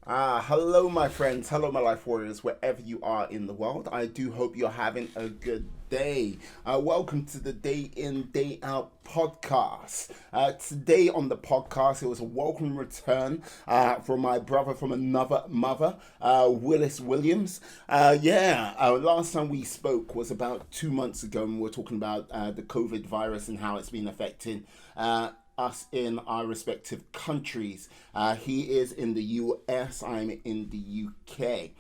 Hello, my friends. Hello, my life warriors, wherever you are in the world. I do hope you're having a good day. Welcome to the Day In, Day Out podcast. Today on the podcast, it was a welcome return from my brother from another mother, Willis Williams. Last time we spoke was about 2 months ago, and we were talking about the COVID virus and how it's been affecting us in our respective countries. He is in the US, I'm in the UK.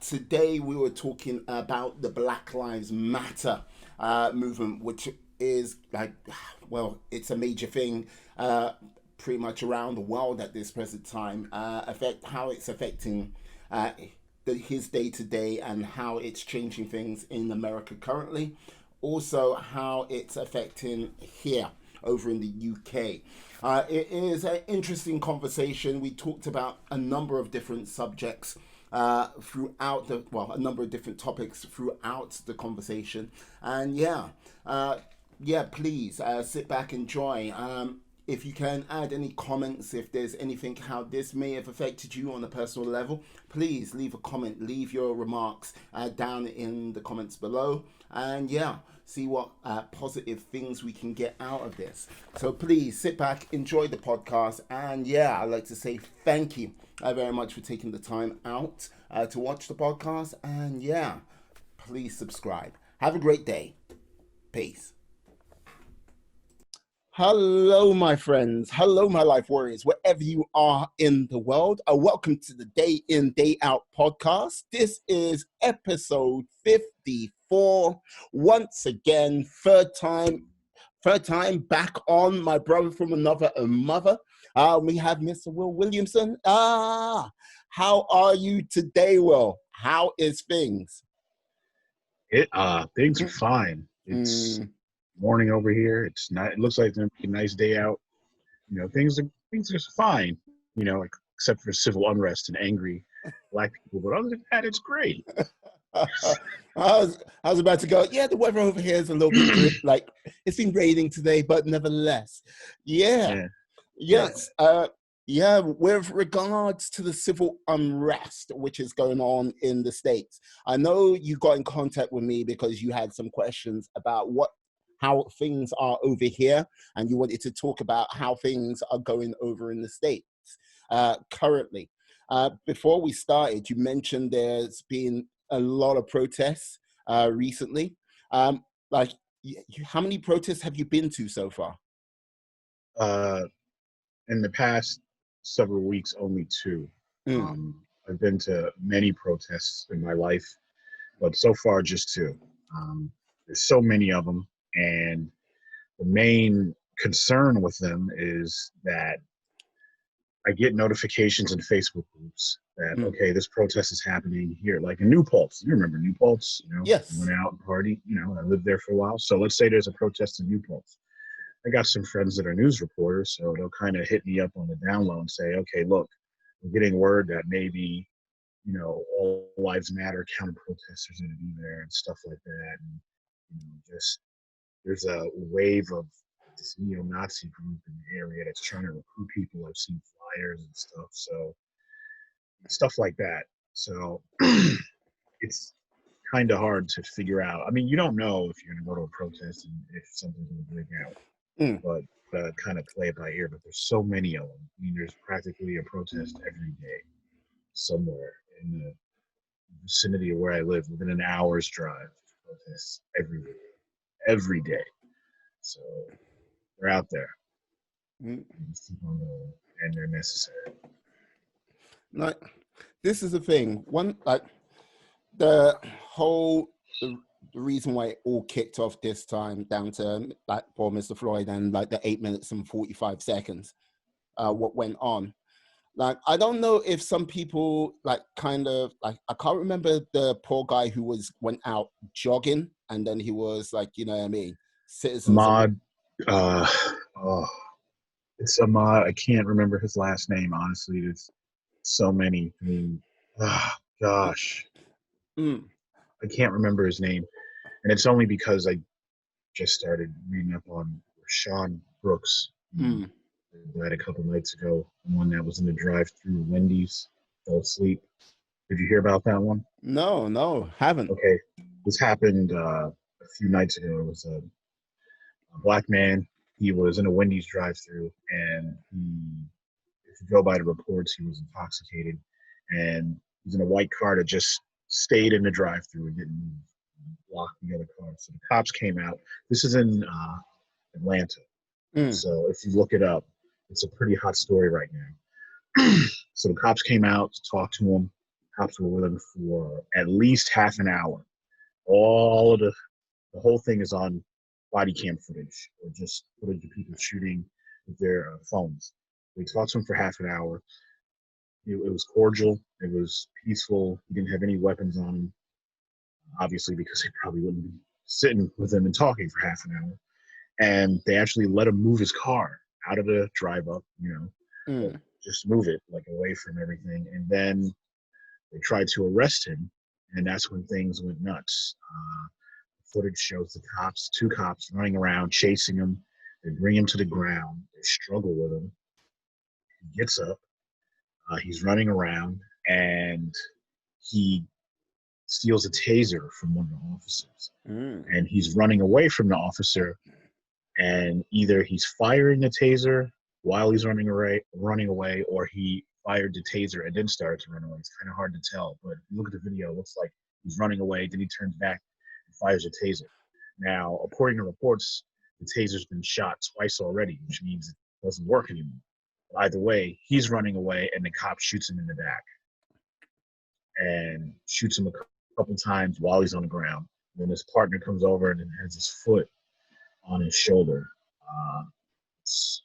Today we were talking about the Black Lives Matter movement, which is it's a major thing pretty much around the world at this present time. How it's affecting his day to day and how it's changing things in America currently. Also, how it's affecting here over in the UK. It is an interesting conversation. We talked about a number of different subjects a number of different topics throughout the conversation. And please sit back, enjoy. If you can add any comments, if there's anything how this may have affected you on a personal level, please leave a comment, leave your remarks down in the comments below, and see what positive things we can get out of this. So please sit back, enjoy the podcast, and I'd like to say thank you very much for taking the time out to watch the podcast, and please subscribe. Have a great day. Peace. Hello, my friends. Hello, my life warriors, wherever you are in the world. Welcome to the Day In, Day Out podcast. This is episode 54. Once again, third time back on my brother from another mother. We have Mr. Will Williamson. How are you today, Will? How is things? Things are fine. It's Mm, morning over here. It's not. It looks like it's gonna be a nice day out. Things are fine. Except for civil unrest and angry black people. But other than that, it's great. I was about to go. Yeah, the weather over here is a little bit like it's been raining today, but nevertheless, yeah, Yeah, yeah. yes, With regards to the civil unrest which is going on in the states, I know you got in contact with me because you had some questions about how things are over here, and you wanted to talk about how things are going over in the states currently. Before we started, you mentioned there's been a lot of protests recently. Um, like, how many protests have you been to so far? Uh, in the past several weeks, only two. Mm, I've been to many protests in my life, but so far just two. There's so many of them, and the main concern with them is that I get notifications in Facebook groups that, mm. okay, this protest is happening here, like in New Paltz. You remember New Paltz? Yes. Went out and party. I lived there for a while. So let's say there's a protest in New Paltz. I got some friends that are news reporters, so they'll kind of hit me up on the down low and say, okay, look, we're getting word that maybe, all lives matter counter protesters are going to be there and stuff like that. And, just there's a wave of this neo-Nazi group in the area that's trying to recruit people. I've seen flyers and stuff. So stuff like that. So it's kind of hard to figure out. I mean, you don't know if you're going to go to a protest and if something's going to break out, Mm. but kind of play it by ear. But there's so many of them. I mean, there's practically a protest every day somewhere in the vicinity of where I live, within an hour's drive. Protests every day. So they're out there. Mm. And they're necessary. Like, this is the thing. The whole the reason why it all kicked off this time down to like for Mr. Floyd and like the 8 minutes and 45 seconds, what went on. Like, I don't know if some people like kind of like, I can't remember the poor guy who went out jogging and then he was like, you know what I mean? Citizens of Ahmad, uh, oh, it's Ahmad. I can't remember his last name. Honestly, there's so many. I mean, oh, gosh, mm, I can't remember his name, and it's only because I just started reading up on Sean Brooks. mm, Died a couple nights ago. The one that was in the drive-through Wendy's. fell asleep. Did you hear about that one? No, haven't. Okay, this happened a few nights ago. It was a black man. He was in a Wendy's drive-through, and if you go by the reports, he was intoxicated, and he's in a white car that just stayed in the drive-through and didn't move, blocked the other car. So the cops came out. This is in Atlanta. Mm. So if you look it up, it's a pretty hot story right now. So the cops came out to talk to him. Cops were with him for at least half an hour. All of the whole thing is on body cam footage or just footage of people shooting with their phones. They talked to him for half an hour. It was cordial. It was peaceful. He didn't have any weapons on him, obviously, because they probably wouldn't be sitting with him and talking for half an hour. And they actually let him move his car out of the drive up, just move it like away from everything. And then they tried to arrest him, and that's when things went nuts. Footage shows the cops, two cops running around, chasing him. They bring him to the ground. They struggle with him. He gets up. He's running around, and he steals a taser from one of the officers. And he's running away from the officer, and either he's firing the taser while he's running away, or he fired the taser and then started to run away. It's kind of hard to tell, but if you look at the video, it looks like he's running away, then he turns back and fires a taser. Now, according to reports, the taser's been shot twice already, which means it doesn't work anymore. But either way, he's running away, and the cop shoots him in the back and shoots him a couple times while he's on the ground. Then his partner comes over and has his foot on his shoulder. It's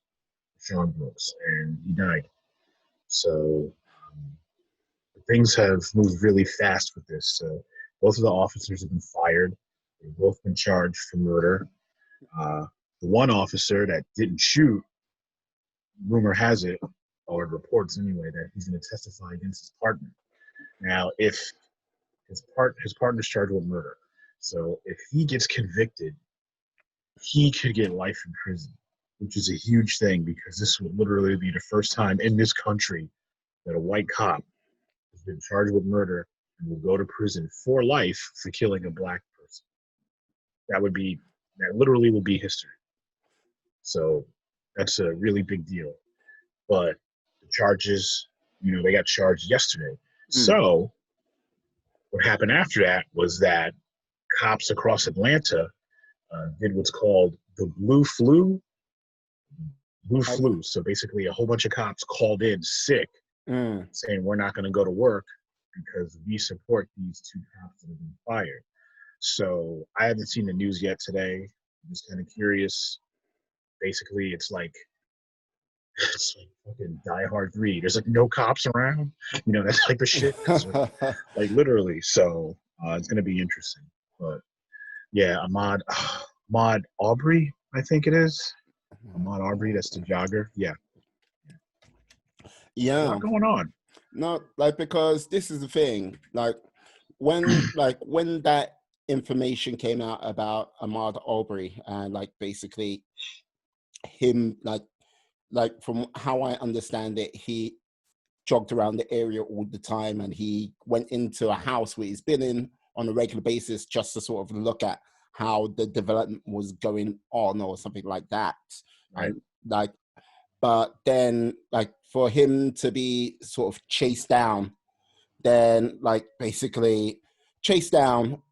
Sean Brooks, and he died. So things have moved really fast with this. So both of the officers have been fired. They've both been charged for murder. The one officer that didn't shoot, rumor has it, or reports anyway, that he's going to testify against his partner. Now, if his partner's charged with murder, so if he gets convicted, he could get life in prison, which is a huge thing because this would literally be the first time in this country that a white cop has been charged with murder and will go to prison for life for killing a black person. That literally will be history. So that's a really big deal. But the charges, they got charged yesterday. So what happened after that was that cops across Atlanta did what's called the blue flu. So basically a whole bunch of cops called in sick, saying we're not going to go to work because we support these two cops that have been fired. So I haven't seen the news yet today. I'm just kind of curious. Basically, it's like fucking Die Hard 3. There's like no cops around. That's like the shit. Like literally. So it's going to be interesting. But yeah, Ahmaud Arbery, I think it is. Ahmaud Arbery, that's the jogger. Yeah. Yeah. A lot going on. No, because this is the thing. When that information came out about Ahmaud Arbery and basically him, from how I understand it, he jogged around the area all the time, and he went into a house where he's been in on a regular basis just to sort of look at how the development was going on or something like that. Right. And but then for him to be sort of chased down, then basically chased down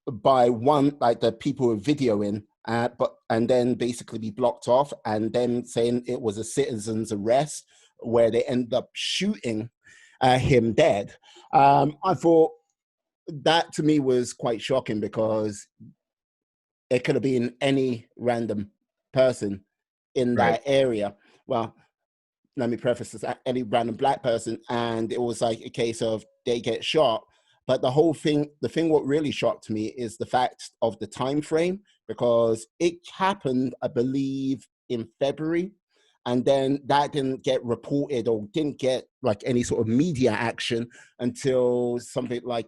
by one, the people who are videoing, and then basically be blocked off, and then saying it was a citizen's arrest where they end up shooting him dead. I thought that to me was quite shocking because it could have been any random person in that area. Well, let me preface this, any random black person, and it was a case of they get shot. But the thing what really shocked me is the fact of the time frame, because it happened, I believe, in February, and then that didn't get reported or didn't get any sort of media action until something like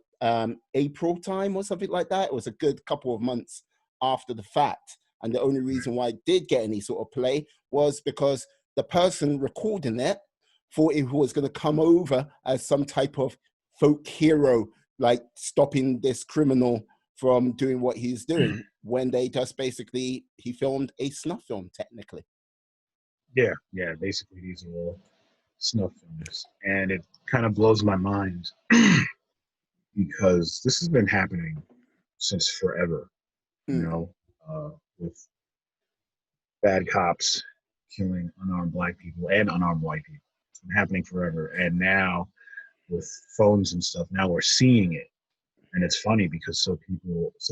April time or something like that. It was a good couple of months after the fact. And the only reason why it did get any sort of play was because the person recording it thought it was going to come over as some type of folk hero, like stopping this criminal from doing what he's doing, when they just basically, he filmed a snuff film, technically. Yeah. Basically, these are all snuff films, and it kind of blows my mind because this has been happening since forever. You Mm. know, with bad cops killing unarmed black people and unarmed white people. It's been happening forever, and now with phones and stuff, now we're seeing it. And it's funny because so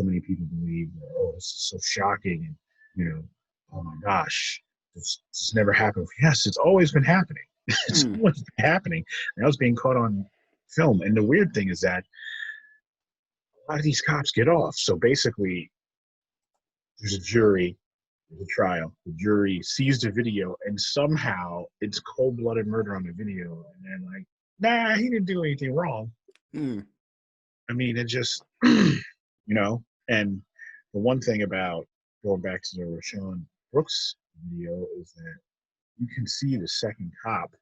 many people believe that, oh, this is so shocking, and oh my gosh, this never happened. Yes, it's always been happening. It's Mm. always been happening. And I was being caught on film. And the weird thing is that a lot of these cops get off. So basically, there's a jury, there's a trial. The jury sees the video, and somehow it's cold-blooded murder on the video, and they're like, "Nah, he didn't do anything wrong." Mm. I mean, it just, and the one thing about going back to the Rashawn Brooks video is that you can see the second cop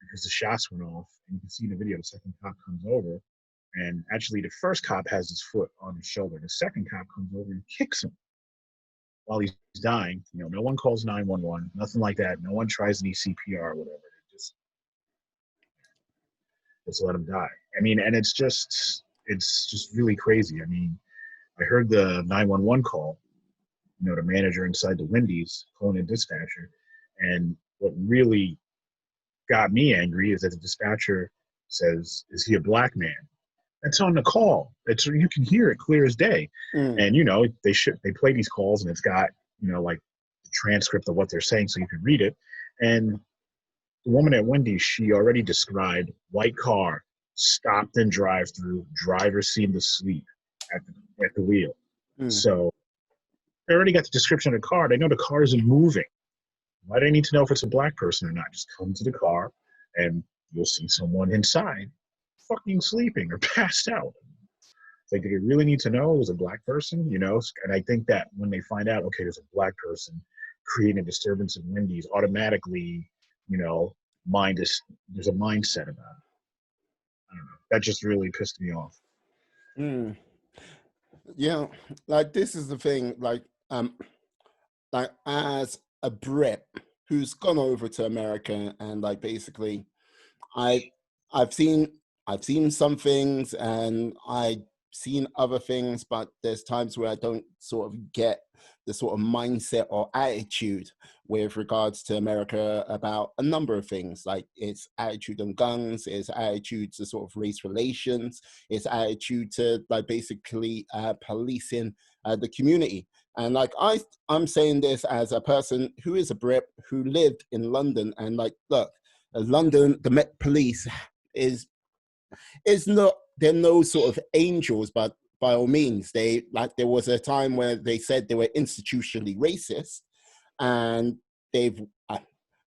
because the shots went off, and you can see in the video the second cop comes over, and actually the first cop has his foot on his shoulder. The second cop comes over and kicks him while he's dying. No one calls 911, nothing like that. No one tries any CPR or whatever. Just let him die. I mean, and it's just really crazy. I mean, I heard the 911 call, the manager inside the Wendy's calling a dispatcher. And what really got me angry is that the dispatcher says, "Is he a black man?" That's on the call. You can hear it clear as day. Mm. And they play these calls, and it's got like the transcript of what they're saying, so you can read it. And the woman at Wendy's, she already described white car, stopped in drive-through, driver seemed asleep at the wheel. Mm. So they already got the description of the car. They know the car isn't moving. Why do they need to know if it's a black person or not? Just come to the car, and you'll see someone inside fucking sleeping or passed out. Like, do they really need to know it was a black person? And I think that when they find out, okay, there's a black person creating a disturbance in Wendy's, automatically, there's a mindset about it. I don't know. That just really pissed me off. Mm. Yeah, like this is the thing, like as a Brit who's gone over to America, and like basically I've seen some things, and I've seen other things, but there's times where I don't sort of get the sort of mindset or attitude with regards to America about a number of things, like its attitude on guns, its attitude to sort of race relations, its attitude to like basically policing the community. And like I'm saying this as a person who is a Brit who lived in London, and like, look, London, the Met Police is not, they're no sort of angels, but by all means, they, like, there was a time where they said they were institutionally racist, and they've,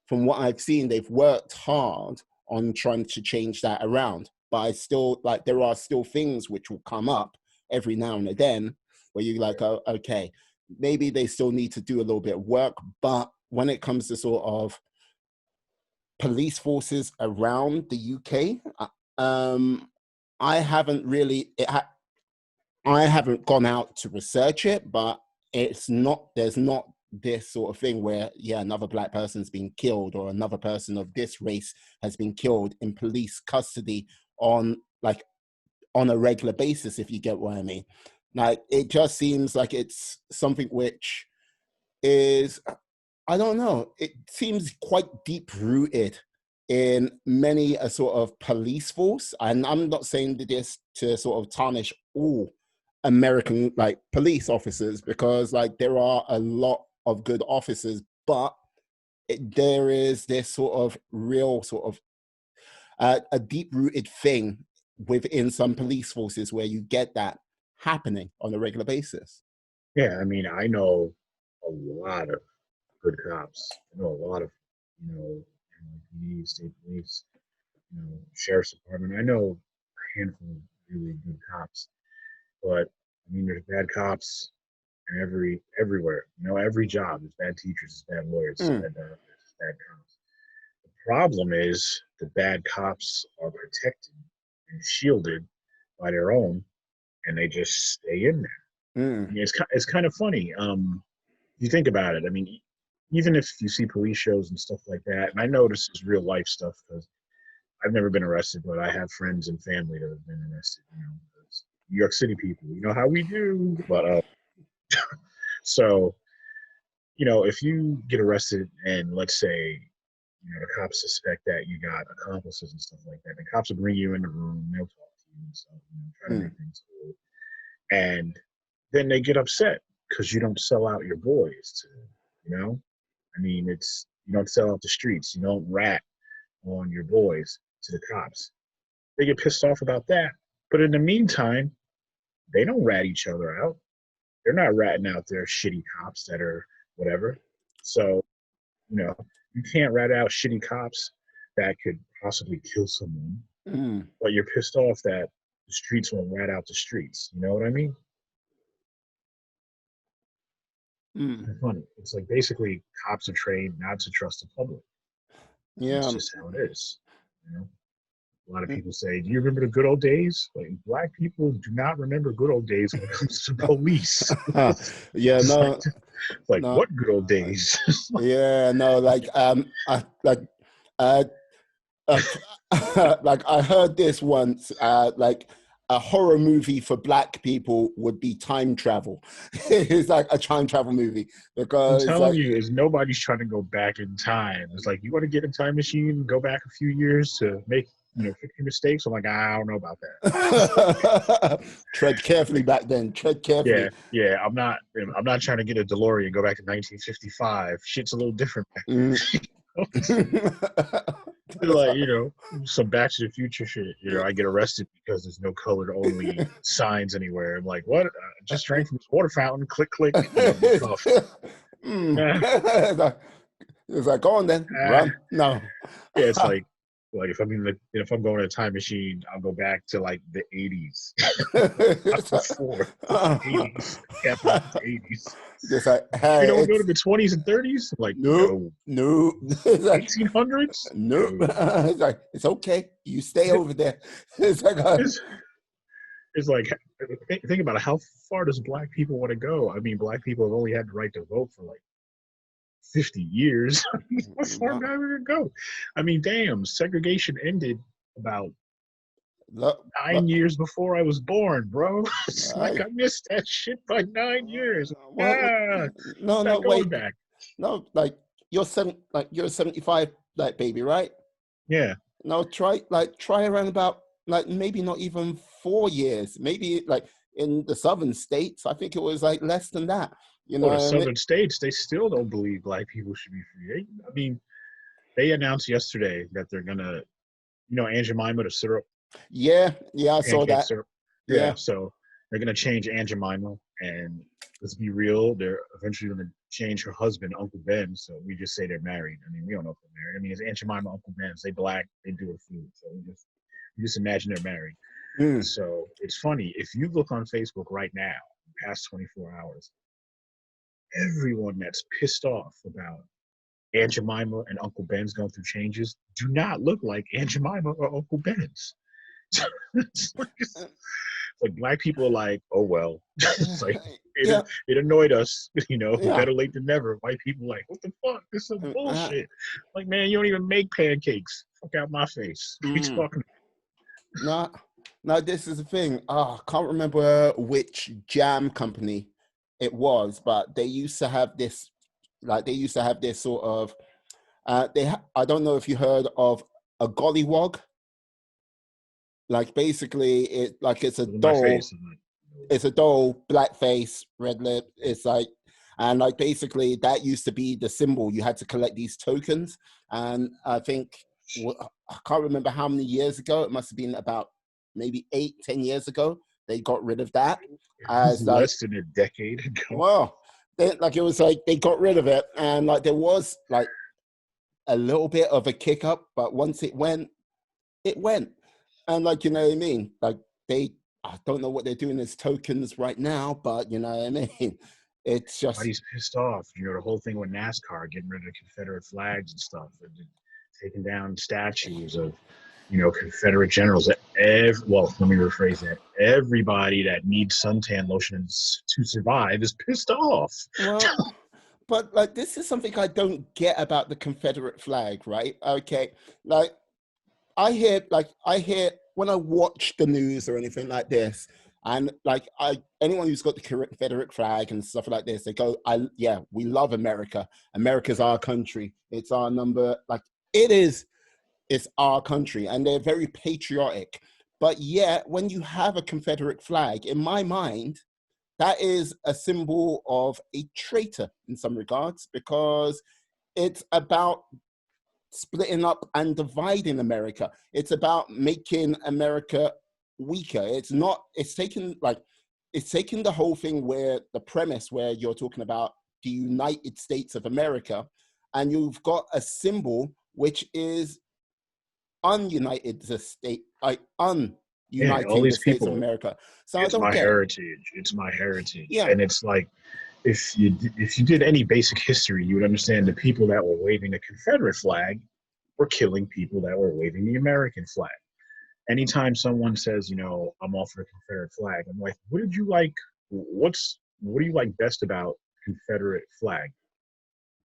from what I've seen, they've worked hard on trying to change that around. But I still, like, there are still things which will come up every now and then where you're like, oh, okay, maybe they still need to do a little bit of work. But when it comes to sort of police forces around the UK, I haven't really, I haven't gone out to research it, but there's not this sort of thing where, yeah, another black person's been killed, or another person of this race has been killed in police custody on a regular basis, if you get what I mean. Like, it just seems like it's something which is, I don't know, it seems quite deep rooted in many a sort of police force. And I'm not saying this to sort of tarnish all American like police officers, because like there are a lot of good officers, but there is this sort of real sort of a deep rooted thing within some police forces where you get that happening on a regular basis. Yeah, I mean, I know a lot of good cops. I know a lot of, NYPD, state police, sheriff's department. I know a handful of really good cops, but I mean, there's bad cops in everywhere. Every job. There's bad teachers, there's bad lawyers, there's bad doctors, there's bad cops. The problem is the bad cops are protected and shielded by their own, and they just stay in there. I Mm. mean, it's kind of funny. You think about it. I mean, even if you see police shows and stuff like that, and I know this is real life stuff because I've never been arrested, but I have friends and family that have been arrested. You know, New York City people, you know how we do. But so if you get arrested and let's say the cops suspect that you got accomplices and stuff like that, the cops will bring you in the room, they'll talk to you and stuff, try to Mm. make things cool, and then they get upset because you don't sell out your boys to, I mean, it's you don't sell out the streets, you don't rat on your boys to the cops. They get pissed off about that. But in the meantime, they don't rat each other out. They're not ratting out their shitty cops that are whatever. So, you can't rat out shitty cops that could possibly kill someone, Mm. but you're pissed off that the streets won't rat out the streets. You know what I mean? Mm. It's funny. It's like basically cops are trained not to trust the public. That's Yeah. just how it is. You know? A lot of Mm. people say, "Do you remember the good old days?" Like black people do not remember good old days when it comes to police. Yeah, It's no, like no, what good old days? yeah, no, uh, uh, like I heard this once, like a horror movie for black people would be time travel. It's like a time travel movie I'm because telling like you, is nobody's trying to go back in time. It's like you want to get a time machine and go back a few years to make fix your mistakes. I'm like, I don't know about that. tread carefully back then, tread Yeah, carefully. yeah. I'm not trying to get a DeLorean and go back to 1955. Shit's a little different back Mm. then. Like some Back to the Future shit. I get arrested because there's no colored only signs anywhere. I'm like, what? Just drank from this water fountain. Click, click. Tough. Mm. It's like, go on then, Uh, run. No. Yeah, it's like if I'm going to a time machine, I'll go back to like the 80s, not It's before the 80s, capital the 80s. just like, You hey, don't go to it's the 20s and 30s? I'm like, nope, no. nope. It's like, 1800s? nope. No. It's like, it's okay. You stay over there. It's like, It's, it's like think about it. How far does black people want to go? I mean, black people have only had the right to vote for like 50 years. How far no, am I going to go? I mean, damn, segregation ended about look, 9 years before I was born, bro. It's like I, I missed that shit by 9 years. well, no, no, Not going wait, back. no, like you're 75, like baby, right? Yeah. No, try around about like maybe not even 4 years, maybe like in the southern states, I think it was like less than that. You know Oh, the what I mean? southern states, they still don't believe black people should be free. I mean, they announced yesterday that they're gonna, Aunt Jemima, the syrup, Yeah, yeah, I saw pancake that. syrup. Yeah, Yeah. so they're gonna change Aunt Jemima, and let's be real, they're eventually gonna change her husband, Uncle Ben. So we just say they're married. I mean, we don't know if they're married. I mean, it's Aunt Jemima, Uncle Ben. They black, they do a food. So we just imagine they're married. Mm. So it's funny if you look on Facebook right now, past 24 hours, everyone that's pissed off about Aunt Jemima and Uncle Ben's going through changes do not look like Aunt Jemima or Uncle Ben's. It's like black people are like, oh well. It's like Yeah, it annoyed us, yeah. better late than never. White people like, what the fuck? This is some Uh, bullshit. Like, man, you don't even make pancakes. Fuck out my face. What are you mm. talking No, no, this is the thing. I can't remember which jam company it was, but they used to have this, sort of, I don't know if you heard of a gollywog. Like basically it's a about? My doll. face. I'm like, It's a doll, black face, red lip. It's like, and like basically that used to be the symbol. You had to collect these tokens. And I think, I can't remember how many years ago, it must have been about maybe 8-10 years ago, they got rid of that as like, less than a decade ago. well, it was like they got rid of it. And like there was like a little bit of a kick up, but once it went, it went. And like, you know what I mean? Like I don't know what they're doing as tokens right now, but you know what I mean? It's just, Everybody's pissed off. The whole thing with NASCAR getting rid of the Confederate flags and stuff. And taking down statues of, Confederate generals. Well, let me rephrase that. Everybody that needs suntan lotions to survive is pissed off. Well, but like this is something I don't get about the Confederate flag, right? Okay, like I hear when I watch the news or anything like this, and like anyone who's got the Confederate flag and stuff like this, they go, yeah, we love America. America's our country. It's our number. Like it is, it's our country, and they're very patriotic. But yet, when you have a Confederate flag, in my mind, that is a symbol of a traitor in some regards because it's about splitting up and dividing America. It's about making America weaker. It's not, it's taking the whole thing where the premise where you're talking about the United States of America, and you've got a symbol which is ununited the state, like Yeah, all ununiting the these states of people. America. So I It's don't my get it. heritage. It's my heritage, Yeah. and it's like if you did any basic history, you would understand the people that were waving the Confederate flag were killing people that were waving the American flag. Anytime someone says, I'm all for the Confederate flag, I'm like, what did you like? What do you like best about Confederate flag?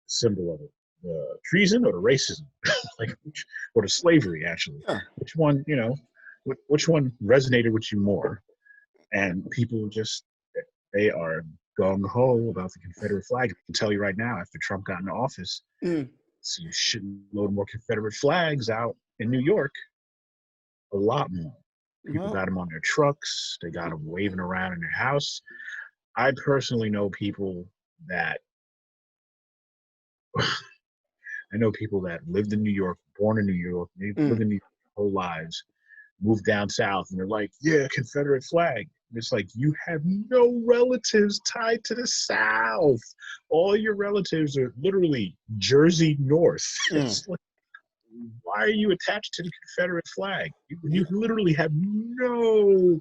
Symbol of it, the treason or the racism, like, or the slavery actually. Yeah. Which one, which one resonated with you more? And people just they are gung ho about the Confederate flag. I can tell you right now, after Trump got into office, see a shitload more Confederate flags out in New York. A lot more. People got them on their trucks. They got them waving around in their house. I personally know people that lived in New York, born in New York, they lived in New York their whole lives, moved down south, and they're like, yeah, Confederate flag. And it's like, you have no relatives tied to the South. All your relatives are literally Jersey North. It's like, why are you attached to the Confederate flag? You literally have no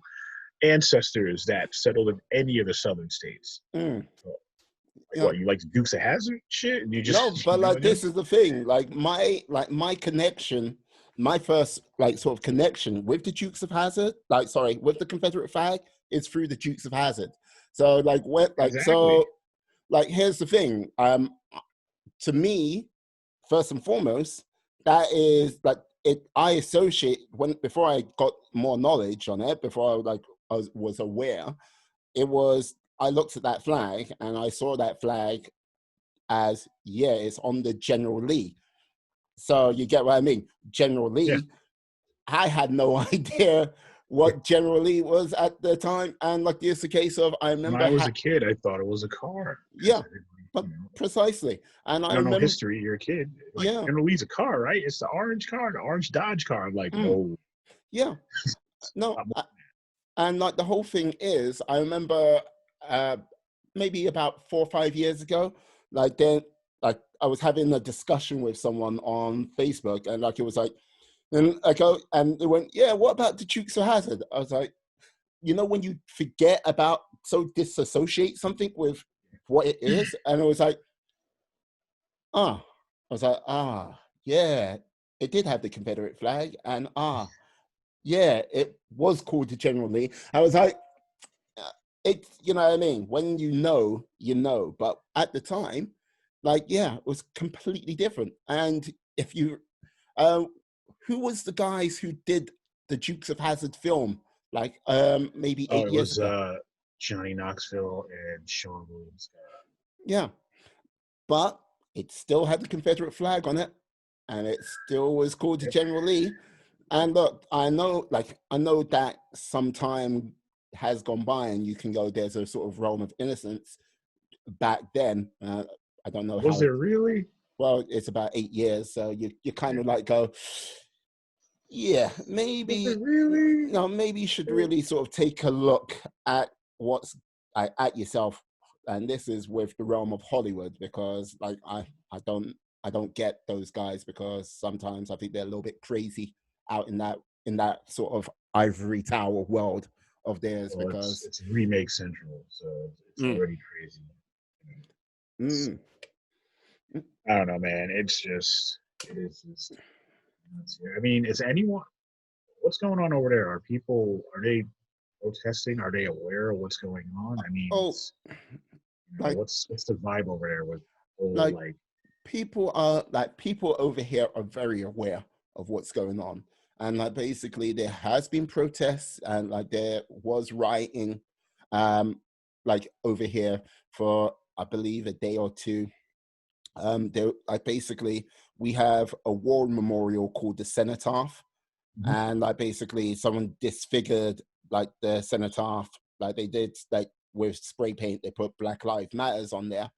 ancestors that settled in any of the southern states. What, you like the Dukes of Hazzard shit? And you just no, but like this is the thing. Like my connection, my first like sort of connection with the Dukes of Hazzard, with the Confederate flag, is through the Dukes of Hazzard. So like what like exactly. here's the thing. To me, first and foremost, that is like it. I associate before I got more knowledge on it, before I was aware. It was I looked at that flag and I saw that flag as it's on the General Lee. So you get what I mean? General Lee. Yeah. I had no idea what General Lee was at the time, and like it's a case of I remember when I was a kid, I thought it was a car. Yeah, but precisely. And I don't know remember history. You're a kid. Like, General Lee's a car, right? It's the orange car, the orange Dodge car. I'm like, no. Yeah, no. And like the whole thing is, I remember maybe about 4 or 5 years ago, like I was having a discussion with someone on Facebook, and like it was like, and I go, and they went, yeah, what about the Dukes of Hazzard? I was like, when you forget about, so disassociate something with what it is, and it was like, I was like, yeah, it did have the Confederate flag, and yeah, it was called the General Lee. I was like, it's, you know what I mean? When you know. But at the time, like, yeah, it was completely different. And if you, who was the guys who did the Dukes of Hazzard film? Like, maybe 8 years ago. Johnny Knoxville and Sean Williams. Yeah, but it still had the Confederate flag on it, and it still was called the General Lee. And look, I know that some time has gone by, and you can go, there's a sort of realm of innocence back then. I don't know Was how. there really? Well, it's about 8 years, so you kind of like go, yeah, maybe, really? maybe you should really sort of take a look at what's at yourself, and this is with the realm of Hollywood, because like I don't get those guys, because sometimes I think they're a little bit crazy out in that sort of ivory tower world of theirs, well, because it's remake central, so it's already crazy. I don't know, man. It's just It is just nuts here. I mean, is anyone? What's going on over there? Are they protesting? Are they aware of what's going on? I mean, Oh, it's like what's the vibe over there with all like like people over here are very aware of what's going on, and like basically there has been protests and like there was rioting, um, like over here for I believe a day or two. There like basically we have a war memorial called the Cenotaph, mhm, and like basically someone disfigured like the cenotaph, like they did like with spray paint, they put Black Lives Matters on there,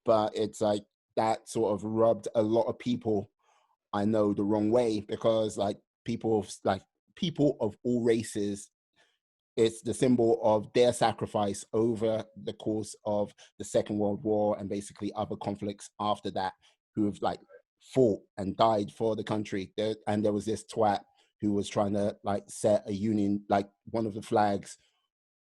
but it's like that sort of rubbed a lot of people I know the wrong way because like people of all races, it's the symbol of their sacrifice over the course of the Second World War and basically other conflicts after that, who have like fought and died for the country. And there was this twat who was trying to like set a union, like one of the flags,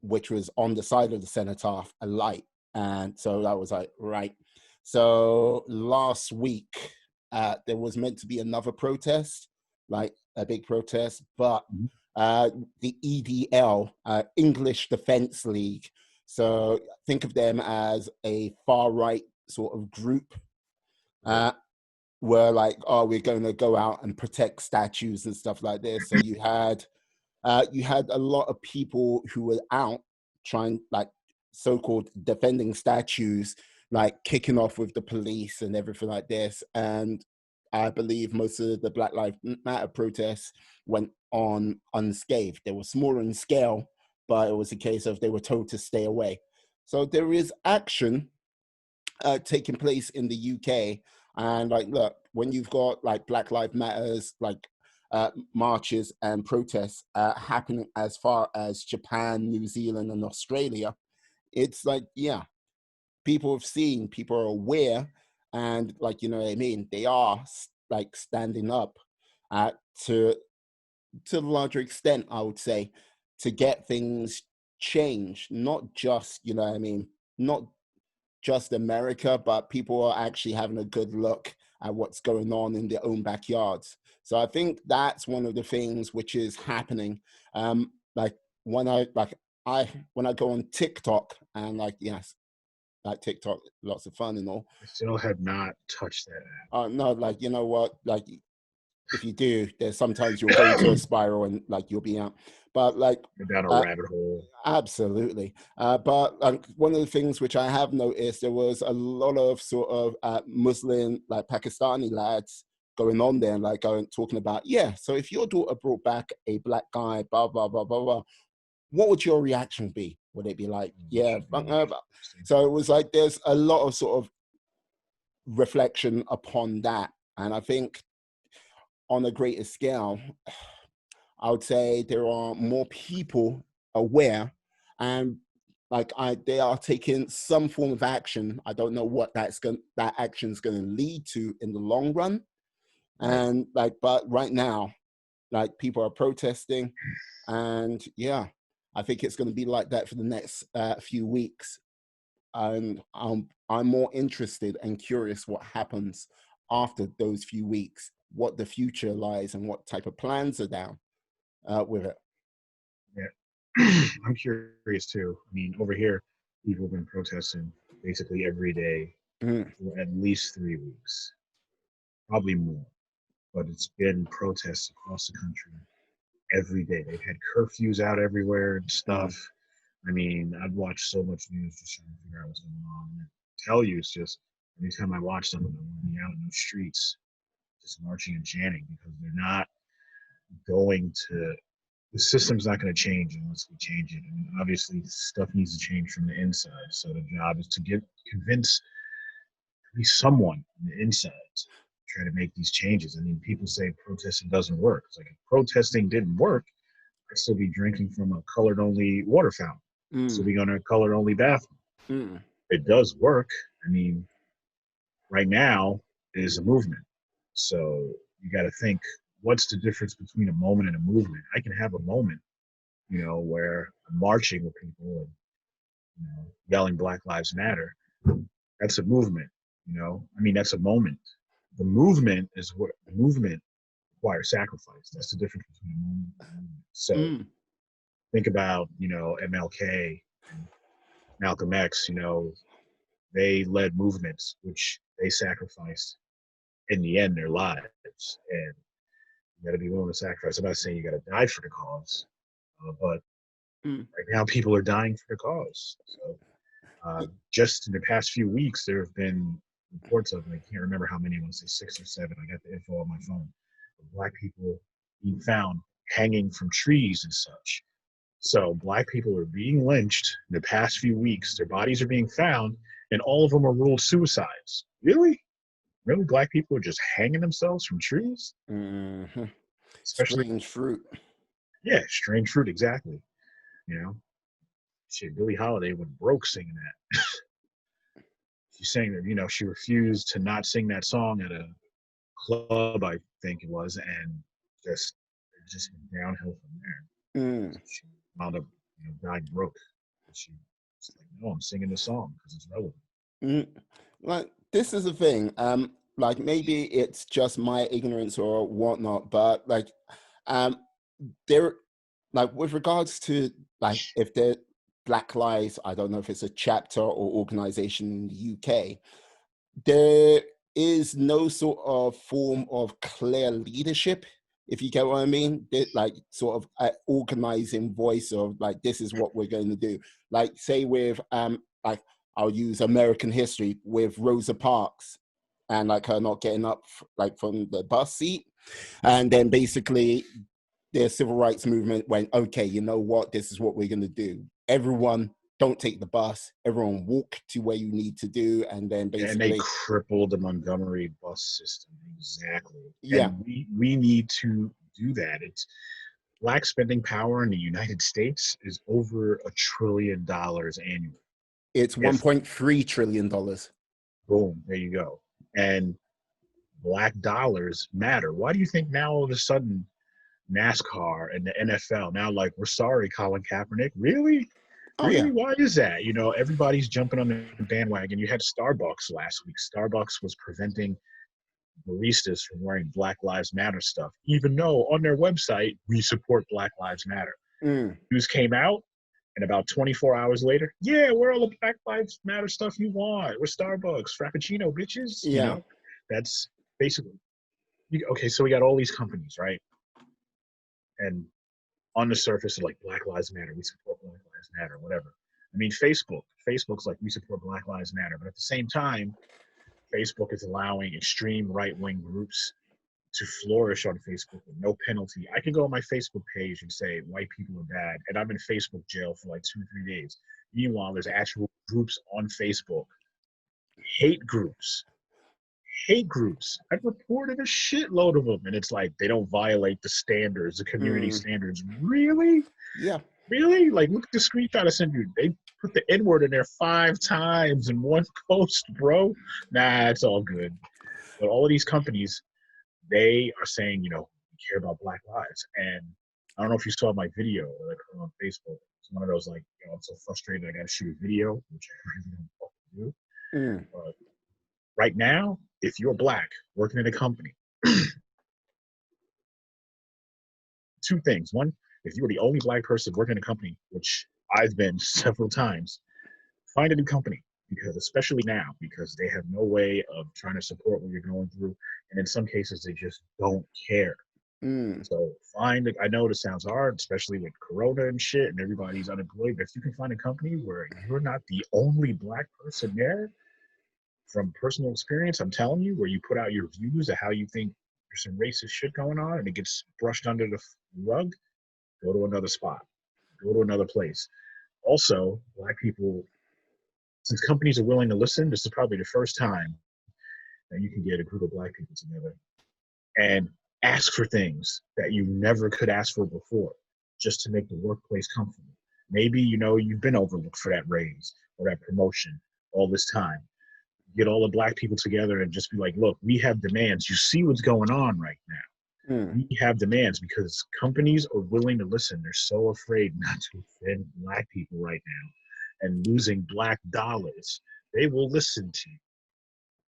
which was on the side of the cenotaph, alight. And so that was like, right. So last week, there was meant to be another protest, like a big protest, but mhm. uh, the EDL, English Defense League. So think of them as a far right sort of group. Right. Uh, were like, oh, we're going to go out and protect statues and stuff like this. So you had a lot of people who were out trying, like, so-called defending statues, like kicking off with the police and everything like this. And I believe most of the Black Lives Matter protests went on unscathed. They were smaller in scale, but it was a case of they were told to stay away. So there is action taking place in the UK. And like, look, when you've got like Black Lives Matters, like marches and protests happening as far as Japan, New Zealand, and Australia, it's like, yeah, people have seen, people are aware, and like, you know what I mean? They are like standing up to to a larger extent, I would say, to get things changed, not just, you know what I mean, not just America, but people are actually having a good look at what's going on in their own backyards. So I think that's one of the things which is happening. Like I when I go on TikTok and like yes, like TikTok, lots of fun and all. I still have not touched that No, like you know what, like if you do, there's sometimes you'll go into a app. spiral and like you'll be out. But like Go down a uh, rabbit hole. absolutely. But one of the things which I have noticed, there was a lot of sort of Muslim, like Pakistani lads going on there and like going, talking about, yeah, so if your daughter brought back a black guy, blah, blah, blah, blah, blah, what would your reaction be? Would it be like, That yeah, should fuck be her? interesting. So it was like, there's a lot of sort of reflection upon that. And I think on a greater scale, I would say there are more people aware and like they are taking some form of action. I don't know what that action is going to lead to in the long run. Right. And like, but right now, like people are protesting, and yeah, I think it's going to be like that for the next few weeks. And I'm more interested and curious what happens after those few weeks, what the future lies, and what type of plans are down with it. Yeah. I'm curious too. I mean, over here, people have been protesting basically every day Mm, for at least 3 weeks, probably more. But it's been protests across the country every day. They've had curfews out everywhere and stuff. mm, I mean, I've watched so much news just trying to figure out what's going on. And I tell you, it's just anytime I watch them, I want to be out in the streets, just marching and chanting because they're not going to. The system's not going to change unless we change it. I mean, obviously, stuff needs to change from the inside. So the job is to convince at least someone on the inside to try to make these changes. I mean, people say protesting doesn't work. It's like if protesting didn't work, I'd still be drinking from a colored only water fountain. I'd still mm, be going to a colored only bathroom. mm. It does work. I mean, right now it is a movement. So you got to think, what's the difference between a moment and a movement? I can have a moment, where I'm marching with people and yelling Black Lives Matter. That's a movement. I mean, that's a moment. the movement requires sacrifice. That's the difference between a movement and a movement. So think about, MLK, Malcolm X, they led movements which they sacrificed in the end their lives. And you got to be willing to sacrifice. I'm not saying you got to die for the cause, but right now people are dying for the cause. So just in the past few weeks, there have been reports of, I can't remember how many, I want to say 6 or 7. I got the info on my phone. Black people being found hanging from trees and such. So Black people are being lynched in the past few weeks. Their bodies are being found, and all of them are ruled suicides. Really? Really? Black people are just hanging themselves from trees? Mm-hmm. Especially, strange fruit. Yeah, strange fruit, exactly. Shit, Billie Holiday went broke singing that. She sang that, she refused to not sing that song at a club, I think it was, and just went downhill from there. So she wound up, dying broke. She was like, no, I'm singing this song because it's relevant. Like, this is the thing. Like, maybe it's just my ignorance or whatnot, but like, there, like, with regards to, like, if there Black Lives, I don't know if it's a chapter or organization in the UK, there is no sort of form of clear leadership, if you get what I mean. Like, sort of an organizing voice of, like, this is what we're going to do. Like, say with like, I'll use American history with Rosa Parks, and like her not getting up like from the bus seat, and then basically the civil rights movement went, okay, you know what, this is what we're going to do. Everyone don't take the bus, everyone walk to where you need to do, and then basically... And they crippled the Montgomery bus system. Exactly. Yeah. And we need to do that. It's Black spending power in the United States is over $1 trillion annually. It's $1.3 trillion. Boom, there you go. And Black dollars matter. Why do you think now all of a sudden NASCAR and the NFL now, like, we're sorry, Colin Kaepernick? Really? Oh, really? yeah. Why is that? Everybody's jumping on the bandwagon. You had Starbucks last week. Starbucks was preventing baristas from wearing Black Lives Matter stuff, even though on their website, we support Black Lives Matter. News came out, and about 24 hours later, yeah, we're all the Black Lives Matter stuff you want. We're Starbucks, Frappuccino, bitches. Yeah. That's basically, okay, so we got all these companies, right? And on the surface, like, Black Lives Matter, we support Black Lives Matter, whatever. I mean, Facebook's like, we support Black Lives Matter, but at the same time, Facebook is allowing extreme right-wing groups to flourish on Facebook with no penalty. I can go on my Facebook page and say white people are bad, and I'm in Facebook jail for like 2 or 3 days. Meanwhile, there's actual groups on Facebook, hate groups. I've reported a shitload of them, and it's like they don't violate the standards, the community standards. Really? Yeah. Really? Like, look at the screenshot I sent you. They put the N-word in there 5 times in one post, bro. Nah, it's all good. But all of these companies, they are saying, we care about Black lives. And I don't know if you saw my video like on Facebook. It's one of those, like, I'm so frustrated I got to shoot a video, which I really don't fucking do. But right now, if you're Black working in a company, 2 things. One, if you are the only Black person working in a company, which I've been several times, find a new company, because especially now, because they have no way of trying to support what you're going through. And in some cases, they just don't care. So I know this sounds hard, especially with Corona and shit, and everybody's unemployed, but if you can find a company where you're not the only Black person there, from personal experience, I'm telling you, where you put out your views of how you think there's some racist shit going on and it gets brushed under the rug, go to another spot, go to another place. Also, Black people, since companies are willing to listen, this is probably the first time that you can get a group of Black people together and ask for things that you never could ask for before, just to make the workplace comfortable. Maybe, you've been overlooked for that raise or that promotion all this time. Get all the Black people together and just be like, look, we have demands. You see what's going on right now. We have demands, because companies are willing to listen. They're so afraid not to offend Black people right now and losing Black dollars. They will listen to you.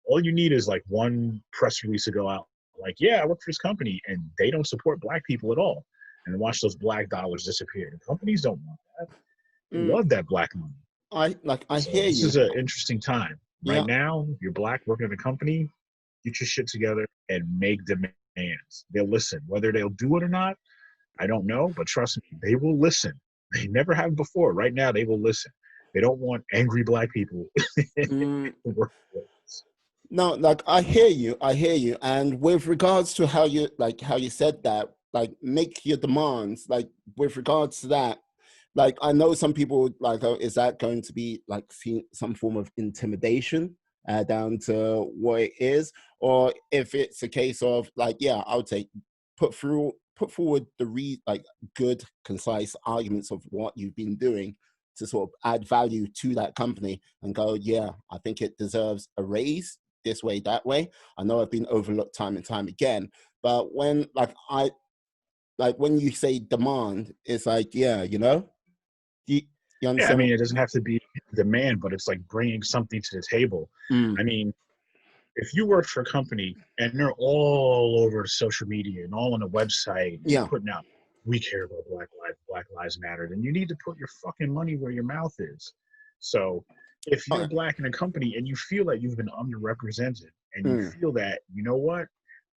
All you need is like one press release to go out, like, yeah, I work for this company, and they don't support black people at all. And watch those black dollars disappear. The companies don't want that. They Mm, love that black money. I So hear this you. is an interesting time. Right Yeah. now, if you're black working at a company, get your shit together and make demands. They'll listen. Whether they'll do it or not, I don't know, but trust me, they will listen. They never have before. Right now, they will listen. They don't want angry black people in Mm, the workplace. no, like I hear you. I hear you. And with regards to how you said that, like make your demands, like with regards to that, like I know some people like, oh, is that going to be like some form of intimidation down to what it is, or if it's a case of like, yeah, I would say put forward the like good concise arguments of what you've been doing to sort of add value to that company and go, yeah, I think it deserves a raise this way, that way. I know I've been overlooked time and time again, but when when you say demand, it's like, yeah, you, you Yeah, I understand mean, what? it doesn't have to be demand, but it's like bringing something to the table. Mm, I mean, if you work for a company and they're all over social media and all on a website and yeah, putting out, we care about Black Lives Matter, then you need to put your fucking money where your mouth is. So if you're uh, black in a company and you feel that you've been underrepresented and you mm, feel that, you know what,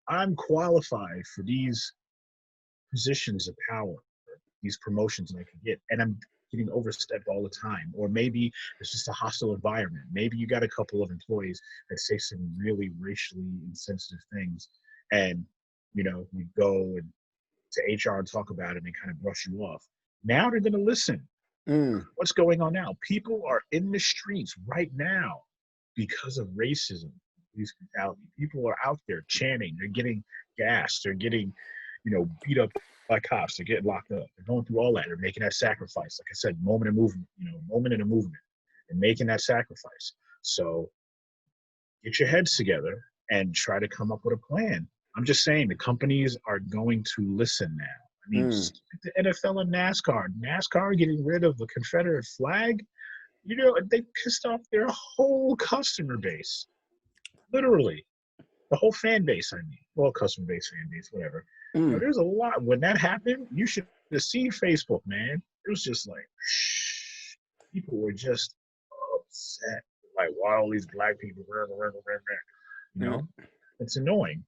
I'm qualified for these positions of power, these promotions that I can get, and I'm getting overstepped all the time. Or maybe it's just a hostile environment. Maybe you got a couple of employees that say some really racially insensitive things, and you go and to HR and talk about it and they kind of brush you off. Now they're going to listen. mm, What's going on now? People are in the streets right now because of racism, police brutality. People are out there chanting. They're getting gassed. They're getting, beat up by cops. They're getting locked up. They're going through all that. They're making that sacrifice. Like I said, moment of movement. Moment in a movement, and making that sacrifice. So get your heads together and try to come up with a plan. I'm just saying the companies are going to listen now. I mean, mm, just like the NFL and NASCAR. NASCAR getting rid of the Confederate flag, they pissed off their whole customer base. Literally. The whole fan base, I mean. Well, customer base, fan base, whatever. mm, There's a lot. When that happened, you should have seen Facebook, man. It was just like, people were just upset. Like, why all these black people, you mm, know? It's annoying.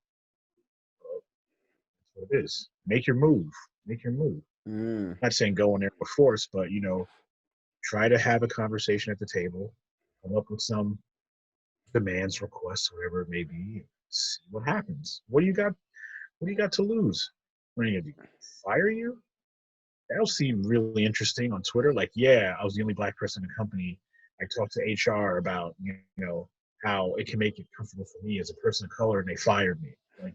That's what it is. Make your move. Make your move. mm. I'm not saying go in there with force, but, try to have a conversation at the table, come up with some demands, requests, whatever it may be. See what happens. What do you got? What do you got to lose? What are you gonna do? Fire you? That'll seem really interesting on Twitter. Like, yeah, I was the only black person in the company. I talked to HR about, how it can make it comfortable for me as a person of color, and they fired me. Like,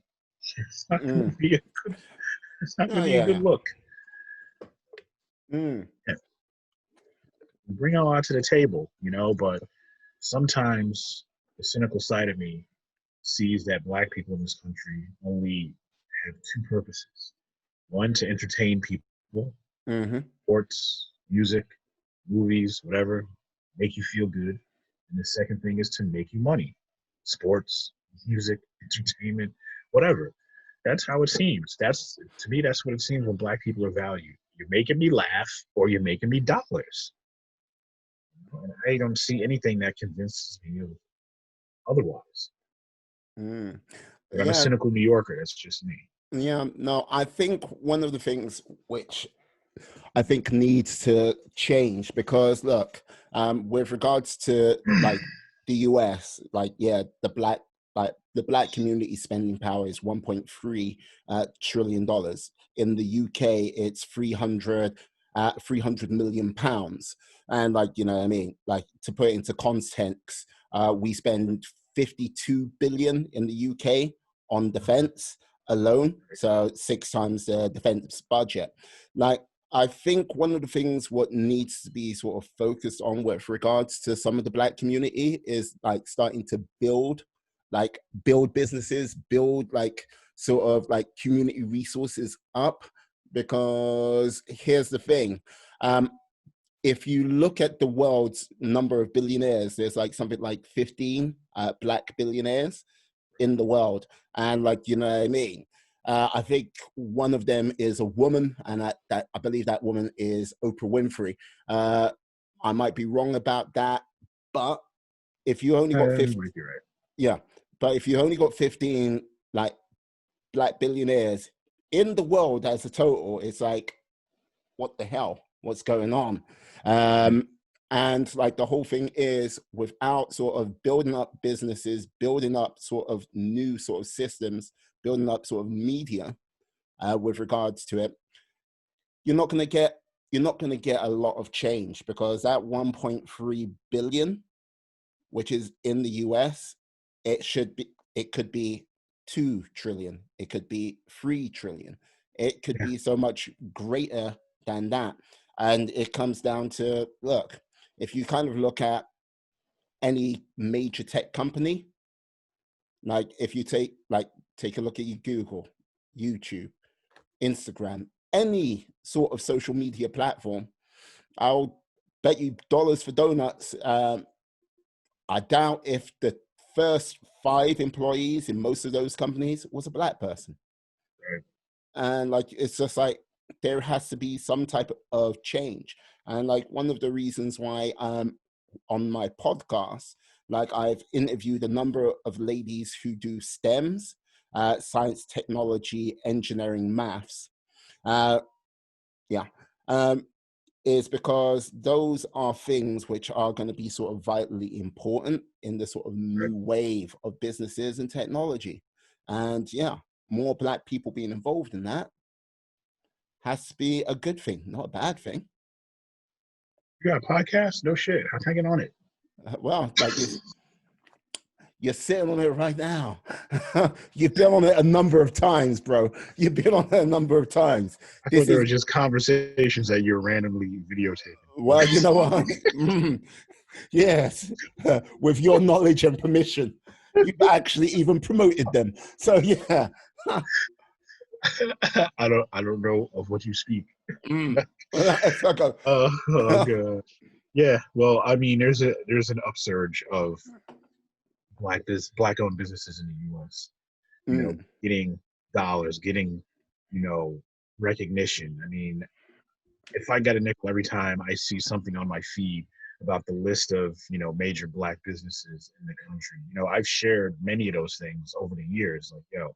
it's not going to Mm. be a good. It's not going Oh, to be a yeah, good yeah. look. Mm, Yeah. Bring a lot to the table, but sometimes the cynical side of me sees that black people in this country only have two purposes. One, to entertain people, mm-hmm, sports, music, movies, whatever, make you feel good. And the second thing is to make you money. Sports, music, entertainment, whatever. That's how it seems. That's to me, that's what it seems when black people are valued. You're making me laugh or you're making me dollars. And I don't see anything that convinces me of otherwise. mm. But I'm a Yeah, cynical New Yorker. That's just me. yeah. No, I think one of the things which I think needs to change because look, with regards to like the US, like yeah, the black community spending power is 1.3 trillion dollars. In the UK, it's 300 million pounds. And like, you know what I mean? Like to put it into context, we spend 52 billion in the UK on defense alone. So six times the defense budget. Like I think one of the things what needs to be sort of focused on with regards to some of the black community is like starting to build businesses, build like sort of like community resources up. Because here's the thing, um, if you look at the world's number of billionaires, there's like something like 15 black billionaires in the world. And like, you know what I mean? I think one of them is a woman, and I believe that woman is Oprah Winfrey. I might be wrong about that, but if you only got 50, might be right. yeah, but if you only got 15 like black billionaires in the world as a total, it's like, what the hell? What's going on? And like the whole thing is, without sort of building up businesses, building up sort of new sort of systems, building up sort of media with regards to it, you're not going to get a lot of change, because that 1.3 billion, which is in the US, it could be 2 trillion, it could be 3 trillion, it could be so much greater than that. And it comes down to, look, if you kind of look at any major tech company, like if you take a look at your Google, YouTube, Instagram, any sort of social media platform, I'll bet you dollars for donuts, I doubt if the first 5 employees in most of those companies was a black person. Right. And like, it's just like, there has to be some type of change. And like, one of the reasons why on my podcast, like, I've interviewed a number of ladies who do STEMs, science, technology, engineering, maths. Is because those are things which are going to be sort of vitally important in the sort of new wave of businesses and technology. And yeah, more black people being involved in that has to be a good thing, not a bad thing. You got a podcast? No shit. How can I get on it? Well, like, you're sitting on it right now. You've been on it a number of times, bro. You've been on it a number of times. I thought they were just conversations that you're randomly videotaping. Well, you know what? Yes, with your knowledge and permission. You've actually even promoted them. So yeah. I don't know of what you speak. Okay. God. Yeah, well, I mean, there's an upsurge of black-owned businesses in the U.S. You know, getting dollars, getting, you know, recognition. I mean, if I get a nickel every time I see something on my feed about the list of, you know, major black businesses in the country, you know, I've shared many of those things over the years. Like, yo,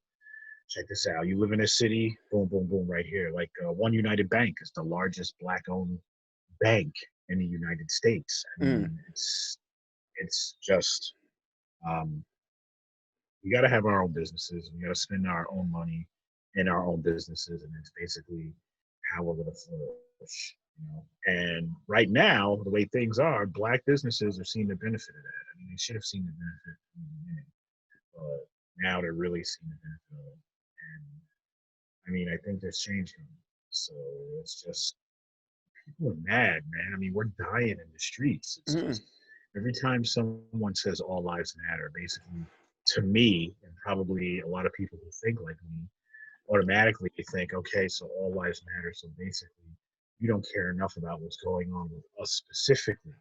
check this out. You live in a city, boom, boom, boom, right here. Like One United Bank is the largest black-owned bank in the United States. I mean, it's just, we got to have our own businesses. We got to spend our own money in our own businesses, and it's basically how we're going to flourish. You know? And right now, the way things are, black businesses are seeing the benefit of that. I mean, they should have seen the benefit from the beginning, but now they're really seeing the benefit of it. And I mean, I think there's change coming. So it's just, people are mad, man. I mean, we're dying in the streets. It's just, every time someone says all lives matter, basically, to me, and probably a lot of people who think like me, automatically think, okay, so all lives matter. So basically, you don't care enough about what's going on with us specifically,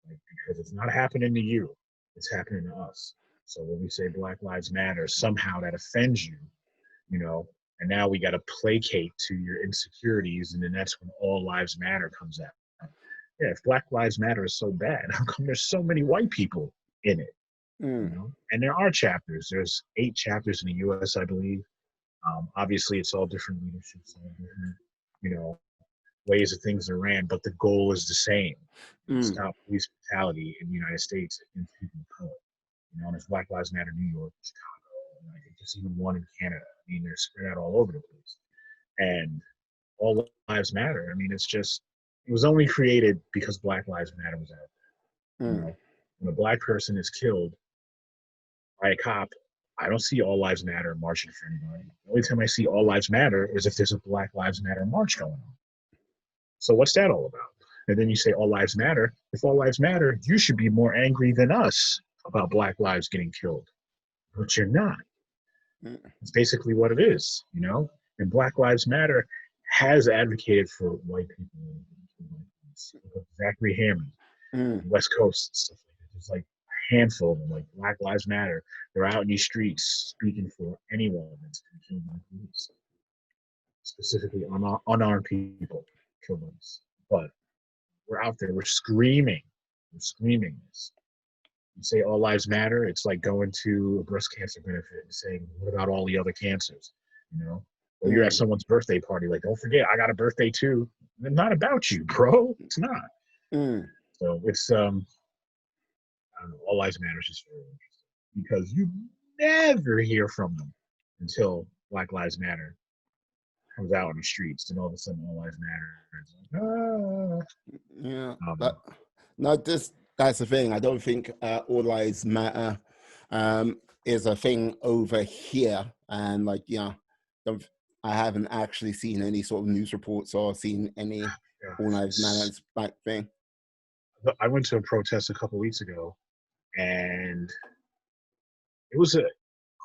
like, because it's not happening to you, it's happening to us. So when we say Black Lives Matter, somehow that offends you, you know, and now we got to placate to your insecurities, and then that's when all lives matter comes out. Yeah, if Black Lives Matter is so bad, how come there's so many white people in it? You know? And there are chapters. There's 8 chapters in the U.S., I believe. Obviously, it's all different leaderships, all different, you know, ways that things are ran, but the goal is the same: stop police brutality in the United States against people of color. You know, and it's Black Lives Matter New York, Chicago, and I think there's even one in Canada. I mean, they're spread out all over the place. And all lives matter. I mean, it's just, it was only created because Black Lives Matter was out there. You know, when a black person is killed by a cop, I don't see all lives matter marching for anybody. The only time I see all lives matter is if there's a Black Lives Matter march going on. So what's that all about? And then you say all lives matter. If all lives matter, you should be more angry than us about black lives getting killed. But you're not. It's basically what it is, you know? And Black Lives Matter has advocated for white people. movements. Zachary Hammond, Mm. West Coast, and stuff like that. There's like a handful of them, like Black Lives Matter. They're out in these streets speaking for anyone that's been killed by police, specifically unarmed people killed by police. But we're out there, we're screaming. We're screaming this. You say all lives matter, it's like going to a breast cancer benefit and saying, what about all the other cancers? You know? Or you're at someone's birthday party, like, don't forget, I got a birthday too. It's not about you, bro. It's not. Mm. So it's I don't know, all lives matter is just very interesting. Because you never hear from them until Black Lives Matter comes out on the streets, and all of a sudden all lives matter. It's like, Yeah, but no, that's the thing. I don't think all lives matter is a thing over here, and like don't, I haven't actually seen any sort of news reports or seen any all lives matter like thing. I went to a protest a couple weeks ago, and it was a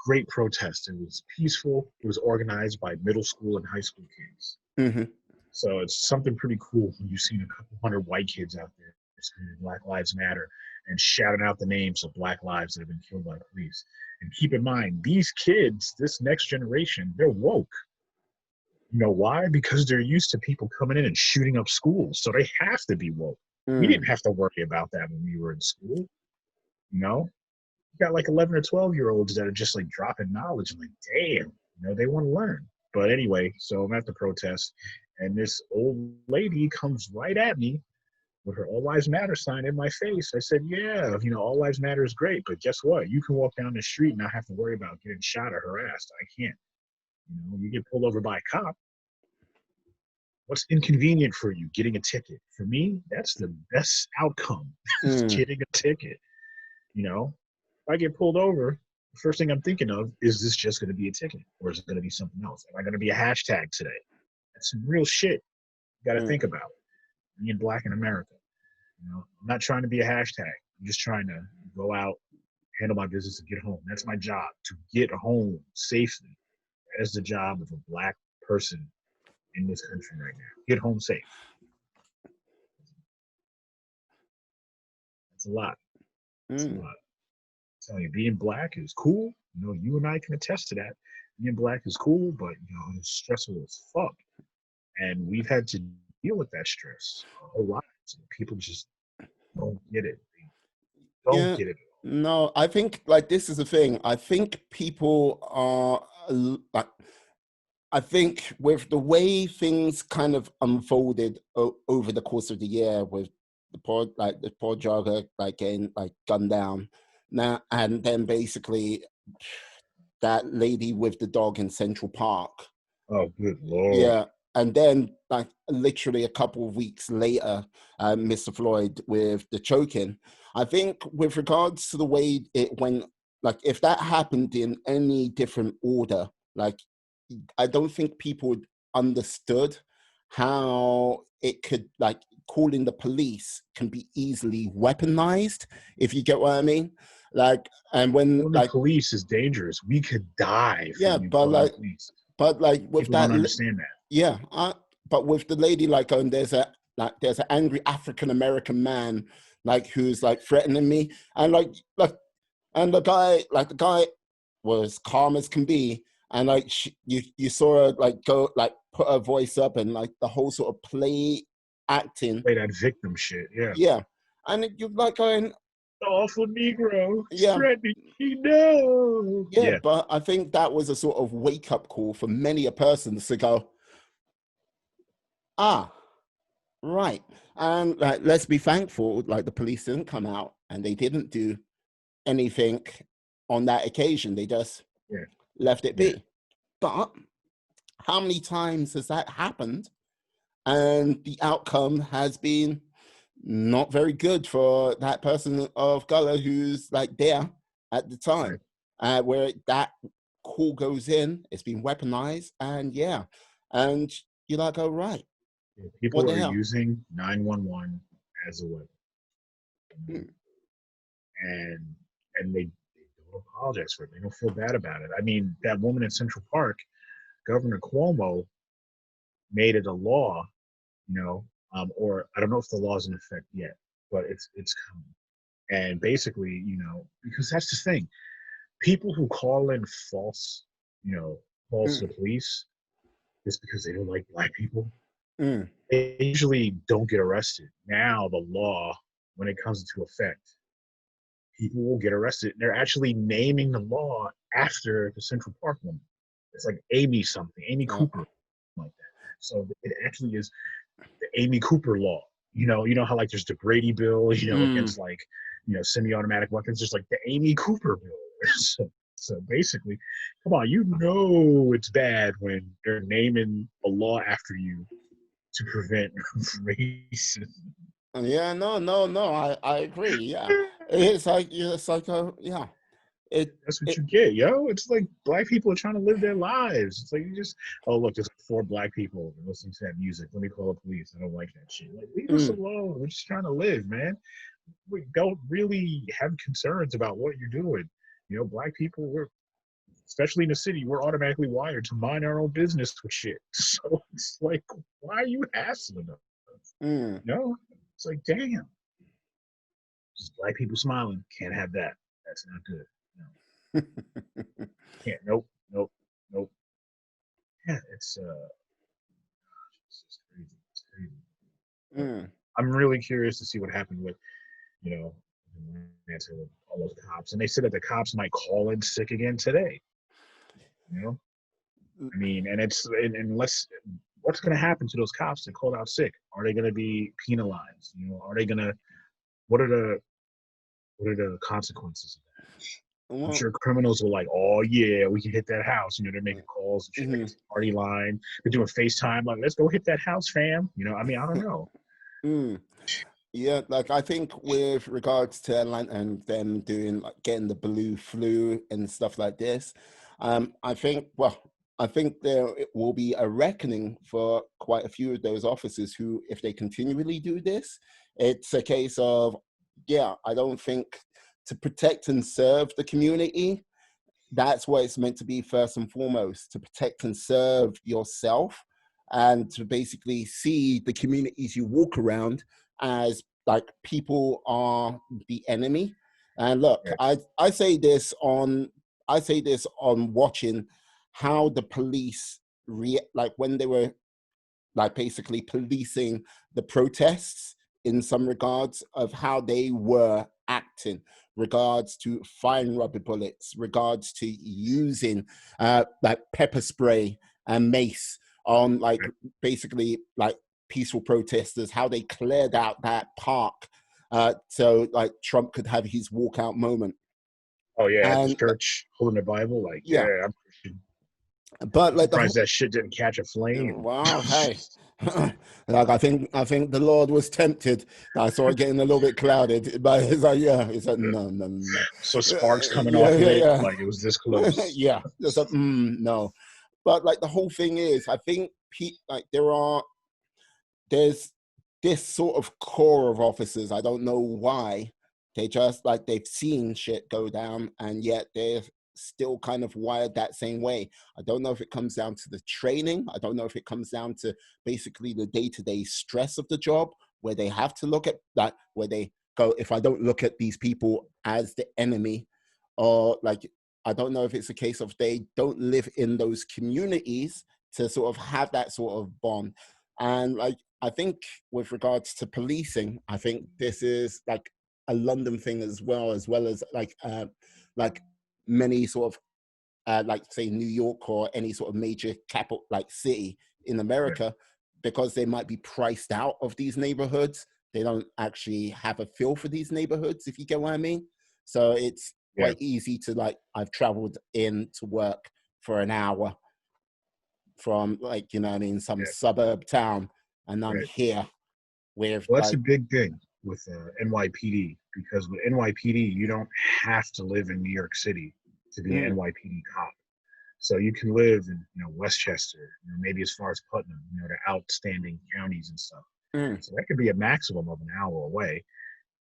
great protest. It was peaceful. It was organized by middle school and high school kids. Mm-hmm. So it's something pretty cool when you've seen a couple hundred white kids out there screaming Black Lives Matter and shouting out the names of Black lives that have been killed by police. And keep in mind, these kids, this next generation, they're woke. You know why? Because they're used to people coming in and shooting up schools. So they have to be woke. We didn't have to worry about that when we were in school. You know? You got like 11 or 12-year-olds that are just like dropping knowledge. I'm like, damn, they want to learn. But anyway, so I'm at the protest, and this old lady comes right at me with her All Lives Matter sign in my face. I said, yeah, All Lives Matter is great, but guess what? You can walk down the street and not have to worry about getting shot or harassed. I can't. You get pulled over by a cop. What's inconvenient for you? Getting a ticket. For me, that's the best outcome, getting a ticket. If I get pulled over, the first thing I'm thinking of is this just going to be a ticket, or is it going to be something else? Am I going to be a hashtag today? That's some real shit you got to think about. Being Black in America. I'm not trying to be a hashtag. I'm just trying to go out, handle my business, and get home. That's my job, to get home safely. That is the job of a Black person in this country right now. Get home safe. That's a lot. That's a lot. I'm telling you, being Black is cool. You and I can attest to that. Being Black is cool, but it's stressful as fuck. And we've had to deal with that stress a whole lot. So people just don't get it. They don't get it. No, I think like this is the thing. I think people are like, I think with the way things kind of unfolded over the course of the year, with the poor jogger getting gunned down now, and then basically that lady with the dog in Central Park. Oh, good Lord. Yeah. And then literally a couple of weeks later, Mr. Floyd with the choking. I think with regards to the way it went, if that happened in any different order, I don't think people understood how it could, calling the police can be easily weaponized, if you get what I mean. And when the police is dangerous, we could die. Police. But with people don't understand that. Yeah, but with the lady there's an angry African American man who's threatening me, and and the guy was calm as can be, and you saw her go put her voice up, and the whole sort of play that victim shit. Yeah, and you're going, awful Negro. Yeah. Threatening me, no. Yeah, but I think that was a sort of wake up call for many a person to go, right. And let's be thankful, the police didn't come out and they didn't do anything on that occasion. They just left it be. But how many times has that happened? And the outcome has been not very good for that person of color who's there at the time, where that call goes in, it's been weaponized, and and you're like, oh, right. People are using 911 as a weapon. And they don't apologize for it. They don't feel bad about it. I mean, that woman in Central Park, Governor Cuomo made it a law, or I don't know if the law is in effect yet, but it's coming. And basically, because that's the thing, people who call in false, calls to Mm, the police just because they don't like black people, mm. they usually don't get arrested. Now the law, when it comes into effect, people will get arrested. They're actually naming the law after the Central Park woman. It's like Amy something, Amy Uh, Cooper, like that. So it actually is the Amy Cooper law. You know how like there's the Brady bill, mm. against like, semi-automatic weapons. There's like the Amy Cooper bill. So basically, come on, it's bad when they're naming a law after you to prevent racism. Yeah, no. I agree. Yeah, it's like a yeah. It That's what it you get, yo. It's like black people are trying to live their lives. It's like oh look, there's 4 black people listening to that music. Let me call the police. I don't like that shit. Like, leave us mm, alone. We're just trying to live, man. We don't really have concerns about what you're doing. Black people, especially in the city, we're automatically wired to mind our own business with shit. So it's like, why are you hassling us? mm. It's like, damn. Just black people smiling. Can't have that. That's not good. No, can't. Nope. Nope. Nope. Yeah, it's just crazy. It's crazy. But mm. I'm really curious to see what happened with, answer with all those cops. And they said that the cops might call in sick again today. You know, I mean, and unless what's going to happen to those cops that called out sick? Are they going to be penalized? Are they going to? What are the consequences of that? I'm Well, sure criminals were like, oh yeah, we can hit that house. They're making calls and shit like mm, it's a party line. They're doing FaceTime, like, let's go hit that house, fam. I mean, I don't know. mm. Yeah, like I think with regards to Atlanta and them doing like getting the blue flu and stuff like this, I think there will be a reckoning for quite a few of those officers who, if they continually do this, it's a case of, yeah, I don't think to protect and serve the community, that's what it's meant to be first and foremost, to protect and serve yourself and to basically see the communities you walk around as like people are the enemy. And look, Right. I say this on watching how the police like when they were like basically policing the protests in some regards of how they were acting, regards to firing rubber bullets, regards to using like pepper spray and mace on like Right. basically like peaceful protesters, how they cleared out that park so like Trump could have his walkout moment. Oh yeah, at the And church holding the Bible, like, yeah, yeah, I'm Christian. but I'm like the surprised whole that shit didn't catch a flame. wow, hey. Like I think the Lord was tempted. I saw it getting a little bit clouded, but it's like yeah, it's like no. So sparks coming Yeah, off of yeah, it, yeah, like it was this close. yeah. It's like no, but like the whole thing is, I think like there's this sort of core of officers. I don't know why they just like they've seen shit go down, and yet they're still kind of wired that same way. I don't know if it comes down to the training. I don't know if it comes down to basically the day-to-day stress of the job, where they have to look at that, where they go, if I don't look at these people as the enemy, or like I don't know if it's a case of they don't live in those communities to sort of have that sort of bond. And like I think with regards to policing, I think this is like a London thing as well as like many sort of like say New York or any sort of major capital like city in Yeah, America, because they might be priced out of these neighborhoods. They don't actually have a feel for these neighborhoods, if you get what I mean. So it's yeah, quite easy to like I've traveled in to work for an hour from like, you know what I mean, some yeah, suburb town, and I'm right. here with Well, that's a like big thing with NYPD, because with NYPD, you don't have to live in New York City to be an mm, NYPD cop. So you can live in, Westchester, maybe as far as Putnam, the outstanding counties and stuff. mm, So that could be a maximum of an hour away.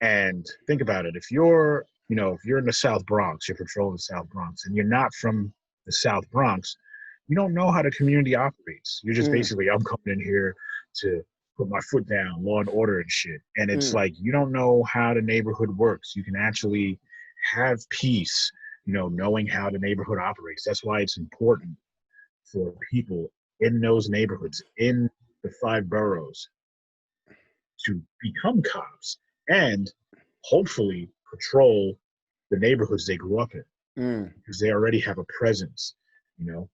And think about it: if you're in the South Bronx, you're patrolling the South Bronx, and you're not from the South Bronx, you don't know how the community operates. You're just mm, basically, I'm coming in here to put my foot down, law and order and shit. And it's Mm. like, you don't know how the neighborhood works. You can actually have peace, knowing how the neighborhood operates. That's why it's important for people in those neighborhoods, in the 5 boroughs, to become cops and hopefully patrol the neighborhoods they grew up in, Mm. because they already have a presence. You know,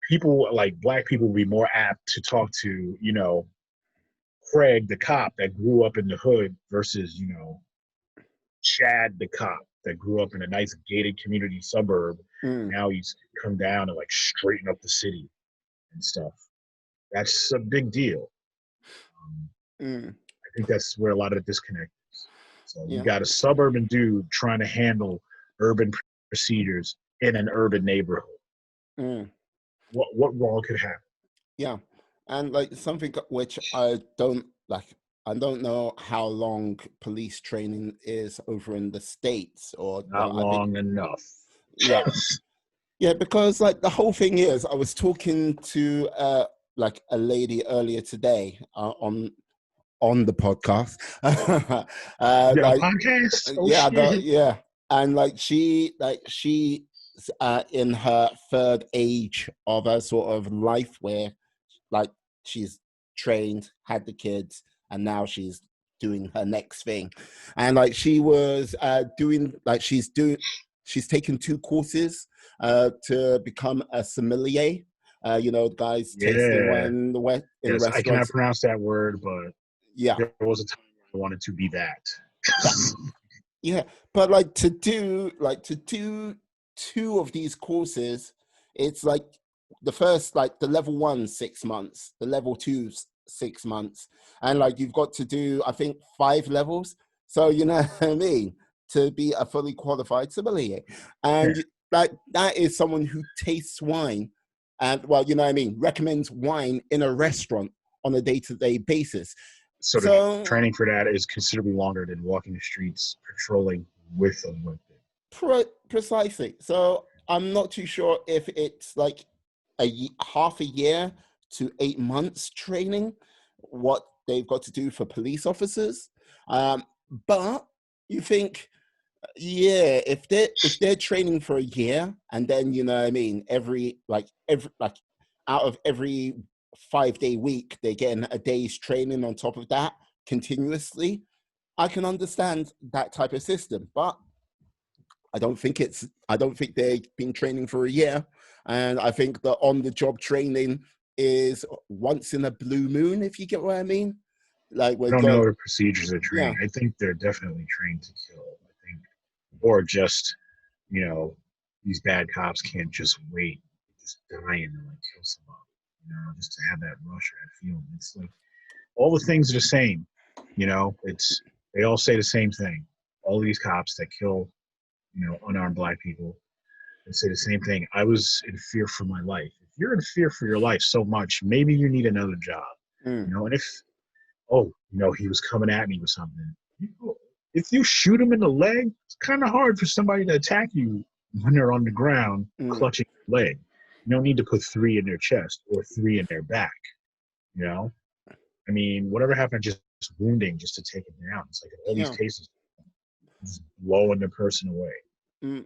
people like black people will be more apt to talk to, Craig, the cop that grew up in the hood, versus, Chad, the cop that grew up in a nice gated community suburb. Mm. Now he's come down and like straighten up the city and stuff. That's a big deal. Um, Mm. I think that's where a lot of the disconnect is. So you Yeah. got a suburban dude trying to handle urban procedures in an urban neighborhood. Mm. What wrong could happen? Yeah. And like something which I don't like, I don't know how long police training is over in the States, or Not I think, long enough. yeah. Yeah, because like the whole thing is, I was talking to like a lady earlier today on the podcast. Yeah, Like, podcast. Oh yeah, I got, shit. yeah, and like she in her third age of her sort of life, where like she's trained, had the kids, and now she's doing her next thing. And like she was doing, like she's taken 2 courses to become a sommelier. Guys tasting Yeah. wine in Yes, I cannot restaurants. pronounce that word, but Yeah, there was a time I wanted to be that. that, yeah. But like to do 2 of these courses, it's like the first, like the level 1 6 months, the level 2 6 months, and like you've got to do, I think, 5 levels. So you know what I mean, to be a fully qualified sommelier. Yeah. And like that is someone who tastes wine, and well, you know what I mean, recommends wine in a restaurant on a day-to-day basis. So the So training for that is considerably longer than walking the streets patrolling with them with it. precisely. So I'm not too sure if it's like half a year to 8 months training, what they've got to do for police officers. But you think, yeah, if they're training for a year, and then you know what I mean, every out of every 5-day week they're getting a day's training on top of that continuously, I can understand that type of system. But I don't think they've been training for a year. And I think the on the job training is once in a blue moon, if you get what I mean. Like I we're don't know going, the procedures of yeah, training. I think they're definitely trained to kill. I think, or just, you know, these bad cops can't just wait, just die and like kill somebody. Just to have that rush or that feeling. It's like all the things are the same. It's they all say the same thing. All these cops that kill, unarmed black people, they say the same thing. I was in fear for my life. If you're in fear for your life so much, maybe you need another job. mm, And if he was coming at me with something. If you shoot him in the leg, it's kind of hard for somebody to attack you when they're on the ground mm, clutching your leg. You don't need to put 3 in their chest or 3 in their back. You know, I mean, whatever happened to just wounding just to take it down? It's like in all these yeah, cases, just blowing the person away. mm,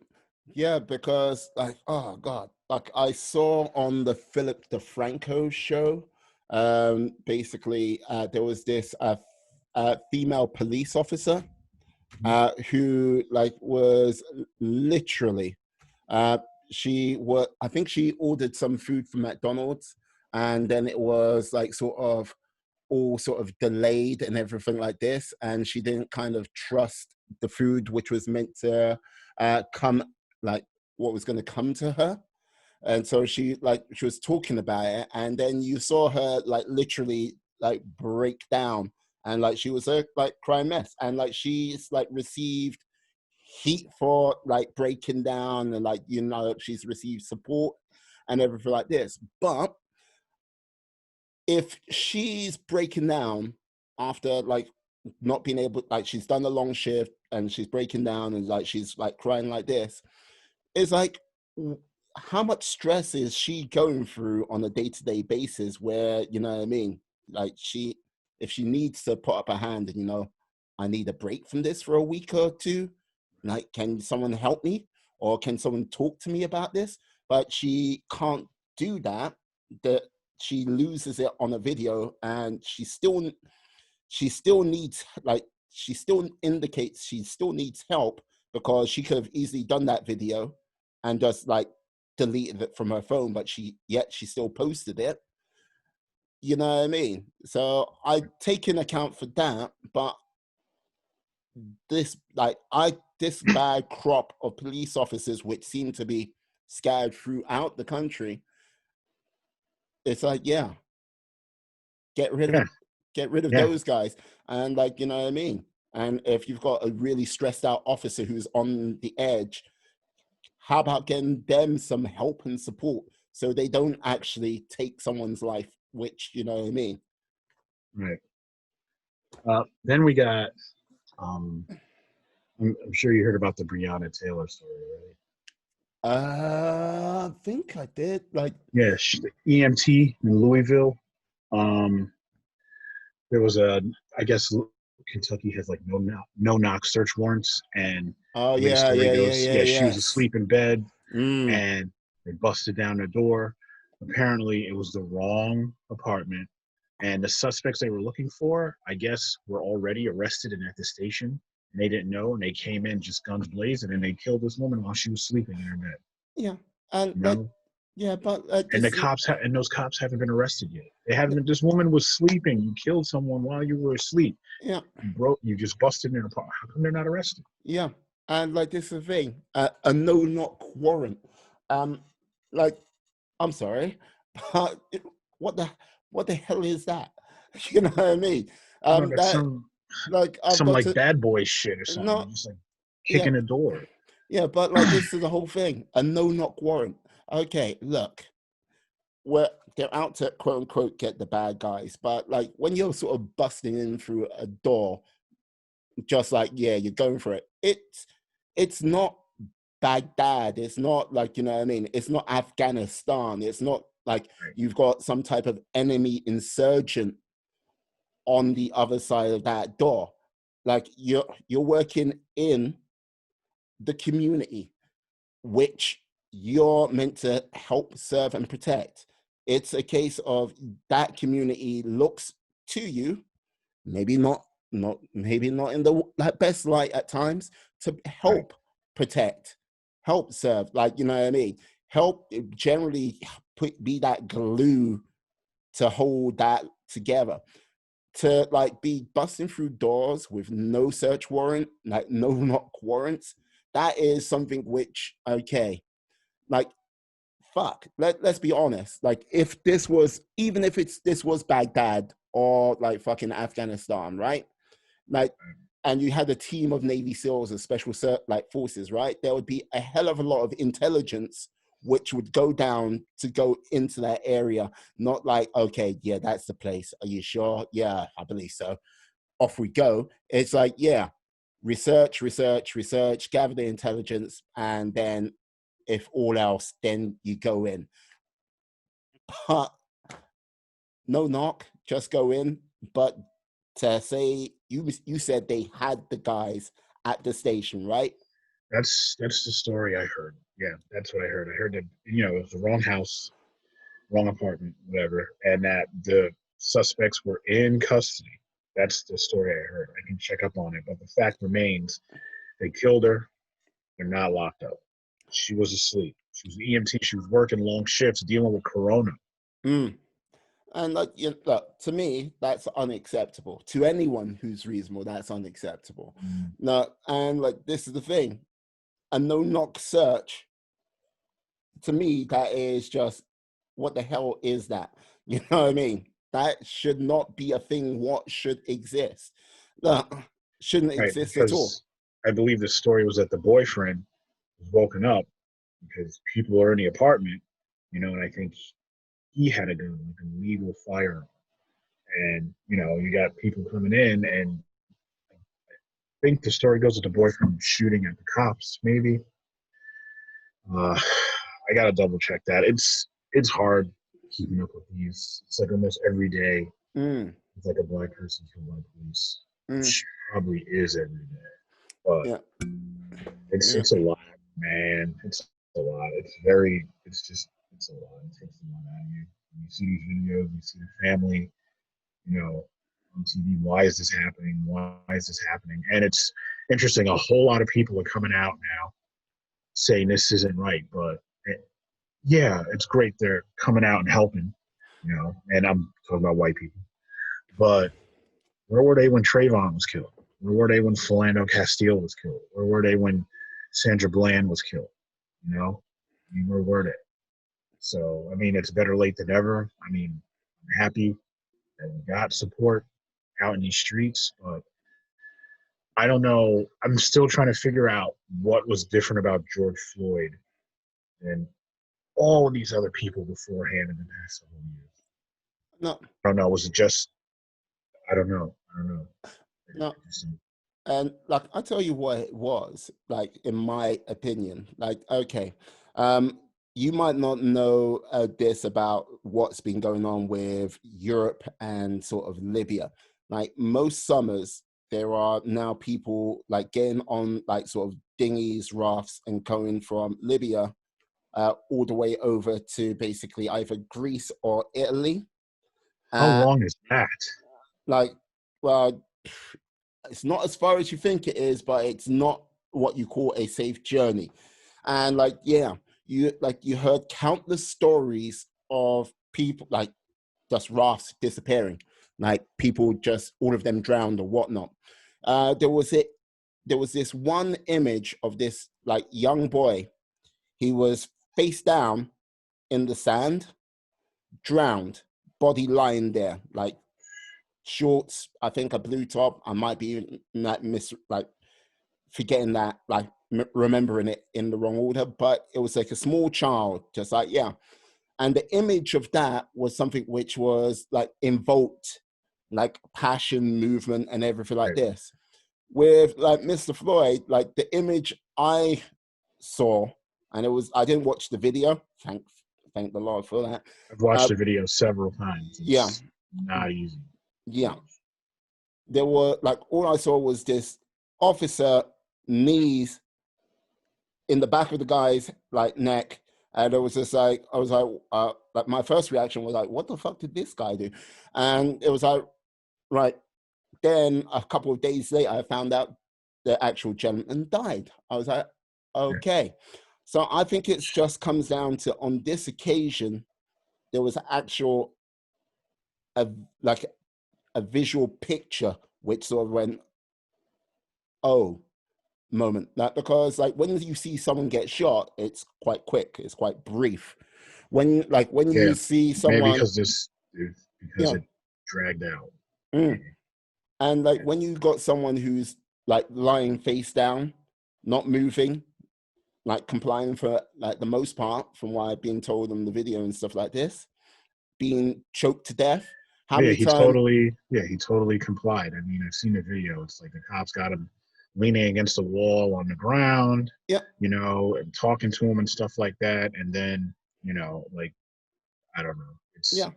yeah, because like, oh God, like I saw on the Philip DeFranco show, basically there was this female police officer who like was literally uh I think she ordered some food from McDonald's, and then it was like sort of all sort of delayed and everything like this, and she didn't kind of trust the food which was meant to come, like what was going to come to her. And so she was talking about it, and then you saw her like literally like break down, and like she was a like crying mess, and like she's like received heat for like breaking down, and like she's received support and everything like this. But if she's breaking down after like not being able, like she's done a long shift and she's breaking down and like she's like crying like this, it's like, how much stress is she going through on a day-to-day basis, where you know what I mean, like she if she needs to put up her hand and, you know, I need a break from this for a week or two, like, can someone help me? Or can someone talk to me about this? But she can't do that. That she loses it on a video, and she still needs, like, she still indicates she still needs help, because she could have easily done that video and just like deleted it from her phone, but she still posted it. You know what I mean? So I take in account for that, but this this bad crop of police officers, which seem to be scattered throughout the country, it's like, yeah, get rid Yeah. of Yeah. those guys. And, like, you know what I mean? And if you've got a really stressed out officer who's on the edge, how about getting them some help and support so they don't actually take someone's life, which, you know what I mean? Right. Then we got, I'm sure you heard about the Breonna Taylor story, right? I think I did. Like, Yeah, the EMT in Louisville. There was I guess Kentucky has like no knock search warrants, and oh the way the yeah, story yeah, yeah, goes, yeah, she was yes. asleep in bed, Mm. and they busted down the door. Apparently, it was the wrong apartment, and the suspects they were looking for, I guess, were already arrested and at the station, and they didn't know, and they came in just guns blazing, and they killed this woman while she was sleeping in her bed. Yeah, and You know, yeah, but and the this, cops and those cops haven't been arrested yet. They haven't. This woman was sleeping. You killed someone while you were asleep. yeah, You just busted in an apartment. How come they're not arrested? yeah, and like, this is the thing, a no knock warrant. Like, I'm sorry, but what the hell is that? You know what I mean? I don't know. That's That, like, I've some got like to, bad boy shit or something. no, Just like yeah, kicking a door. yeah, but like, this is the whole thing, a no knock warrant. Okay, look, they're out to quote unquote get the bad guys, but like, when you're sort of busting in through a door, just like, yeah, you're going for it. It's not Baghdad. It's not, like, you know what I mean? It's not Afghanistan. It's not like you've got some type of enemy insurgent on the other side of that door. Like, you're working in the community, which you're meant to help, serve, and protect. It's a case of that community looks to you, maybe not maybe not in the best light at times, to Right. help protect, help serve, like, you know what I mean? Help generally be that glue to hold that together. To like be busting through doors with no search warrant, like no knock warrants, that is something which, okay, like, fuck, let's be honest. Like, if this was, even if this was Baghdad or like fucking Afghanistan, right? Like, and you had a team of Navy SEALs and special like forces, right? There would be a hell of a lot of intelligence which would go down to go into that area. Not like, okay, yeah, that's the place. Are you sure? Yeah, I believe so. Off we go. It's like, yeah, research, gather the intelligence, and then if all else, then you go in. But no knock, just go in. But to say, you said they had the guys at the station, right? That's the story I heard. Yeah, that's what I heard. I heard that it was the wrong house, wrong apartment, whatever, and that the suspects were in custody. That's the story I heard. I can check up on it, but the fact remains, they killed her. They're not locked up. She was asleep. She was an EMT. She was working long shifts, dealing with corona. Mm. And like, look, to me, that's unacceptable. To anyone who's reasonable, that's unacceptable. No, and like, this is the thing, a no knock search, to me, that is just, what the hell is that? You know what I mean? That should not be a thing. What should exist? Look, shouldn't Right, exist at all. because I believe the story was that the boyfriend was woken up because people are in the apartment, and I think he had a gun, like a legal firearm. And, you got people coming in, and I think the story goes that the boyfriend was shooting at the cops, maybe. I got to double check that. It's hard keeping up with these. It's like almost every day. Mm. it's like a black person killed by police, Mm, which probably is every day. But yeah, yeah, it's a lot, man. It's a lot. It's a lot. It takes a lot out of you. When you see these videos, you see the family, you know, on TV. Why is this happening? Why is this happening? And it's interesting. A whole lot of people are coming out now saying this isn't right, but yeah, it's great they're coming out and helping, and I'm talking about white people. But where were they when Trayvon was killed? Where were they when Philando Castile was killed? Where were they when Sandra Bland was killed? I mean, where were they? So, I mean, it's better late than never. I mean, I'm happy that we got support out in these streets, but I don't know. I'm still trying to figure out what was different about George Floyd than all of these other people beforehand in the past several years. no, I don't know. Was it just? I don't know. I don't know. no. And like I tell you what it was, like in my opinion, like okay, you might not know this about what's been going on with Europe and sort of Libya. Like most summers, there are now people like getting on like sort of dinghies, rafts, and going from Libya all the way over to basically either Greece or Italy. How Uh, long is that? like, well, it's not as far as you think it is, but it's not what you call a safe journey. And like, yeah, you heard countless stories of people like just rafts disappearing, like people just all of them drowned or whatnot. There was this one image of this like young boy. He was face down in the sand, drowned, body lying there, like shorts, I think a blue top. I might be like forgetting that, like remembering it in the wrong order, but it was like a small child, just like, yeah. And the image of that was something which was like invoked, like passion, movement, and everything like Right. this. With like Mr. Floyd, like the image I saw, and I didn't watch the video, thank the Lord for that. I've watched Uh, the video several times. yeah, It's not easy. yeah. There were like all I saw was this officer knees in the back of the guy's like neck, and it was just like I was like my first reaction was like, what the fuck did this guy do? And it was like, right. Then a couple of days later, I found out the actual gentleman died. I was like, Yeah. okay. So I think it just comes down to on this occasion, there was actual a like a visual picture which sort of went, oh, moment. That because like when you see someone get shot, it's quite quick, it's quite brief. When you Yeah. see Maybe someone, because yeah, it dragged out. mm. Maybe. And like when you got someone who's like lying face down, not moving, like complying for like the most part, from what I've been told on the video and stuff like this, being choked to death. How Yeah, many times? he totally complied. I mean, I've seen the video. It's like the cops got him leaning against the wall on the ground, Yeah, and talking to him and stuff like that. And then, like, I don't know. yeah,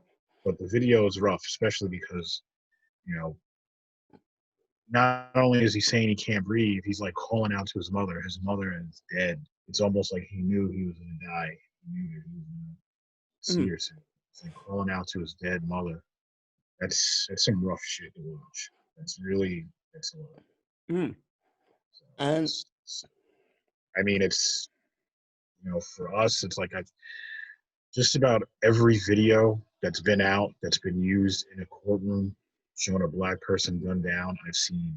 But the video is rough, especially because, you know, not only is he saying he can't breathe, he's like calling out to his mother. His mother is dead. It's almost like he knew he was going to die. He knew that he was going to see mm, her soon. It's like calling out to his dead mother. That's some rough shit to watch. That's a lot. mm. So And I mean, it's for us, it's like I just about every video that's been out that's been used in a courtroom showing a black person gunned down, I've seen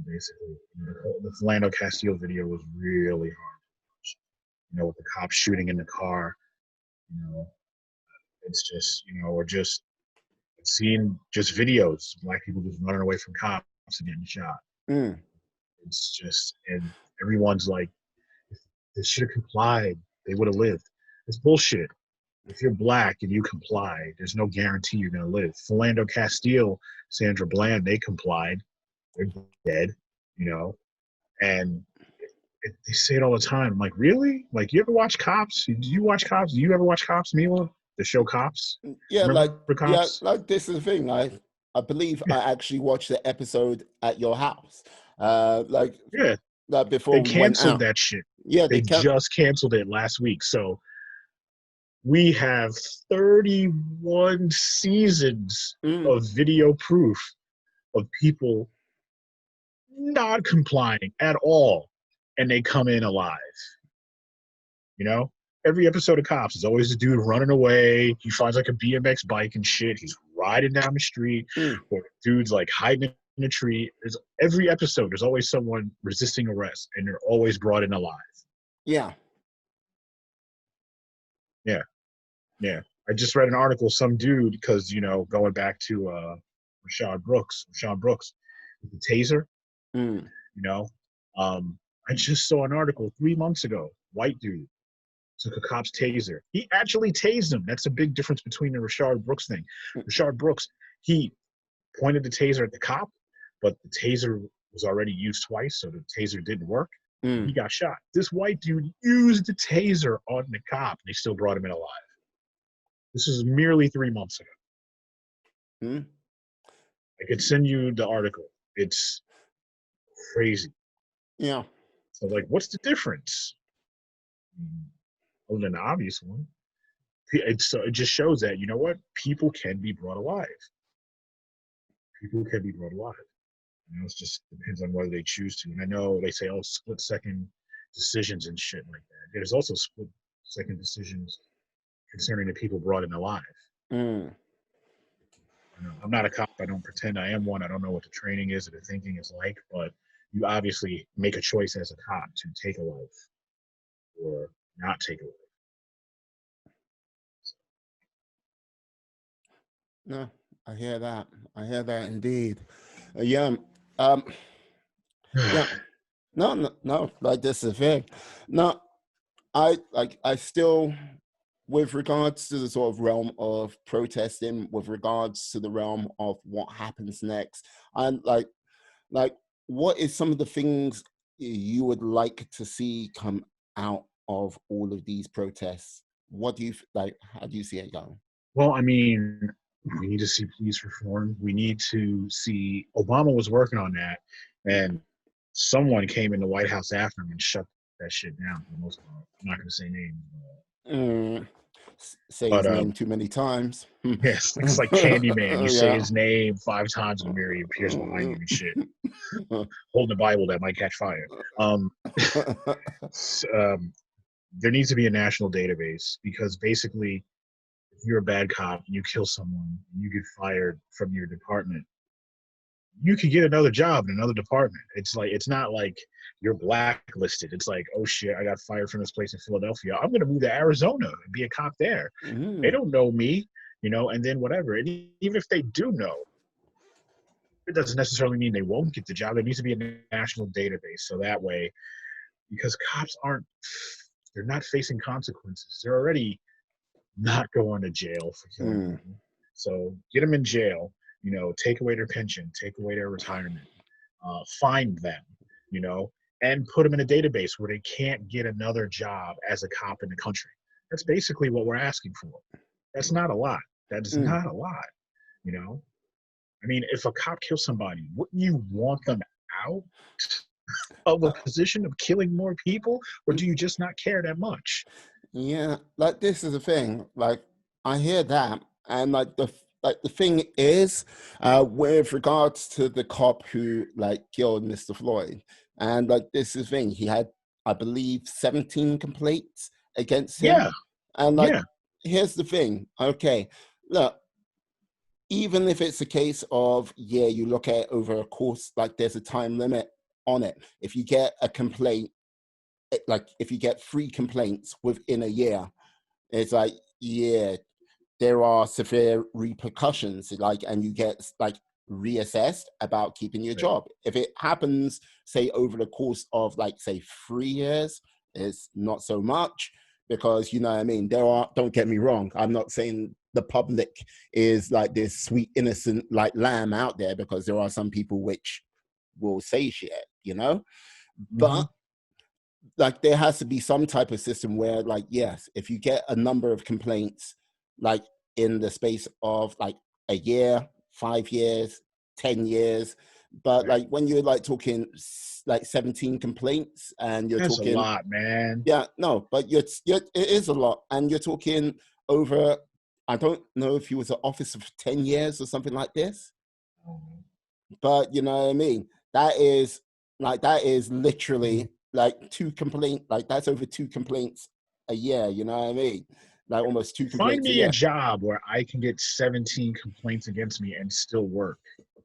basically. The Philando Castile video was really hard to watch. With the cops shooting in the car, you know, it's just, or just seeing just videos, black people just running away from cops and getting shot. mm, It's just, and everyone's like, if they should have complied, they would have lived. It's bullshit. If you're black and you comply, there's no guarantee you're going to live. Philando Castile, Sandra Bland, they complied. They're dead, and they say it all the time. I'm like, really? Like, you ever watch Cops? Do you watch Cops? Do you ever watch Cops, Mila? The show Cops? yeah, Remember yeah, Cops? like this is the thing. Like I believe Yeah, I actually watched the episode at your house, yeah. like before They we went canceled out. that shit. Yeah, they They kept. just canceled it last week. So we have 31 seasons Mm, of video proof of people not complying at all, and they come in alive. You know, every episode of Cops is always a dude running away. He finds like a BMX bike and shit. He's riding down the street, mm, or dude's like hiding in a tree. There's every episode. There's always someone resisting arrest, and they're always brought in alive. yeah. Yeah, yeah. I just read an article. Some dude, because going back to Rashad Brooks, with the taser. Mm, You know, I just saw an article 3 months ago. White dude took a cop's taser. He actually tased him. That's a big difference between the Rashard Brooks thing. mm, Rashard Brooks, he pointed the taser at the cop, but the taser was already used twice, so the taser didn't work. And he mm, got shot. This white dude used the taser on the cop, and they still brought him in alive. This is merely 3 months ago. mm. I could send you the article. It's crazy. Yeah. So, like, what's the difference? Other than the obvious one, it just shows that people can be brought alive. People can be brought alive. It just depends on whether they choose to. And I know they say, oh, split second decisions and shit like that. There's also split second decisions concerning the people brought in alive. Mm. I'm not a cop. I don't pretend I am one. I don't know what the training is or the thinking is like, but you obviously make a choice as a cop to take a life or not take a life. No, I hear that. I hear that indeed. Yeah. Um. Yeah. No. No. No. Like this is the thing. No. I still, with regards to the sort of realm of protesting, with regards to the realm of what happens next, and like what is some of the things you would like to see come out of all of these protests? What do you like? How do you see it going? Well, I mean, we need to see police reform. We need to see Obama was working on that, and someone came in the White House after him and shut that shit down for the most part. I'm not going to say names, Mm, say but his name too many times. yes, it's like Candyman. You say Yeah. his name 5 times in the mirror, he appears behind you and shit, holding the Bible that might catch fire. Um, um, there needs to be a national database because basically, if you're a bad cop and you kill someone and you get fired from your department, you could get another job in another department. It's not like you're blacklisted. It's like, oh shit, I got fired from this place in Philadelphia. I'm gonna move to Arizona and be a cop there. They Mm, don't know me, and then whatever. And even if they do know, it doesn't necessarily mean they won't get the job. There needs to be a national database so that way, because cops they're not facing consequences. They're already not going to jail for killing mm, people. So get them in jail, take away their pension, take away their retirement, find them, you know, and put them in a database where they can't get another job as a cop in the country. That's basically what we're asking for. That's not a lot. That's mm. not a lot, you know. I mean, if a cop kills somebody, wouldn't you want them out of a position of killing more people, or do you just not care that much? Yeah, like this is the thing. Like I hear that, and like the thing is, with regards to the cop who like killed Mr. Floyd, and like this is the thing, he had, I believe, 17 complaints against him, Yeah, and like yeah, here's the thing. Okay, look, even if it's a case of, yeah, you look at it over a course, like there's a time limit on it. If you get a complaint, like if you get 3 complaints within a year, it's like, yeah, there are severe repercussions, like, and you get like reassessed about keeping your right. job. If it happens, say, over the course of like, say, 3 years, it's not so much because, you know what I mean? There are, don't get me wrong, I'm not saying the public is like this sweet, innocent, like lamb out there, because there are some people which will say shit, you know? Mm-hmm. But like there has to be some type of system where, like, yes, if you get a number of complaints like in the space of like a year, 5 years, 10 years. But Right. like when you're like talking like 17 complaints and you're That's a talking, lot, man. yeah, no, but it is a lot. And you're talking over, I don't know if he was an officer for 10 years or something like this, Um, but you know what I mean? That is literally like that's over 2 complaints a year, you know what I mean? Like almost two Find complaints a me a year. job where I can get 17 complaints against me and still work.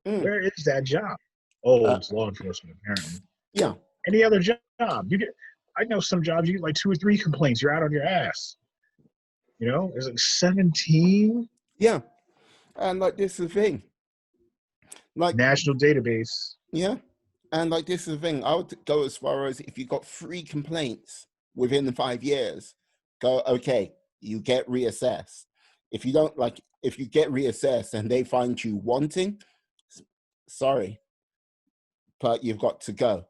Mm. Where is that job? Oh, Uh, it's law enforcement, apparently. yeah. Any other job, you get. I know some jobs you get like 2 or 3 complaints, you're out on your ass. You know, there's like 17 Yeah. And like this is the thing. Like, national database. yeah. And like this is the thing. I would go as far as if you got 3 complaints within the 5 years, go, okay, you get reassessed. If you don't like, if you get reassessed and they find you wanting, sorry, but you've got to go.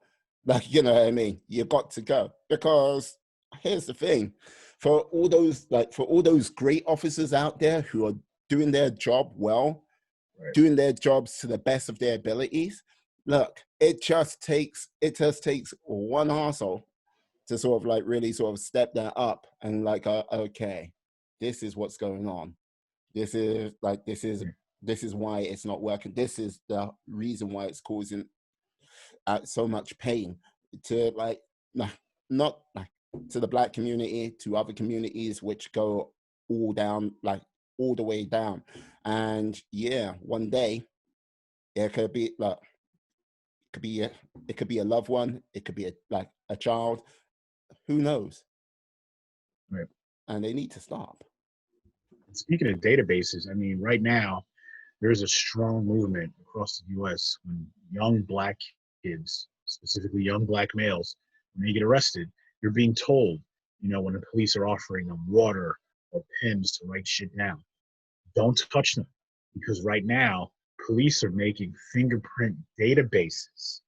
Like, you know what I mean? You've got to go. Because here's the thing, for all those great officers out there who are doing their job well, Right. doing their jobs to the best of their abilities, look, it just takes one arsehole to sort of like really sort of step that up and like, okay, this is what's going on. This is why it's not working. This is the reason why it's causing so much pain to like not like to the Black community, to other communities which go all down, like all the way down. And yeah, one day it could be like, could be it could be a loved one, it could be like a child, who knows? Right. And they need to stop. Speaking of databases, I mean, right now there's a strong movement across the U.S. when young Black kids, specifically young Black males, when they get arrested, you're being told, you know, when the police are offering them water or pens to write shit down, don't touch them, because right now police are making fingerprint databases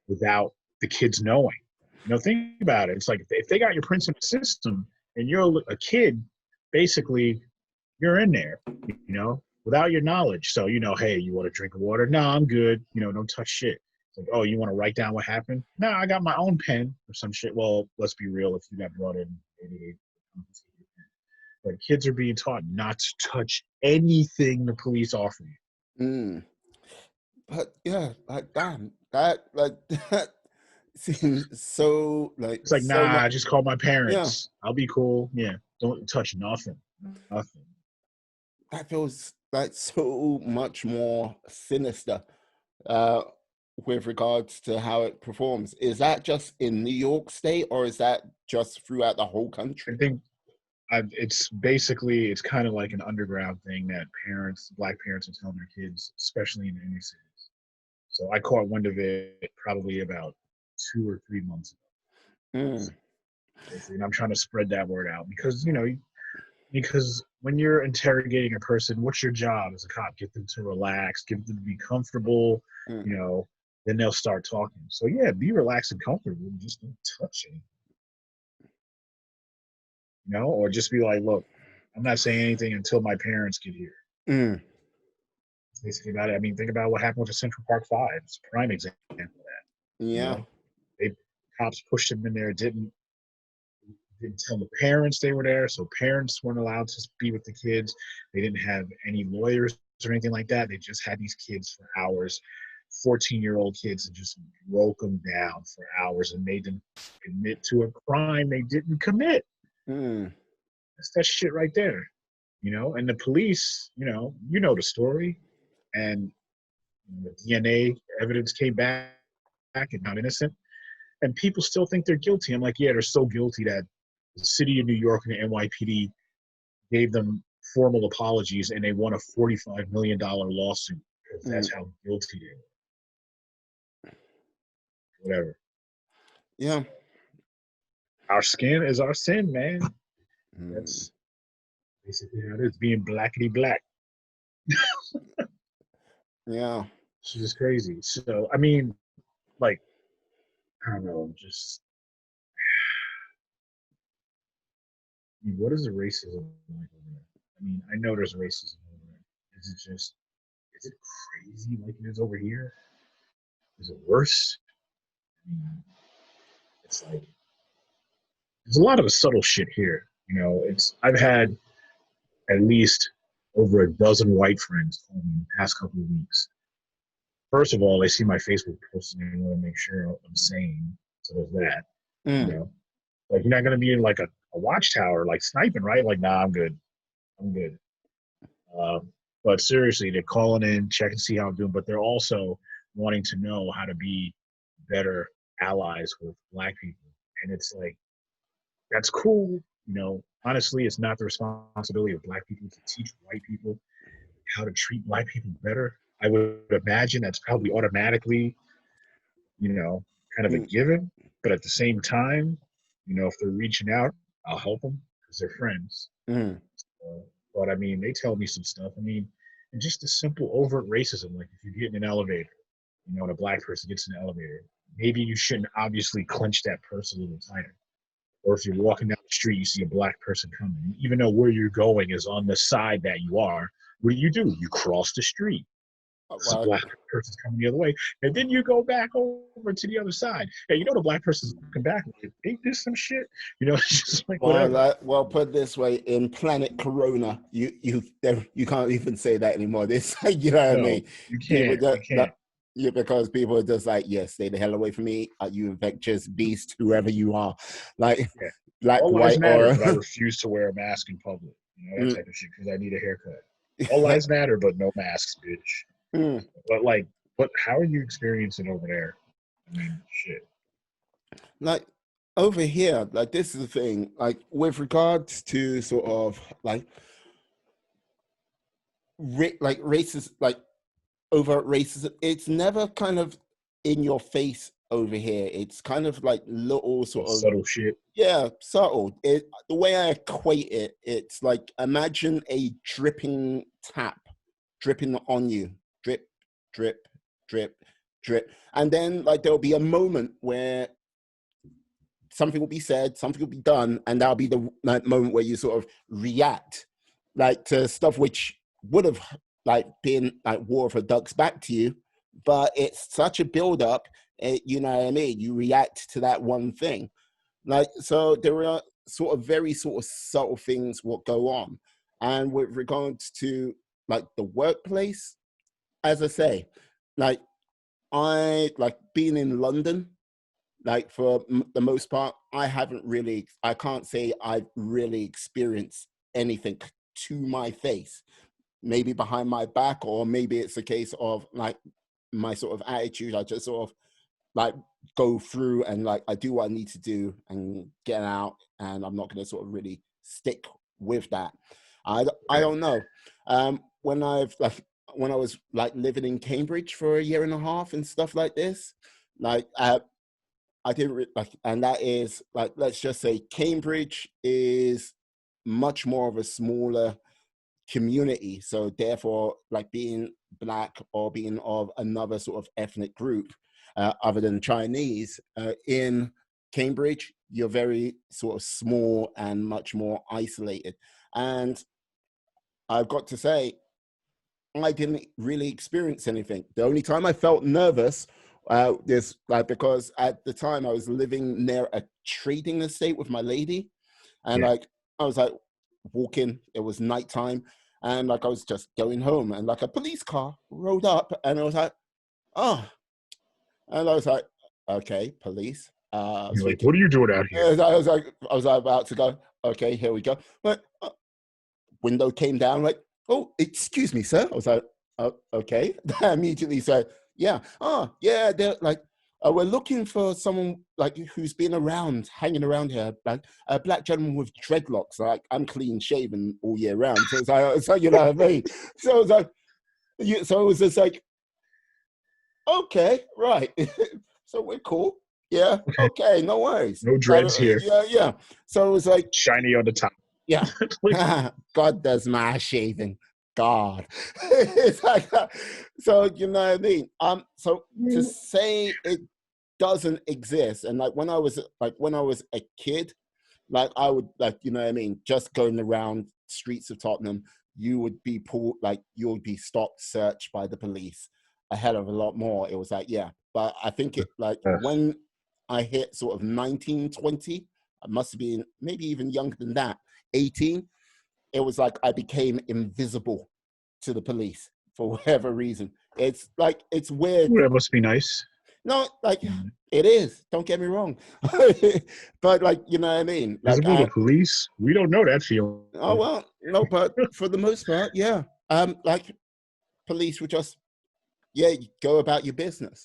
without the kids knowing. You know, think about it. It's like if they got your prints in the system and you're a kid, basically you're in there, you know, without your knowledge. So, you know, hey, you want a drink of water? No, I'm good. You know, don't touch shit. It's like, oh, you want to write down what happened? No, I got my own pen or some shit. Well, let's be real. If you got brought in, but kids are being taught not to touch anything the police offer you. Mm. But yeah, like damn, that like that seems so like It's like, so nah, much. I just call my Yeah, parents. I'll be cool. Yeah, don't touch nothing. Nothing. that feels like so much more sinister uh, with regards to how it performs. Is that just in New York State, or is that just throughout the whole I country? think it's basically it's kind of like an underground thing that Black parents, are telling their kids, especially in the inner cities. So I caught wind of it probably about 2 or 3 months Mm, ago. And I'm trying to spread that word out because because when you're interrogating a person, what's your job as a cop? Get them to relax, get them to be comfortable. mm, You know, then they'll start talking. So yeah, be relaxed and comfortable. Just don't touch it. You know, or just be like, look, I'm not saying anything until my parents get here. mm, Basically about it. I mean, think about what happened with the Central Park Five. It's a prime example of that. You yeah. know, they cops pushed them in there, didn't tell the parents they were there, so parents weren't allowed to be with the kids. They didn't have any lawyers or anything like that. They just had these kids for hours, 14-year-old kids, and just broke them down for hours and made them admit to a crime they didn't commit. Mm, That's that shit right there. You know, and the police, you know the story, and the DNA evidence came back and not innocent, and people still think they're guilty. I'm like, yeah, they're so guilty that the city of New York and the NYPD gave them formal apologies, and they won a $45 million lawsuit because mm, that's how guilty they were. Whatever. yeah. Our skin is our sin, man. Mm, That's basically how it is. Being blackety black. yeah. It's just crazy. So I mean, like, I don't know, just I mean, what is the racism like over there? I mean, I know there's racism over there. is it crazy like it is over here? Is it worse? I mean, it's like there's a lot of subtle shit here. I've had at least over a dozen white friends call me in the past couple of weeks. First of all, they see my Facebook post and they want to make sure I'm sane. So there's that. Like you're not gonna be in like a watchtower like sniping, right? Like, nah, I'm good. I'm good. But seriously, they're calling in, check and see how I'm doing, but they're also wanting to know how to be better allies with Black people. And it's like, that's cool. Honestly, it's not the responsibility of Black people to teach white people how to treat Black people better. I would imagine that's probably automatically, kind of a given. But at the same time, if they're reaching out, I'll help them because they're friends. But I mean, they tell me some stuff. I mean, and just the simple overt racism, like if you get in an elevator, and a Black person gets in an elevator, maybe you shouldn't obviously clench that person a little tighter. Or if you're walking down the street, you see a Black person coming, even though where you're going is on the side that you are, what do? You cross the street. The Black person's coming the other way, and then you go back over to the other side. Hey, the Black person's looking back. Ain't this some shit? It's just like whatever. Well, put it this way: in Planet Corona, you can't even say that anymore. This, you know what I mean? You can't. Because people are just like, yes, stay the hell away from me. You infectious beast, whoever you are. Like, Black, all white, lives matter, or but I refuse to wear a mask in public. That type of shit because I need a haircut. All lives matter, but no masks, bitch. But how are you experiencing over there? I mean, shit. Like over here, like this is the thing. Like with regards to sort of like racist, like overt racism, it's never kind of in your face over here. It's kind of like little sort of subtle shit. Yeah, subtle. The way I equate it, it's like imagine a dripping tap dripping on you. Drip, drip, drip, drip. And then like there'll be a moment where something will be said, something will be done, and that'll be the moment where you sort of react like to stuff which would have like been like war for ducks back to you, but it's such a build-up, you know what I mean? You react to that one thing. Like, so there are sort of very sort of subtle things what go on. And with regards to like the workplace, as I say, like I like being in London, like for the most part, I can't say I've really experienced anything to my face, maybe behind my back, or maybe it's a case of like my sort of attitude. I just sort of like go through and like I do what I need to do and get out, and I'm not going to sort of really stick with that. I don't know. When I was like living in Cambridge for a year and a half and stuff like this, like I didn't like, and that is like, let's just say Cambridge is much more of a smaller community. So therefore, like being Black or being of another sort of ethnic group, other than Chinese, in Cambridge, you're very sort of small and much more isolated. And I've got to say, I didn't really experience anything. The only time I felt nervous is like because at the time I was living near a trading estate with my lady, and like I was like walking. It was nighttime, and like I was just going home, and like a police car rolled up, and I was like, oh, and I was like, okay, police. You're like, what are you doing out here? I was about to go. Okay, here we go. But window came down, like, oh, excuse me, sir. I was like, oh, okay. I immediately said, yeah. Oh, yeah, they're like, we're looking for someone like who's been around, hanging around here, like a Black gentleman with dreadlocks. Like I'm clean shaven all year round, so it's like, so you know what I mean. So it was like, so it was just like, okay, right. So we're cool. Yeah. Okay. No worries. No dreads here. Yeah. So it was like shiny on the top. Yeah. God does my shaving. God. It's like that. So you know what I mean? So to say it doesn't exist, and like when I was a kid, like I would like, you know what I mean, just going around streets of Tottenham, you would be pulled, like you would be stopped, searched by the police a hell of a lot more. It was like, yeah. But I think it, like, Yes. when I hit sort of 19, 20, I must have been maybe even younger than that, 18, it was like I became invisible to the police for whatever reason. It's like, it's weird. Ooh, that must be nice. No, like, Yeah. it is. Don't get me wrong. But like, you know what I mean? Like, Visible to police? We don't know that feeling. oh well, no, but for the most part, yeah. Like, police would just, yeah, you go about your business.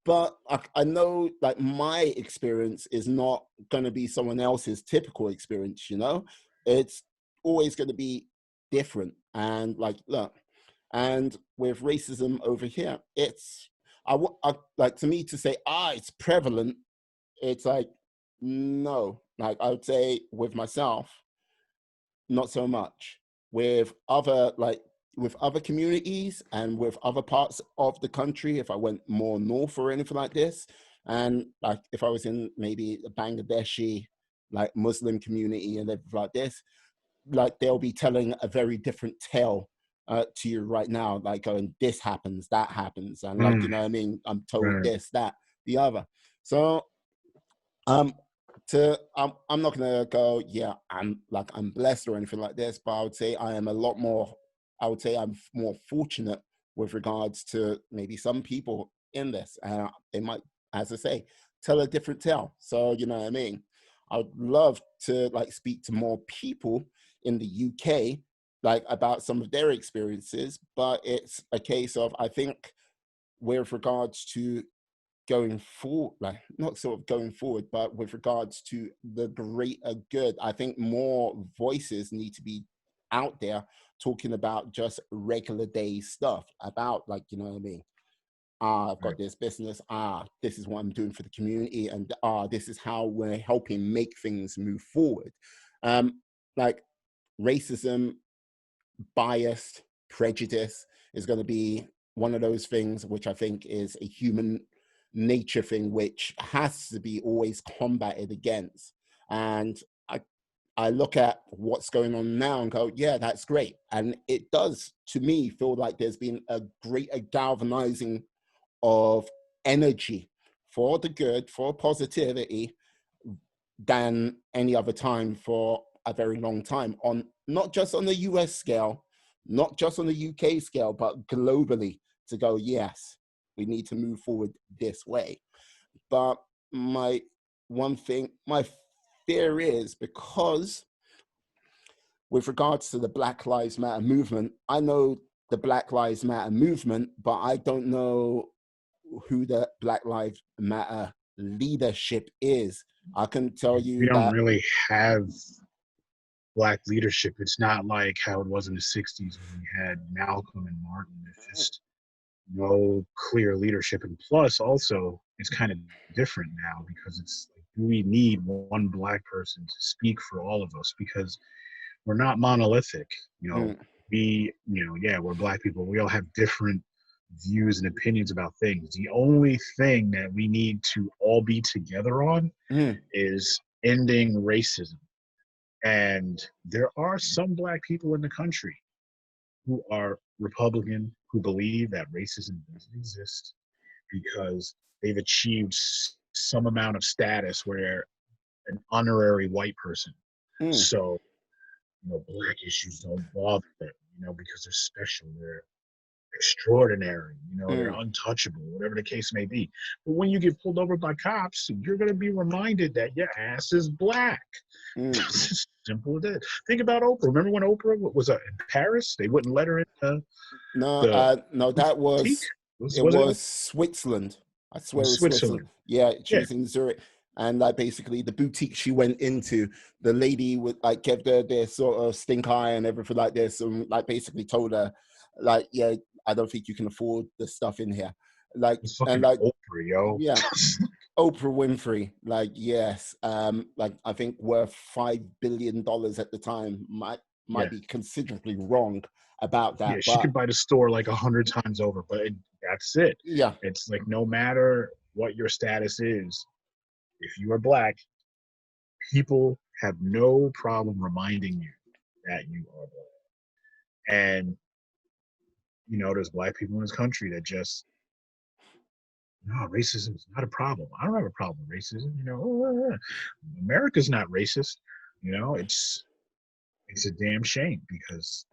But I know, like, my experience is not going to be someone else's typical experience, you know? It's always going to be different. And like, look, and with racism over here, it's, like, to me to say, it's prevalent, it's like, no. Like, I would say with myself, not so much. With other, like, with other communities and with other parts of the country, if I went more north or anything like this, and like if I was in maybe a Bangladeshi, like, Muslim community and everything like this, like, they'll be telling a very different tale to you right now, like going, this happens, that happens, and like, you Mm, know what I mean, I'm told right. this, that, the other. So um, I'm not gonna go, yeah, I'm like, I'm blessed or anything like this, but I would say I am a lot more. I would say I'm more fortunate with regards to maybe some people in this, and they might, as I say, tell a different tale. So you know what I mean. I would love to, like, speak to more people in the UK, like, about some of their experiences, but it's a case of, I think, with regards to going forward, like, not sort of going forward, but with regards to the greater good, I think more voices need to be out there talking about just regular day stuff, about, like, you know what I mean, I've Right. got this business, this is what I'm doing for the community, and this is how we're helping make things move forward. um like, racism, biased prejudice is going to be one of those things which I think is a human nature thing which has to be always combated against. And I look at what's going on now and go, yeah, that's great. And it does, to me, feel like there's been a greater galvanizing of energy for the good, for positivity, than any other time for a very long time, on not just on the US scale, not just on the UK scale, but globally, to go, yes, we need to move forward this way. But my one thing, my fear is, because with regards to the Black Lives Matter movement, I know the Black Lives Matter movement, but I don't know who the Black Lives Matter leadership is. I can tell We you don't that, really have black leadership. It's not like how it was in the 60s when we had Malcolm and Martin. It's just no clear leadership. And plus, also, it's kind of different now because it's like, do we need one black person to speak for all of us? Because we're not monolithic. You know, mm, yeah, we're black people. We all have different views and opinions about things. The only thing that we need to all be together on mm, is ending racism. And there are some black people in the country who are Republican who believe that racism doesn't exist because they've achieved some amount of status where they're an honorary white person. mm, So, black issues don't bother them, because they're special. They're extraordinary, they're mm, untouchable, whatever the case may be. But when you get pulled over by cops, you're going to be reminded that your ass is black. mm. It's as simple as that. Think about Oprah. Remember when Oprah was in Paris? They wouldn't let her in No, the no, that boutique. was, it Was it was Switzerland. I in swear it was Switzerland. Switzerland? Yeah, she Yeah, was in Zurich, and like basically the boutique she went into, the lady would like give her this sort of stink eye and everything like this, and like basically told her, like, yeah, I don't think you can afford the stuff in here, like, it's and fucking like, Oprah, yo. yeah, Oprah Winfrey, like, yes, like I think worth $5 billion at the time, might Yeah, be considerably wrong about yeah. that, She but could buy the store like 100 times over, but that's it. yeah. It's like no matter what your status is, if you are black, people have no problem reminding you that you are black. And, you know, there's black people in this country that just, no, racism is not a problem. I don't have a problem with racism. You know, America's not racist. You know, it's a damn shame because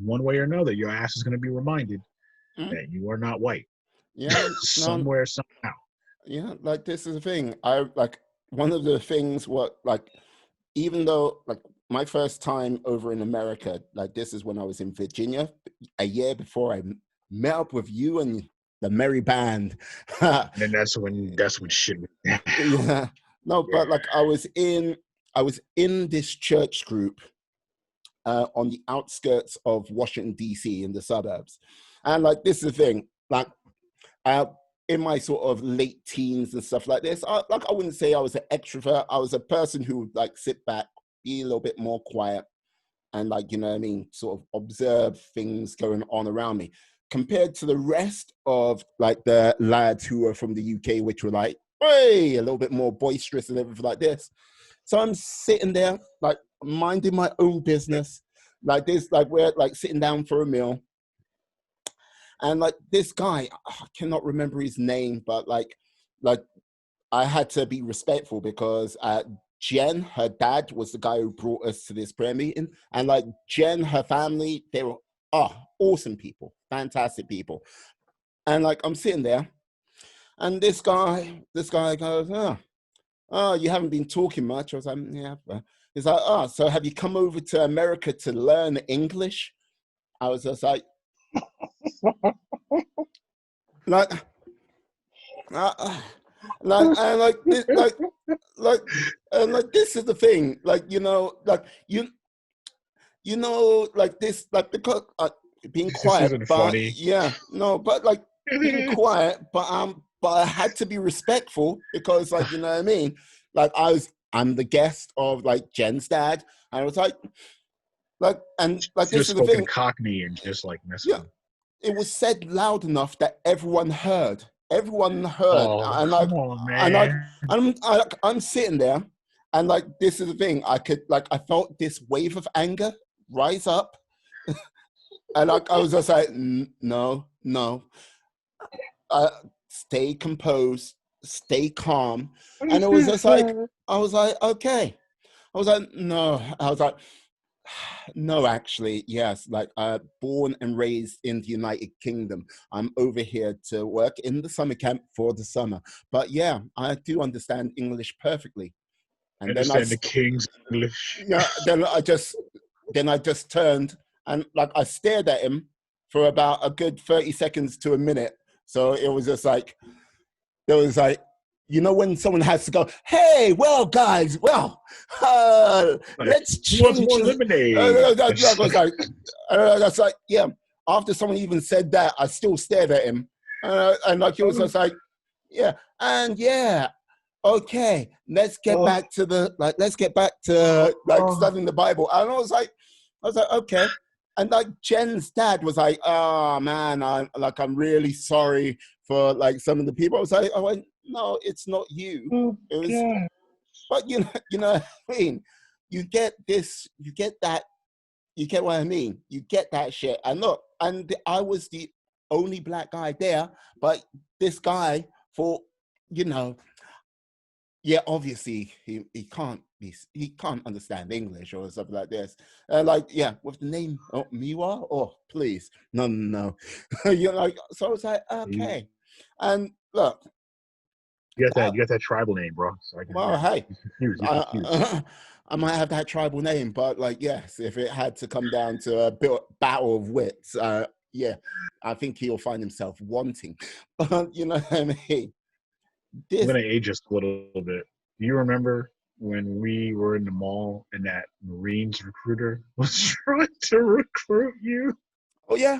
one way or another, your ass is going to be reminded that you are not white. Yeah, no, Somewhere, somehow. yeah, like this is the thing. I like one of the things what like even though like my first time over in America, like this is when I was in Virginia a year before I met up with you and the merry band. And then that's when shit went down. Yeah. No, but like I was in this church group on the outskirts of Washington D.C. in the suburbs, and like this is the thing, like in my sort of late teens and stuff like this, I wouldn't say I was an extrovert. I was a person who would like sit back, be a little bit more quiet, and like you know what I mean, sort of observe things going on around me. Compared to the rest of like the lads who were from the UK, which were like, hey, a little bit more boisterous and everything like this. So I'm sitting there, like minding my own business, like this, like we're like sitting down for a meal. And like this guy, I cannot remember his name, but like I had to be respectful because Jen, her dad, was the guy who brought us to this prayer meeting. And like Jen, her family, they were awesome people, fantastic people. And like I'm sitting there, and this guy goes, oh, you haven't been talking much. I was like, yeah. He's like, oh, so have you come over to America to learn English? I was just like, like, this is the thing, like you know, like you know, like this, like because being quiet, isn't but funny. yeah, no, but like being quiet, but I had to be respectful because, like, you know what I mean, like I'm the guest of like Jen's dad, and I was like, and like this is the thing, Cockney and just like messing. Yeah, it was said loud enough that everyone heard. Everyone heard, Oh, and like, come on, man. I'm sitting there, and like this is the thing. I felt this wave of anger rise up, and like I was just like, no, stay composed, stay calm, and it was just like I was like, okay, I was like, no, I was like. No, actually, yes. Like, born and raised in the United Kingdom. I'm over here to work in the summer camp for the summer. But yeah, I do understand English perfectly. And Understand the King's English. Yeah. Then I just turned and like I stared at him for about a good 30 seconds to a minute. So it was just like there was like. You know when someone has to go, hey, well, guys, let's change. More lemonade. That's like, yeah. After someone even said that, I still stared at him, and like he was just like, yeah, and yeah, okay, let's get back to studying the Bible. And I was like, okay, and like Jen's dad was like, oh man, I'm really sorry for like some of the people. I went. No, it's not you. It was, but you know what I mean? You get this, you get that, you get what I mean? You get that shit. And look, and I was the only black guy there, but this guy thought, you know, yeah, obviously he can't understand English or something like this. Like, yeah, with the name Miwa, oh please. No. You're like, so I was like, okay. And look, you got that tribal name, bro. So well, hey, I might have that tribal name, but like, yes, if it had to come down to a battle of wits, yeah, I think he'll find himself wanting. You know what I mean? I'm gonna age us a little bit. Do you remember when we were in the mall and that Marines recruiter was trying to recruit you? Oh yeah.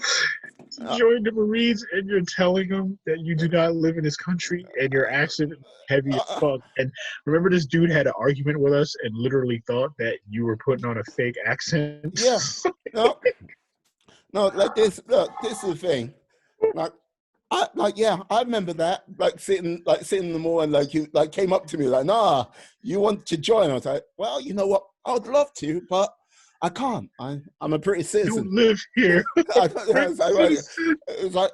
Join the Marines, and you're telling them that you do not live in this country, and your accent is heavy as fuck. And remember, this dude had an argument with us, and literally thought that you were putting on a fake accent. Yeah, no, like this. Look, this is the thing. Like, I remember that. Like sitting in the mall, and like you like came up to me like, nah, you want to join? I was like, well, you know what? I would love to, but I can't. I'm a British You don't citizen. live here. It's like,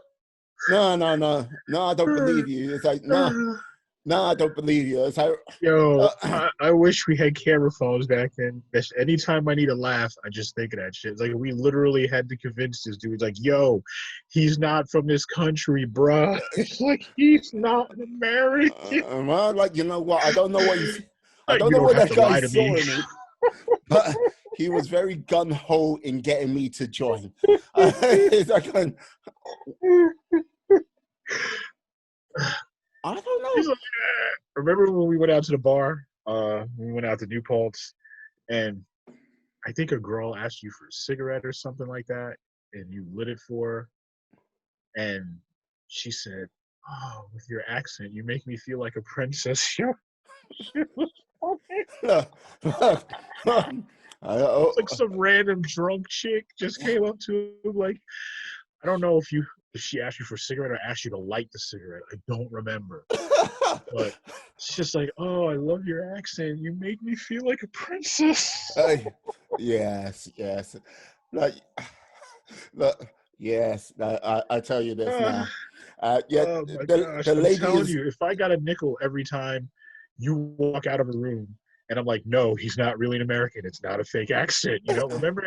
no, no, no, no, I don't believe you. It's like, no, no, I don't believe you. It's like, Yo, uh, I wish we had camera phones back then. Anytime I need to laugh, I just think of that shit. It's like we literally had to convince this dude. Like, yo, he's not from this country, bruh. It's like he's not an American. well, like, you know what? I don't know what I don't You know don't what have that to guy lie to saw me. in me, but he was very gun ho in getting me to join. It's like, I don't He's know. like, remember when we went out to the bar? We went out to New Paltz, and I think a girl asked you for a cigarette or something like that, and you lit it for her, and she said, "Oh, with your accent, you make me feel like a princess." Oh, It's like some random drunk chick just came up to him like, I don't know if she asked you for a cigarette or asked you to light the cigarette. I don't remember. But it's just like, oh, I love your accent. You make me feel like a princess. yes, yes. Like, look, yes. I tell you this Uh, now. Yeah, oh my the gosh. I'm lady telling is. you, if I got a nickel every time you walk out of a room and I'm like, no, he's not really an American. It's not a fake accent. Remember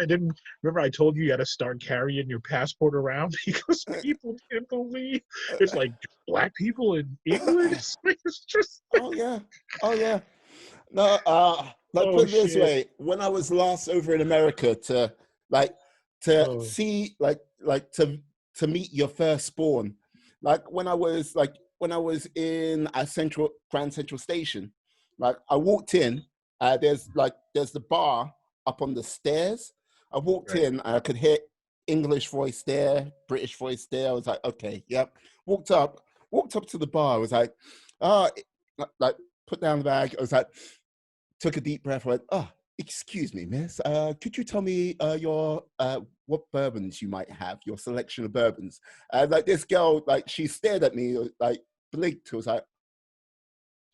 I told you had to start carrying your passport around because people didn't believe it's like black people in England. It's just Oh yeah, oh yeah. No, like oh put it this shit. way: when I was last over in America like to Oh see to meet your firstborn, like when I was in a Grand Central Station, like I walked in, there's the bar up on the stairs. I walked right. in, I could hear English voice there, British voice there. I was like, okay, yep. Walked up to the bar. I was like, ah, like put down the bag. I was like, took a deep breath. Went, oh, excuse me, miss. Could you tell me your what bourbons you might have? Your selection of bourbons. And like this girl, like she stared at me, like blinked. Was like,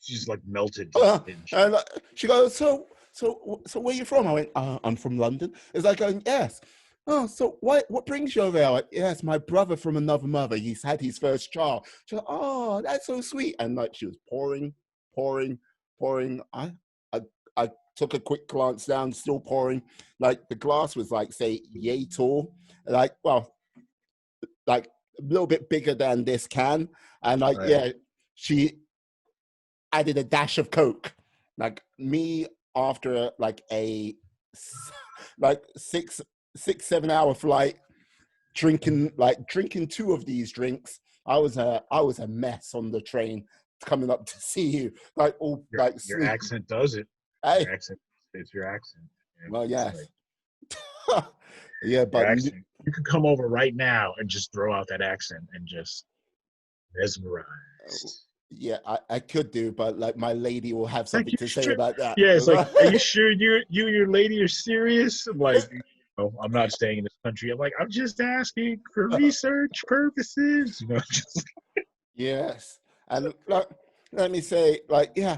She's like melted in and she goes, so where you from? I went, I'm from London. It's like going, yes. Oh, so what brings you over there? Like, yes, my brother from another mother. He's had his first child. She's like, oh, that's so sweet. And like she was pouring, pouring. I I took a quick glance down, still pouring. Like the glass was like, say, yay tall. Like, well, like a little bit bigger than this can. And like, right. yeah, she added a dash of Coke. Like me after like a like 7 hour flight, drinking two of these drinks. I was a mess on the train coming up to see you. Like all like Your sleep. accent does it. Your Hey, accent it's your accent. And well, it's yes. like Yeah, your but accent. You could come over right now and just throw out that accent and just mesmerize. yeah, I could do, but like my lady will have Like something you to say sure? about that. Yeah, it's like, are you sure you and your lady are serious? I'm like, oh, I'm not staying in this country. I'm like, I'm just asking for research purposes. Just Yes. And like, let me say, like, yeah,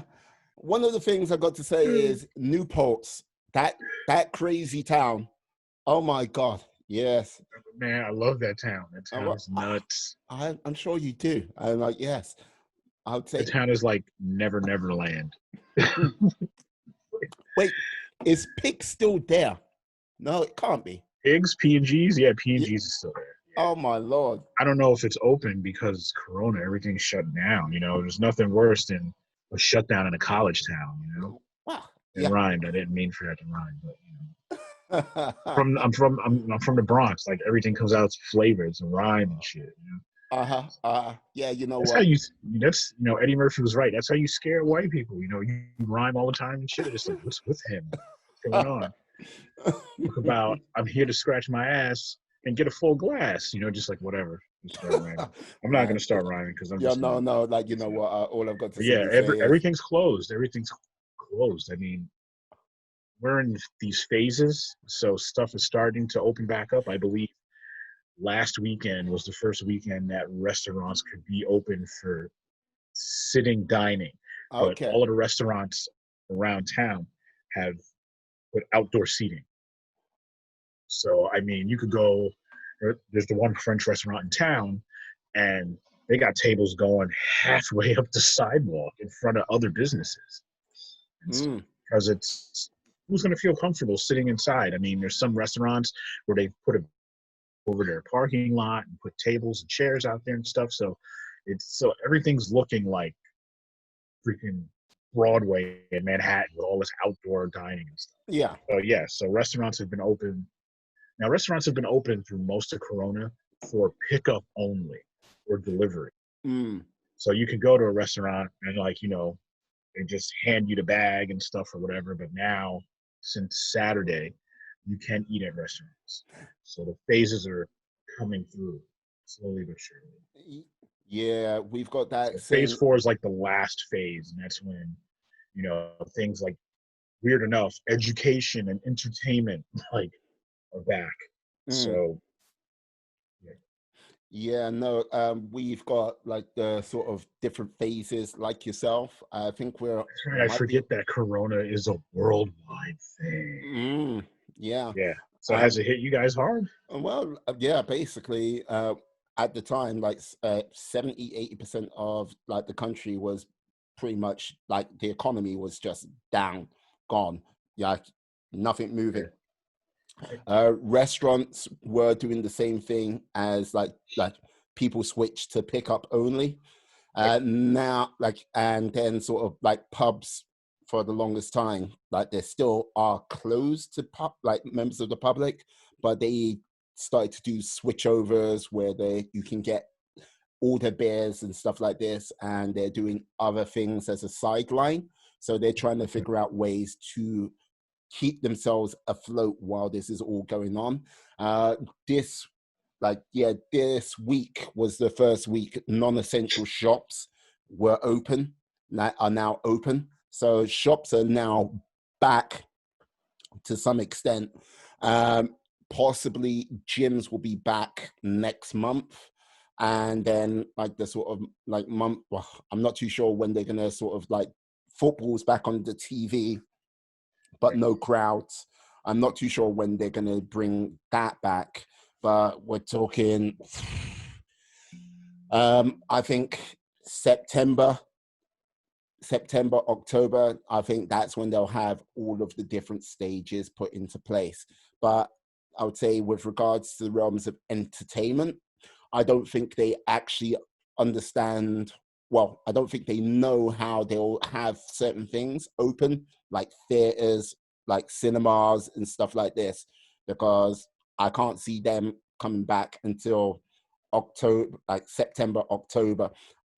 one of the things I got to say is Newport's, that crazy town. Oh my God. Yes. man, I love that town. That town Well, is nuts. I'm sure you do. I'm like, yes, I would The say, town is like never land. wait, is Pig still there? No, it can't be. Pigs, P&Gs, yeah, Yeah. P&Gs is still there. Yeah. Oh my Lord. I don't know if it's open because Corona, everything's shut down. There's nothing worse than a shutdown in a college town. Wow. It Yeah. rhymed. I didn't mean for that to rhyme, but I'm from the Bronx. Like everything comes out flavored, it's a rhyme and shit. Uh-huh. Yeah, you know That's how what? you. That's Eddie Murphy was right. That's how you scare white people. You rhyme all the time and shit. It's like, what's with him? What's going on? Talk about I'm here to scratch my ass and get a full glass. Just like whatever. Just start rhyming. I'm not Right. gonna start rhyming because I'm Yeah, just no, gonna. no, like you know what? All I've got to But yeah, simply say is, everything's closed. Everything's closed. I mean, we're in these phases, so stuff is starting to open back up. I believe last weekend was the first weekend that restaurants could be open for sitting dining, but okay, all of the restaurants around town have put outdoor seating. So, I mean, you could go, there's the one French restaurant in town, and they got tables going halfway up the sidewalk in front of other businesses. Because it's, who's going to feel comfortable sitting inside? I mean, there's some restaurants where they put it over their parking lot and put tables and chairs out there and stuff. So everything's looking like freaking Broadway in Manhattan with all this outdoor dining and stuff. Yeah. So restaurants have been open. Now, restaurants have been open through most of Corona for pickup only or delivery. So you can go to a restaurant and, like, you know, they just hand you the bag and stuff or whatever. But now, since Saturday, you can eat at restaurants. So the phases are coming through slowly but surely. Yeah, we've got that. So phase 4 is like the last phase, and that's when, you know, things like, weird enough, education and entertainment like are back. So yeah, no, we've got like the sort of different phases like yourself. I think I forget that Corona is a worldwide thing. Yeah. So has it hit you guys hard? Well, yeah, basically, at the time, like 70-80% of like the country was pretty much like the economy was just down, gone, like nothing moving. Restaurants were doing the same thing as like people switched to pickup only. Now, like, and then sort of like pubs for the longest time, like they still are closed to like members of the public, but they started to do switchovers where you can get order beers and stuff like this, and they're doing other things as a sideline. So they're trying to figure out ways to keep themselves afloat while this is all going on. This week was the first week non-essential shops were open, are now open. So shops are now back to some extent. Possibly gyms will be back next month. And then like the sort of like month, well, I'm not too sure when they're going to sort of like, football's back on the TV, but no crowds. I'm not too sure when they're going to bring that back, but we're talking, I think September, October, I think that's when they'll have all of the different stages put into place. But I would say with regards to the realms of entertainment, I don't think they actually understand, well, I don't think they know how they'll have certain things open, like theaters, like cinemas and stuff like this, because I can't see them coming back until October, like September, October.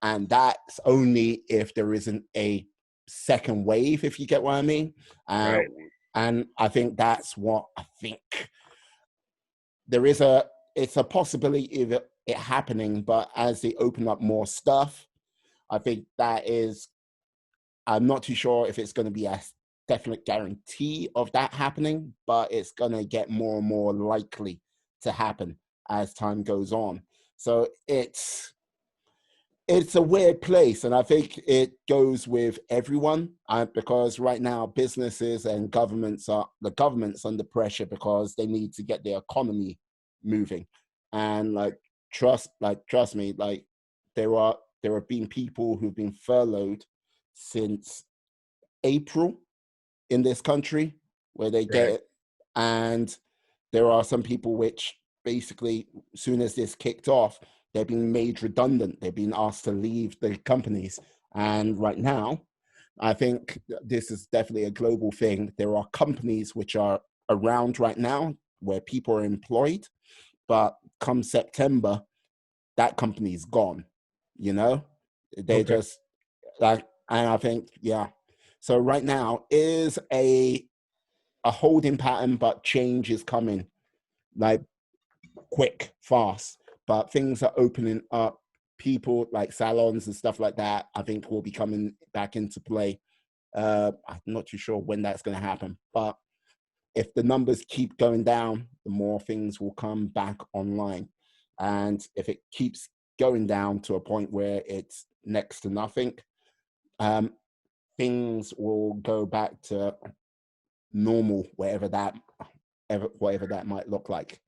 And that's only if there isn't a second wave, if you get what I mean. Right. And I think that's what I think. It's a possibility of it happening, but as they open up more stuff, I think I'm not too sure if it's going to be a definite guarantee of that happening, but it's going to get more and more likely to happen as time goes on. So it's a weird place, and I think it goes with everyone, because right now businesses and the government's under pressure because they need to get the economy moving. And trust me, like there have been people who've been furloughed since April in this country where they get it. And there are some people which basically, as soon as this kicked off, they've been made redundant. They've been asked to leave the companies. And right now, I think this is definitely a global thing. There are companies which are around right now where people are employed, but come September, that company's gone, you know? They just like, and I think, yeah. So right now is a holding pattern, but change is coming, like quick, fast. But things are opening up. People like salons and stuff like that, I think will be coming back into play. I'm not too sure when that's going to happen, but if the numbers keep going down, the more things will come back online. And if it keeps going down to a point where it's next to nothing, things will go back to normal, wherever that whatever that might look like.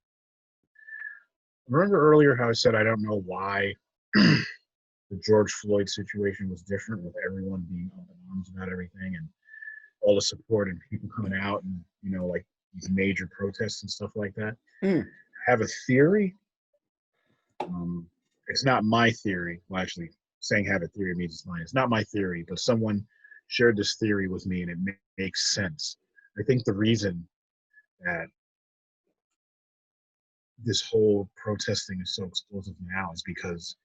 Remember earlier how I said I don't know why the George Floyd situation was different, with everyone being up in arms about everything and all the support and people coming out and, like these major protests and stuff like that. I have a theory. It's not my theory. Well, actually, saying have a theory means it's mine. It's not my theory, but someone shared this theory with me, and it makes sense. I think the reason that this whole protesting is so explosive now is because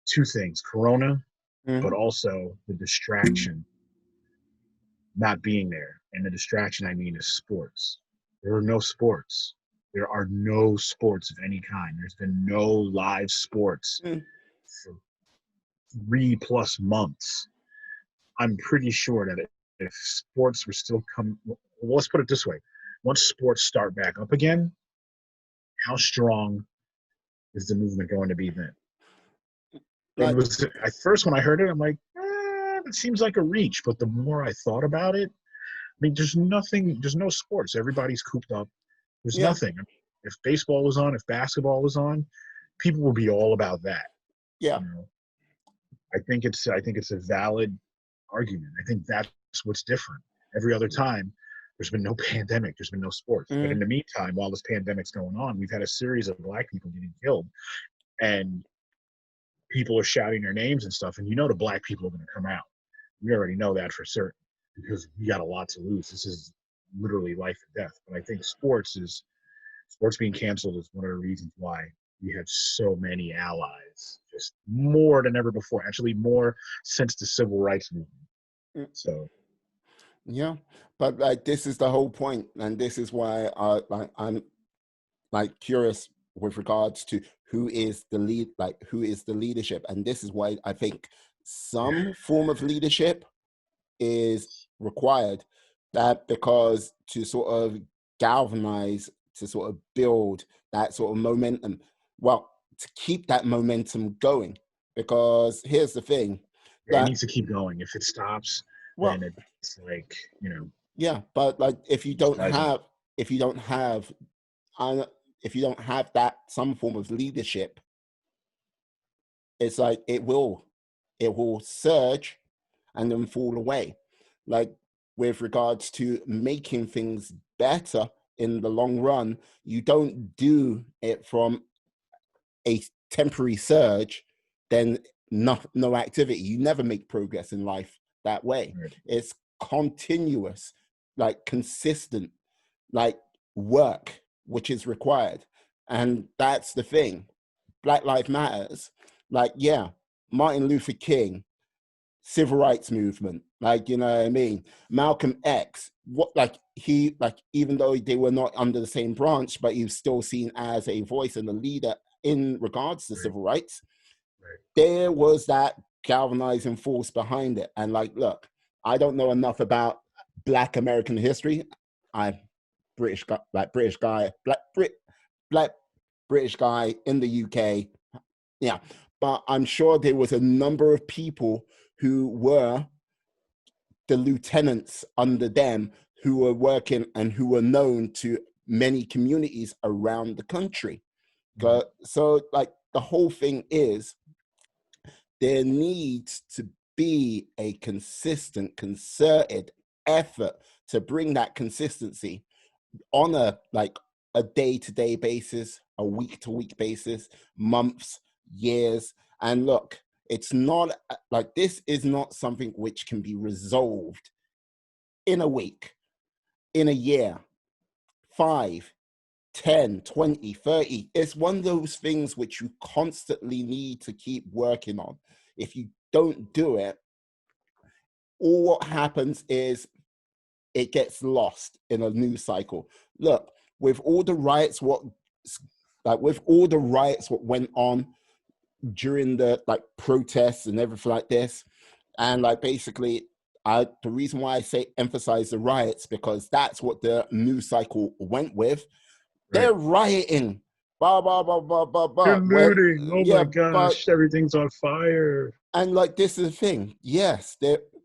two things: Corona, but also the distraction not being there. And the distraction, I mean, is sports. There are no sports. There are no sports of any kind. There's been no live sports for 3+ months. I'm pretty sure that if sports were still coming, well, let's put it this way: once sports start back up again, how strong is the movement going to be then? It was at first when I heard it, I'm like, it seems like a reach. But the more I thought about it, I mean, there's nothing. There's no sports. Everybody's cooped up. There's nothing. If baseball was on, if basketball was on, people would be all about that. Yeah. I think it's a valid argument. I think that's what's different. Every other time, there's been no pandemic. There's been no sports. But in the meantime, while this pandemic's going on, we've had a series of Black people getting killed, and people are shouting their names and stuff. And the Black people are going to come out. We already know that for certain, because we got a lot to lose. This is literally life and death. But I think sports being canceled is one of the reasons why we have so many allies, just more than ever before. Actually, more since the civil rights movement. So, yeah, but this is the whole point, and this is why I'm curious with regards to who is the leadership, and this is why I think some form of leadership is required. That because to sort of galvanize, to sort of build that sort of momentum. Well, to keep that momentum going, because here's the thing. It needs to keep going. If it stops, then it's like, Yeah, but if you don't have that some form of leadership, it's like it will surge and then fall away. Like with regards to making things better in the long run, you don't do it from a temporary surge, then no activity. You never make progress in life that way. Right. It's continuous, consistent, work, which is required. And that's the thing. Black Lives Matters. Martin Luther King, civil rights movement, you know what I mean? Malcolm X, even though they were not under the same branch, but he was still seen as a voice and a leader in regards to civil rights. Right. There was that galvanizing force behind it. And look, I don't know enough about Black American history. I'm British guy, black British guy in the UK. Yeah. But I'm sure there was a number of people who were the lieutenants under them who were working and who were known to many communities around the country. Mm-hmm. So the whole thing is there needs to be a consistent, concerted effort to bring that consistency on a day-to-day basis, a week-to-week basis, months, years. And look, it's not this is not something which can be resolved in a week, in a year, 5, 10, 20, 30. It's one of those things which you constantly need to keep working on. If you don't do it, all what happens is it gets lost in a news cycle. Look, with all the riots, what went on during the protests and everything like this, and basically the reason why I say emphasize the riots, because that's what the news cycle went with. Right. They're rioting, blah blah blah blah blah blah. They're looting. My gosh, everything's on fire. And this is the thing. Yes,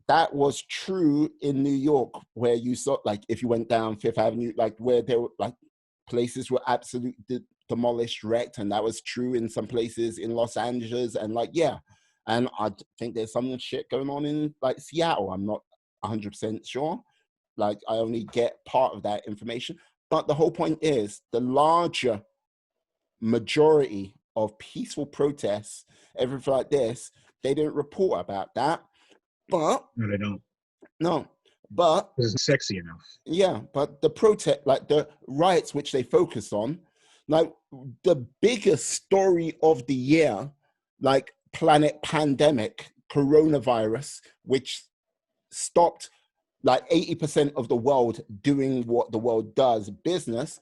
that was true in New York, where you saw, like, if you went down Fifth Avenue, like where there were like places were absolutely demolished, wrecked, and that was true in some places in Los Angeles, and like, yeah, and I think there's some shit going on in like Seattle. I'm not 100% sure. Like, I only get part of that information, but the whole point is the larger majority of peaceful protests, everything like this, they didn't report about that. But No, they don't. no, but This isn't sexy enough. yeah, but the protest, like the riots, which they focus on, like the biggest story of the year, like planet pandemic, coronavirus, which stopped like 80% of the world doing what the world does, business,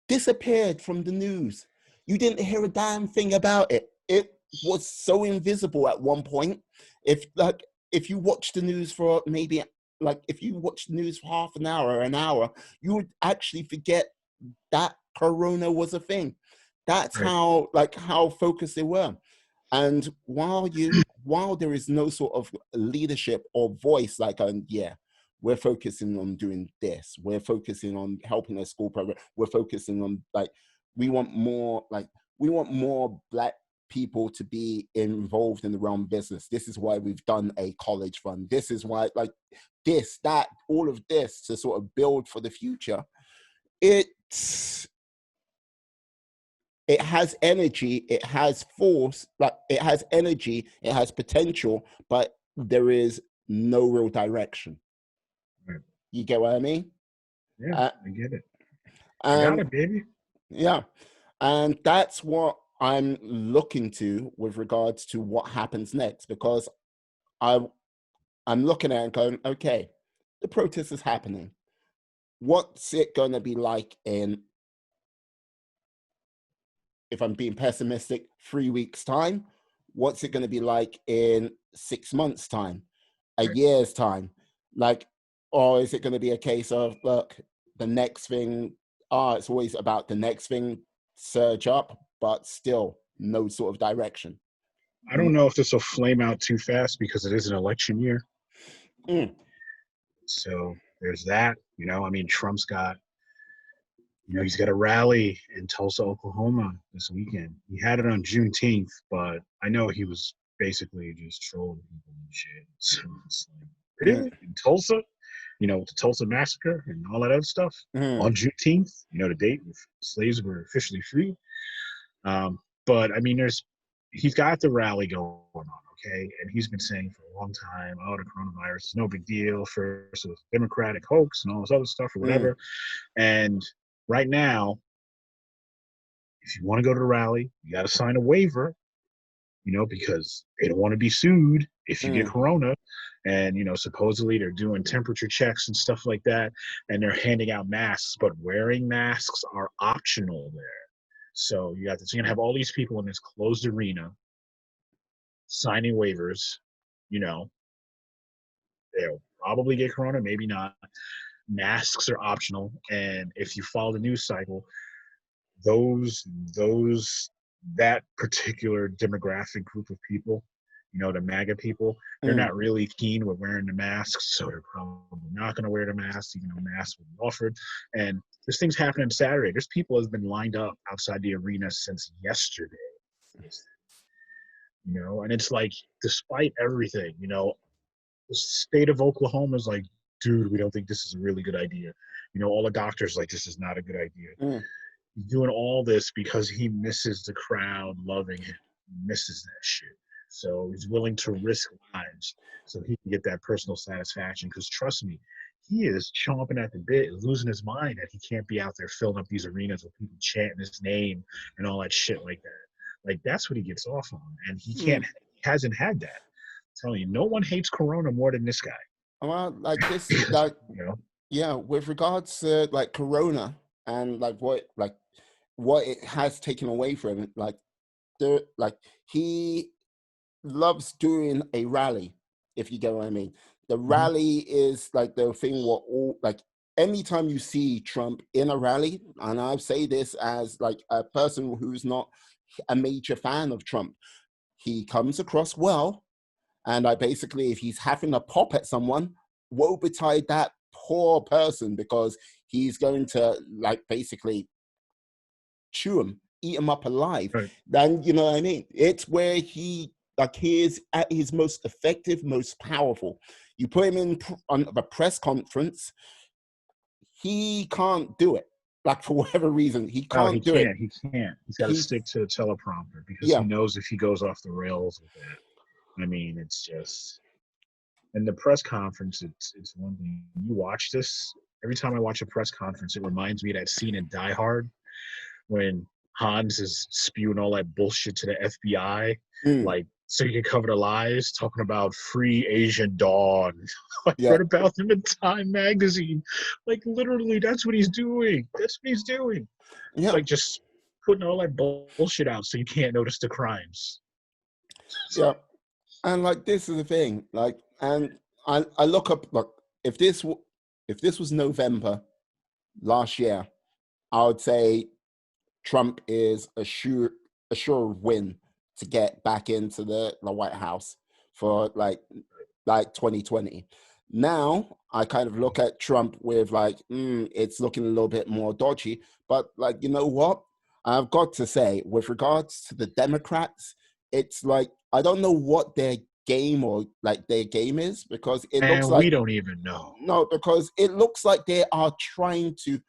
disappeared from the news. You didn't hear a damn thing about it. It was so invisible at one point. If you watch the news for maybe, like, if you watch the news for half an hour, you would actually forget that corona was a thing. That's Right. how focused they were. And while there is no sort of leadership or voice, like, yeah, we're focusing on doing this, we're focusing on helping a school program, we're focusing on, like, we want more Black people to be involved in the realm of business. This is why we've done a college fund. This is why, like, this, that, all of this to sort of build for the future. It has energy, it has force, like, it has energy, it has potential, but there is no real direction. Right. You get what I mean? Yeah, I get it. I And got it, baby. yeah, and that's what I'm looking to with regards to what happens next, because I'm looking at it and going, okay, the protest is happening. What's it going to be like in, if I'm being pessimistic, 3 weeks time? What's it going to be like in 6 months time, a Right. year's time? Like, or is it going to be a case of, look, the next thing, it's always about the next thing, surge up, but still no sort of direction. I don't know if this will flame out too fast because it is an election year. Mm. So there's that. I mean, Trump's got, he's got a rally in Tulsa, Oklahoma this weekend. He had it on Juneteenth, but I know he was basically just trolling people and shit. So it's like, really? In Tulsa? With the Tulsa massacre and all that other stuff on Juneteenth, the date when slaves were officially free. But I mean, he's got the rally going on, okay? And he's been saying for a long time, oh, the coronavirus is no big deal. First it was a Democratic hoax and all this other stuff or whatever. And right now, if you want to go to the rally, you got to sign a waiver, because they don't want to be sued if you get corona. And, supposedly they're doing temperature checks and stuff like that. And they're handing out masks, but wearing masks are optional there. So you're going to have all these people in this closed arena signing waivers. They'll probably get corona, maybe not. Masks are optional. And if you follow the news cycle, that particular demographic group of people, the MAGA people, they're not really keen with wearing the masks, so they're probably not going to wear the masks, even though masks will be offered. And this thing's happening Saturday. There's people that have been lined up outside the arena since yesterday. And it's like, despite everything, the state of Oklahoma is like, dude, we don't think this is a really good idea. All the doctors like, this is not a good idea. He's doing all this because he misses the crowd loving him. He misses that shit. So he's willing to risk lives so he can get that personal satisfaction. Because trust me, he is chomping at the bit, losing his mind that he can't be out there filling up these arenas with people chanting his name and all that shit like that. Like, that's what he gets off on. And he hasn't had that. I'm telling you, no one hates Corona more than this guy. Well, like this, like, yeah, with regards to like Corona and like what it has taken away from him, like he loves doing a rally, if you get what I mean. The rally is like the thing what all, like, anytime you see Trump in a rally, and I say this as like a person who's not a major fan of Trump, he comes across well, And like basically, if he's having a pop at someone, woe betide that poor person, because he's going to like basically chew him, eat him up alive. Right. Then you know what I mean? It's where he is at his most effective, most powerful. You put him in on the press conference, he can't do it. Like for whatever reason, he No, he can't do it. can't. He can't. He's got to He's stick to the teleprompter because he yeah, knows if he goes off the rails with that. I mean, it's just in the press conference. It's one thing. You watch this every time I watch a press conference. It reminds me of that scene in Die Hard when Hans is spewing all that bullshit to the FBI, mm, like so you can cover the lies, talking about free Asian Dawn. I yeah, read about him in Time magazine. Like literally, that's what he's doing. That's what he's doing. It's yeah, like just putting all that bullshit out so you can't notice the crimes. yeah. And like this is the thing, like, and I look up, look, if this was November last year, I would say Trump is a sure win to get back into the White House for like 2020. Now I kind of look at Trump with like, it's looking a little bit more dodgy. But like, you know what? I've got to say, with regards to the Democrats, it's like I don't know what their game or like their game is, because it looks And like we don't even know. no, because it looks like they are trying to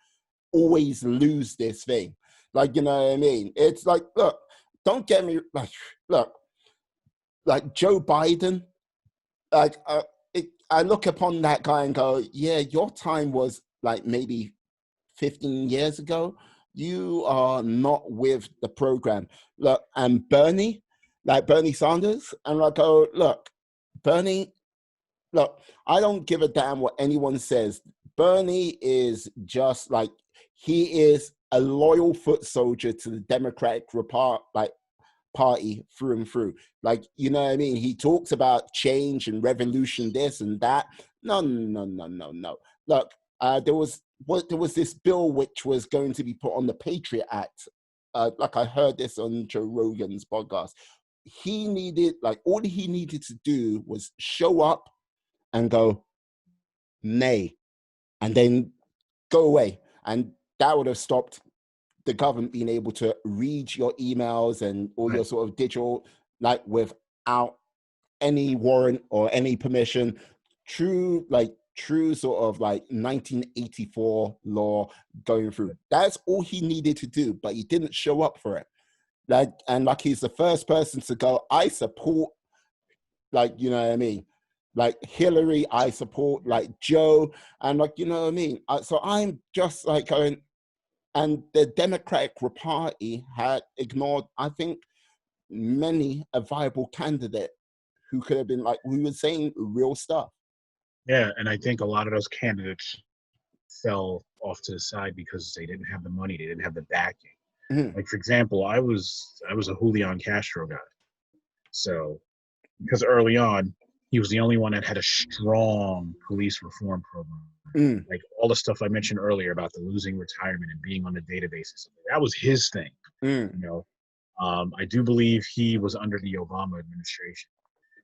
always lose this thing. Like, you know what I mean? It's like, look, don't get me like, look, like Joe Biden, like, I look upon that guy and go, yeah, your time was like maybe 15 years ago. You are not with the program. Look, and Bernie, like Bernie Sanders, and I go, look, Bernie, look, I don't give a damn what anyone says. Bernie is just like, he is a loyal foot soldier to the Democratic Party through and through. Like, you know what I mean? He talks about change and revolution, this and that. No, no, no, no, no. Look, there was this bill which was going to be put on the Patriot Act. Like I heard this on Joe Rogan's podcast. He needed, like, all he needed to do was show up and go, nay, and then go away. And that would have stopped the government being able to read your emails and all your Right. sort of digital, like without any warrant or any permission. True sort of like 1984 law going through. That's all he needed to do, but he didn't show up for it. Like, and like he's the first person to go, I support, like, you know what I mean? Like Hillary, I support like Joe, and like, you know what I mean? So I'm just like going, and the Democratic Party had ignored, I think, many a viable candidate who could have been like, we were saying real stuff. Yeah, and I think a lot of those candidates fell off to the side because they didn't have the money, they didn't have the backing. Mhm. Like for example, I was a Julian Castro guy. So because early on, he was the only one that had a strong police reform program. Mm. Like all the stuff I mentioned earlier about the losing retirement and being on the databases, that was his thing. Mm. You know, I do believe he was under the Obama administration,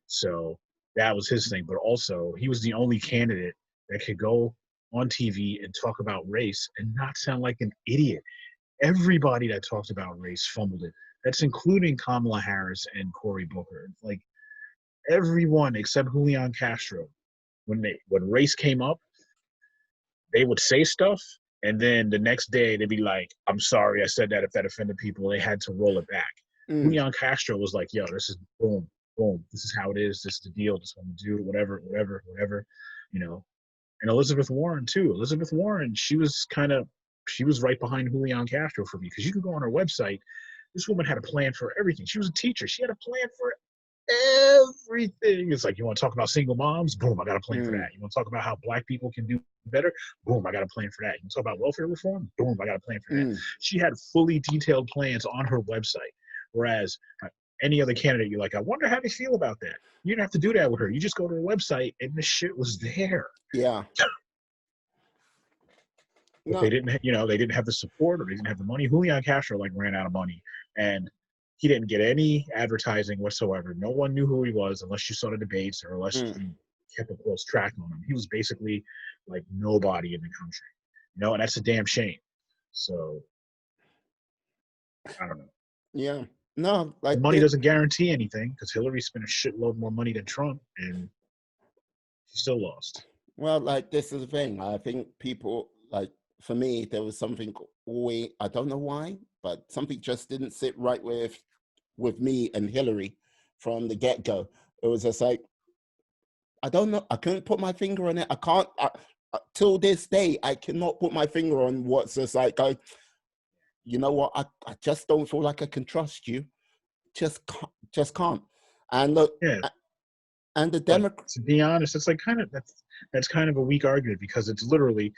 so that was his thing. But also, he was the only candidate that could go on TV and talk about race and not sound like an idiot. Everybody that talked about race fumbled it. That's including Kamala Harris and Cory Booker. Like everyone except Julian Castro. When race came up, they would say stuff, and then the next day they'd be like, "I'm sorry, I said that if that offended people." They had to roll it back. Mm. Julian Castro was like, "Yo, this is boom, boom. This is how it is. This is the deal. This is what I'm gonna do. Whatever, whatever, whatever." You know. And Elizabeth Warren too. Elizabeth Warren, she was right behind Julian Castro for me, because you could go on her website. This woman had a plan for everything. She was a teacher. She had a plan for everything. It's like, you want to talk about single moms? Boom, I got a plan for Mm. that. You want to talk about how black people can do better? Boom, I got a plan for that. You want to talk about welfare reform? Boom, I got a plan for that. Mm. She had fully detailed plans on her website. Whereas any other candidate, you're like, I wonder how they feel about that. You didn't have to do that with her. You just go to her website and the shit was there. Yeah. But No. they didn't have the support, or they didn't have the money. Julian Castro like ran out of money, and he didn't get any advertising whatsoever. No one knew who he was unless you saw the debates or unless Mm. you kept a close track on him. He was basically like nobody in the country, and that's a damn shame. So I don't know. Yeah. No, like Money this. doesn't guarantee anything because Hillary spent a shitload more money than Trump, and she still lost. Well, like this is the thing. I think people like for me, there was something always. I don't know why, but something just didn't sit right with me and Hillary from the get go. It was just like I don't know. I couldn't put my finger on it. I can't. Till this day, I cannot put my finger on what's just like. You know what? I just don't feel like I can trust you. Just can't. And look, Yeah, and the but Democrat. to be honest, it's like that's kind of a weak argument because it's literally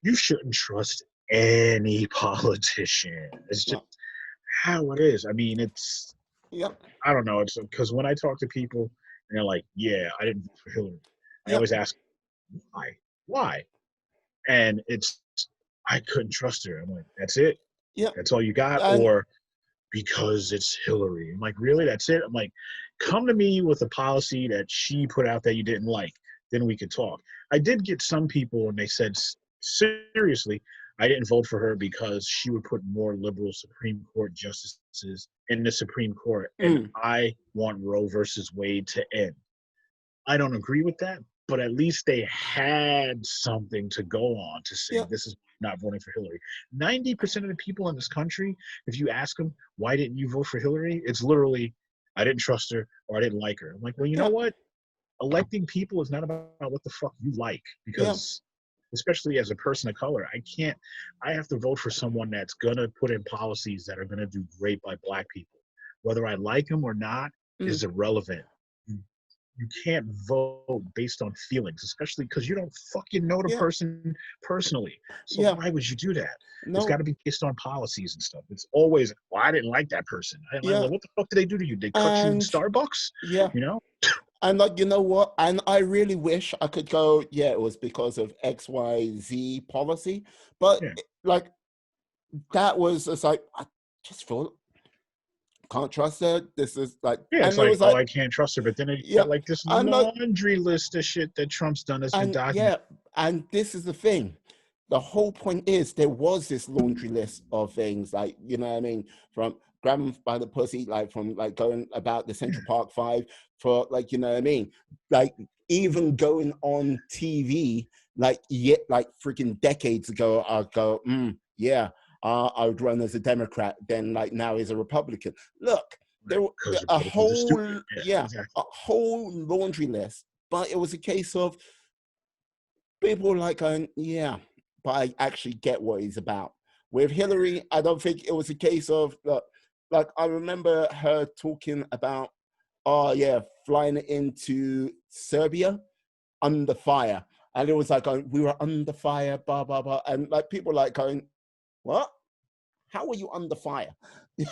you shouldn't trust any politician. It's just No, how it is. I mean, it's yep, I don't know. It's because when I talk to people and they're like, "Yeah, I didn't vote for Hillary," I yep, always ask, "Why?" And it's I couldn't trust her. I'm like, "That's it? yep. That's all you got?" And Or because it's Hillary. I'm like, "Really? That's it?" I'm like, "Come to me with a policy that she put out that you didn't like, then we could talk." I did get some people and they said, seriously, I didn't vote for her because she would put more liberal Supreme Court justices in the Supreme Court, and mm, I want Roe versus Wade to end. I don't agree with that, but at least they had something to go on to say yep, this is not voting for Hillary. 90% of the people in this country, if you ask them, why didn't you vote for Hillary? It's literally, I didn't trust her or I didn't like her. I'm like, well, you know yep, what? Electing people is not about what the fuck you like yep, because especially as a person of color, I have to vote for someone that's going to put in policies that are going to do great by black people. Whether I like them or not mm, is irrelevant. You, you can't vote based on feelings, especially because you don't fucking know the yep, person personally. So yep. why would you do that? It's got No, to be based on policies and stuff. It's always, well, I didn't like that person. I didn't yeah, like, what the fuck did they do to you? They cut you in and Starbucks? yeah. You know? And like, you know what? And I really wish I could go, yeah, it was because of XYZ policy. But Yeah. like that was just like I just feel can't trust her. This is like Yeah, it's and it like, was oh, like, I can't trust her. But then you yeah, got like this I'm like laundry list of shit that Trump's done that's been and documented. yeah, and this is the thing. The whole point is there was this laundry list of things, like, you know what I mean, from grab 'em by the pussy, like from like going about the Yeah, Central Park Five for like, you know what I mean? Like even going on TV, like yet like freaking decades ago, I go, yeah, I would run as a Democrat, then like now as a Republican. Look, right. there Because a Republicans are stupid. whole, Yeah, yeah, exactly. a whole laundry list. But it was a case of people were like going, yeah, but I actually get what he's about. With Hillary, I don't think it was a case of like I remember her talking about, oh yeah, flying into Serbia under fire, and it was like going, we were under fire, blah blah blah, and like people like going, what? How were you under fire?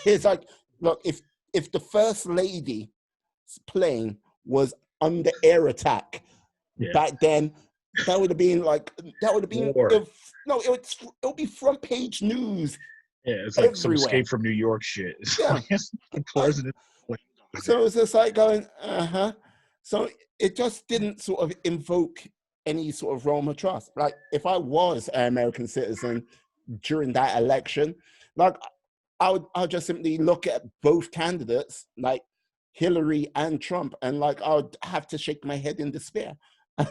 It's like, look, if the first lady's plane was under air attack Yeah. back then, that would have been like that would have been Or if no, it'll be front page news yeah, it's like some everywhere. escape from New York shit. It's Yeah. like it's the I, president. Like, so it's just like going, uh-huh. So it just didn't sort of invoke any sort of realm of trust. Like if I was an American citizen during that election, like I'll just simply look at both candidates, like Hillary and Trump, and like I would have to shake my head in despair.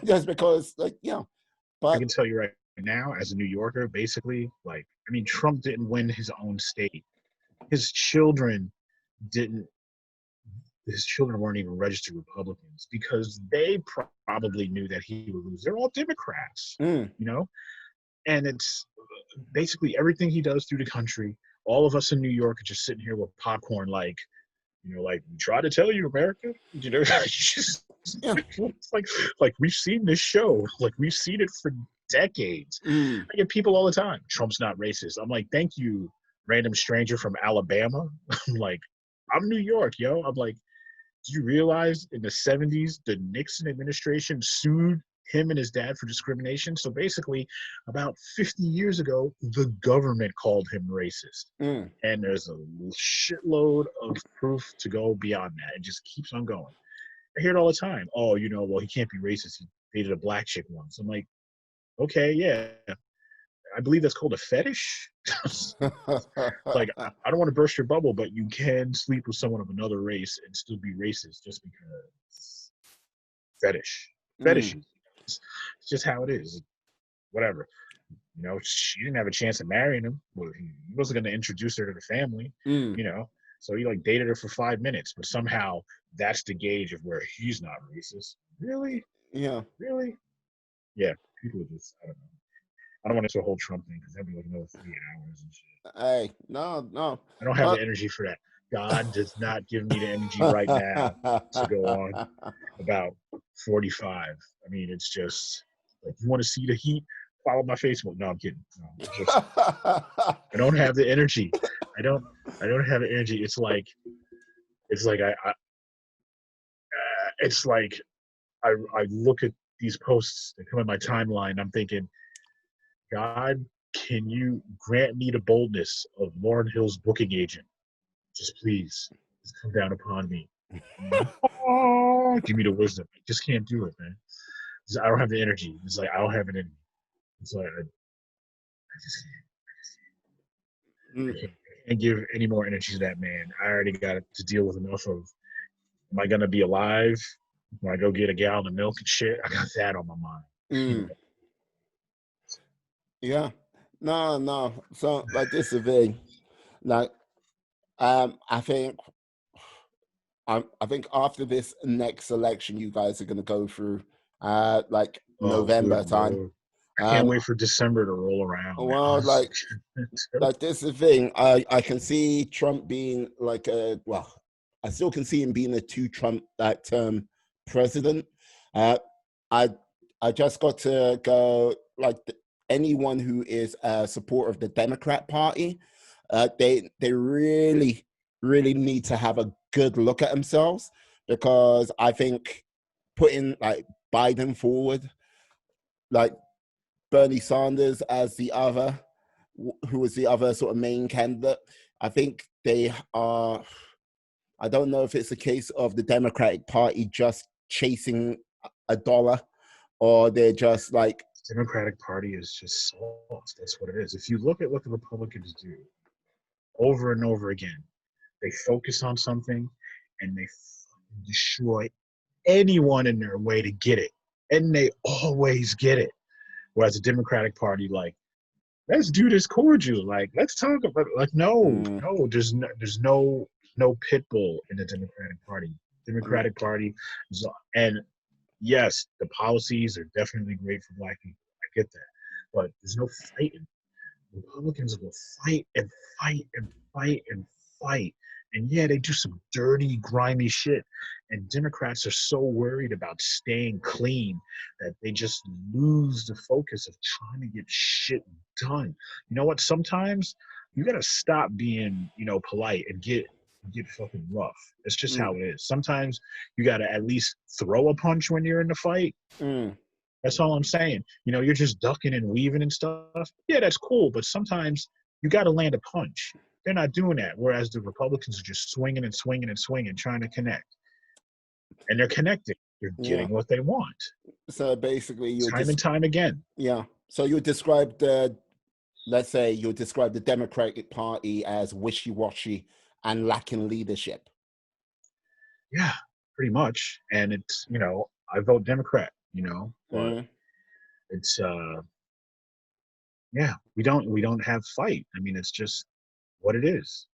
Just because like, yeah. I But can tell you right now, as a New Yorker, basically, like, I mean, Trump didn't win his own state. His children didn't. His children weren't even registered Republicans because they probably knew that he would lose. They're all Democrats, mm, you know. And it's basically everything he does through the country. All of us in New York are just sitting here with popcorn, like, like we try to tell you, America. Just, yeah. it's like we've seen this show, like we've seen it for decades. Mm, I get people all the time. Trump's not racist. I'm like, thank you, random stranger from Alabama. I'm like, I'm New York, yo. I'm like, do you realize in the 70s the Nixon administration sued him and his dad for discrimination. So basically, about 50 years ago, the government called him racist. Mm. And there's a shitload of proof to go beyond that. It just keeps on going. I hear it all the time. Oh, well, he can't be racist. He dated a black chick once. I'm like, okay, yeah. I believe that's called a fetish. Like, I don't want to burst your bubble, but you can sleep with someone of another race and still be racist just because fetish. Fetish. It's just how it is. Whatever. She didn't have a chance of marrying him. Well, he wasn't going to introduce her to the family, So he dated her for 5 minutes, but somehow that's the gauge of where he's not racist. Really? Yeah. Really? Yeah. People are just, I don't know. I don't want to do a whole Trump thing because that'd be like another 3 hours and shit. Hey, no. I don't have the energy for that. God does not give me the energy right now to go on about 45. I mean, it's just like, you want to see the heat? Follow my Facebook. No, I'm kidding. No, I don't have the energy. I don't have the energy. It's like I look at these posts that come in my timeline. I'm thinking, God, can you grant me the boldness of Lauryn Hill's booking agent? Just please, just come down upon me. Oh, give me the wisdom. I just can't do it, man. I don't have the energy. It's like, I don't have it in me. It's like, I just can't. I can't give any more energy to that man. I already got to deal with enough of, am I going to be alive when I go get a gallon of milk and shit? I got that on my mind. Yeah. No. So, like, this is the thing. Like, I think after this next election, you guys are going to go through, November time. Lord. I can't wait for December to roll around. Well, like this is the thing. I can see Trump being I still can see him being a 2-Trump term president. I just got to go, anyone who is a supporter of the Democrat Party, they really need to have a good look at themselves, because I think putting Biden forward, Bernie Sanders as the other, who was the other sort of main candidate, I think they are, I don't know if it's a case of the Democratic Party just chasing a dollar, or they're just like... Democratic Party is just soft. That's what it is. If you look at what the Republicans do over and over again, they focus on something and they destroy anyone in their way to get it. And they always get it. Whereas the Democratic Party, let's do this cordial. Let's talk about it. No, there's no pit bull in the Democratic Party. Democratic Party and yes, the policies are definitely great for Black people. I get that. But there's no fighting. Republicans will fight and fight and fight and fight. And yeah, they do some dirty, grimy shit. And Democrats are so worried about staying clean that they just lose the focus of trying to get shit done. You know what? Sometimes you got to stop being, polite and get fucking rough. It's just how it is. Sometimes you got to at least throw a punch when you're in the fight. That's all I'm saying. You're just ducking and weaving and stuff. Yeah, that's cool. But sometimes you got to land a punch. They're not doing that. Whereas the Republicans are just swinging and swinging and swinging, trying to connect. And they're connecting. They're getting what they want. So basically, time and time again. Yeah. So you describe let's say you describe the Democratic Party as wishy-washy and lacking leadership. Yeah, pretty much. And it's, I vote Democrat, but it's, we don't have fight. I mean, it's just what it is.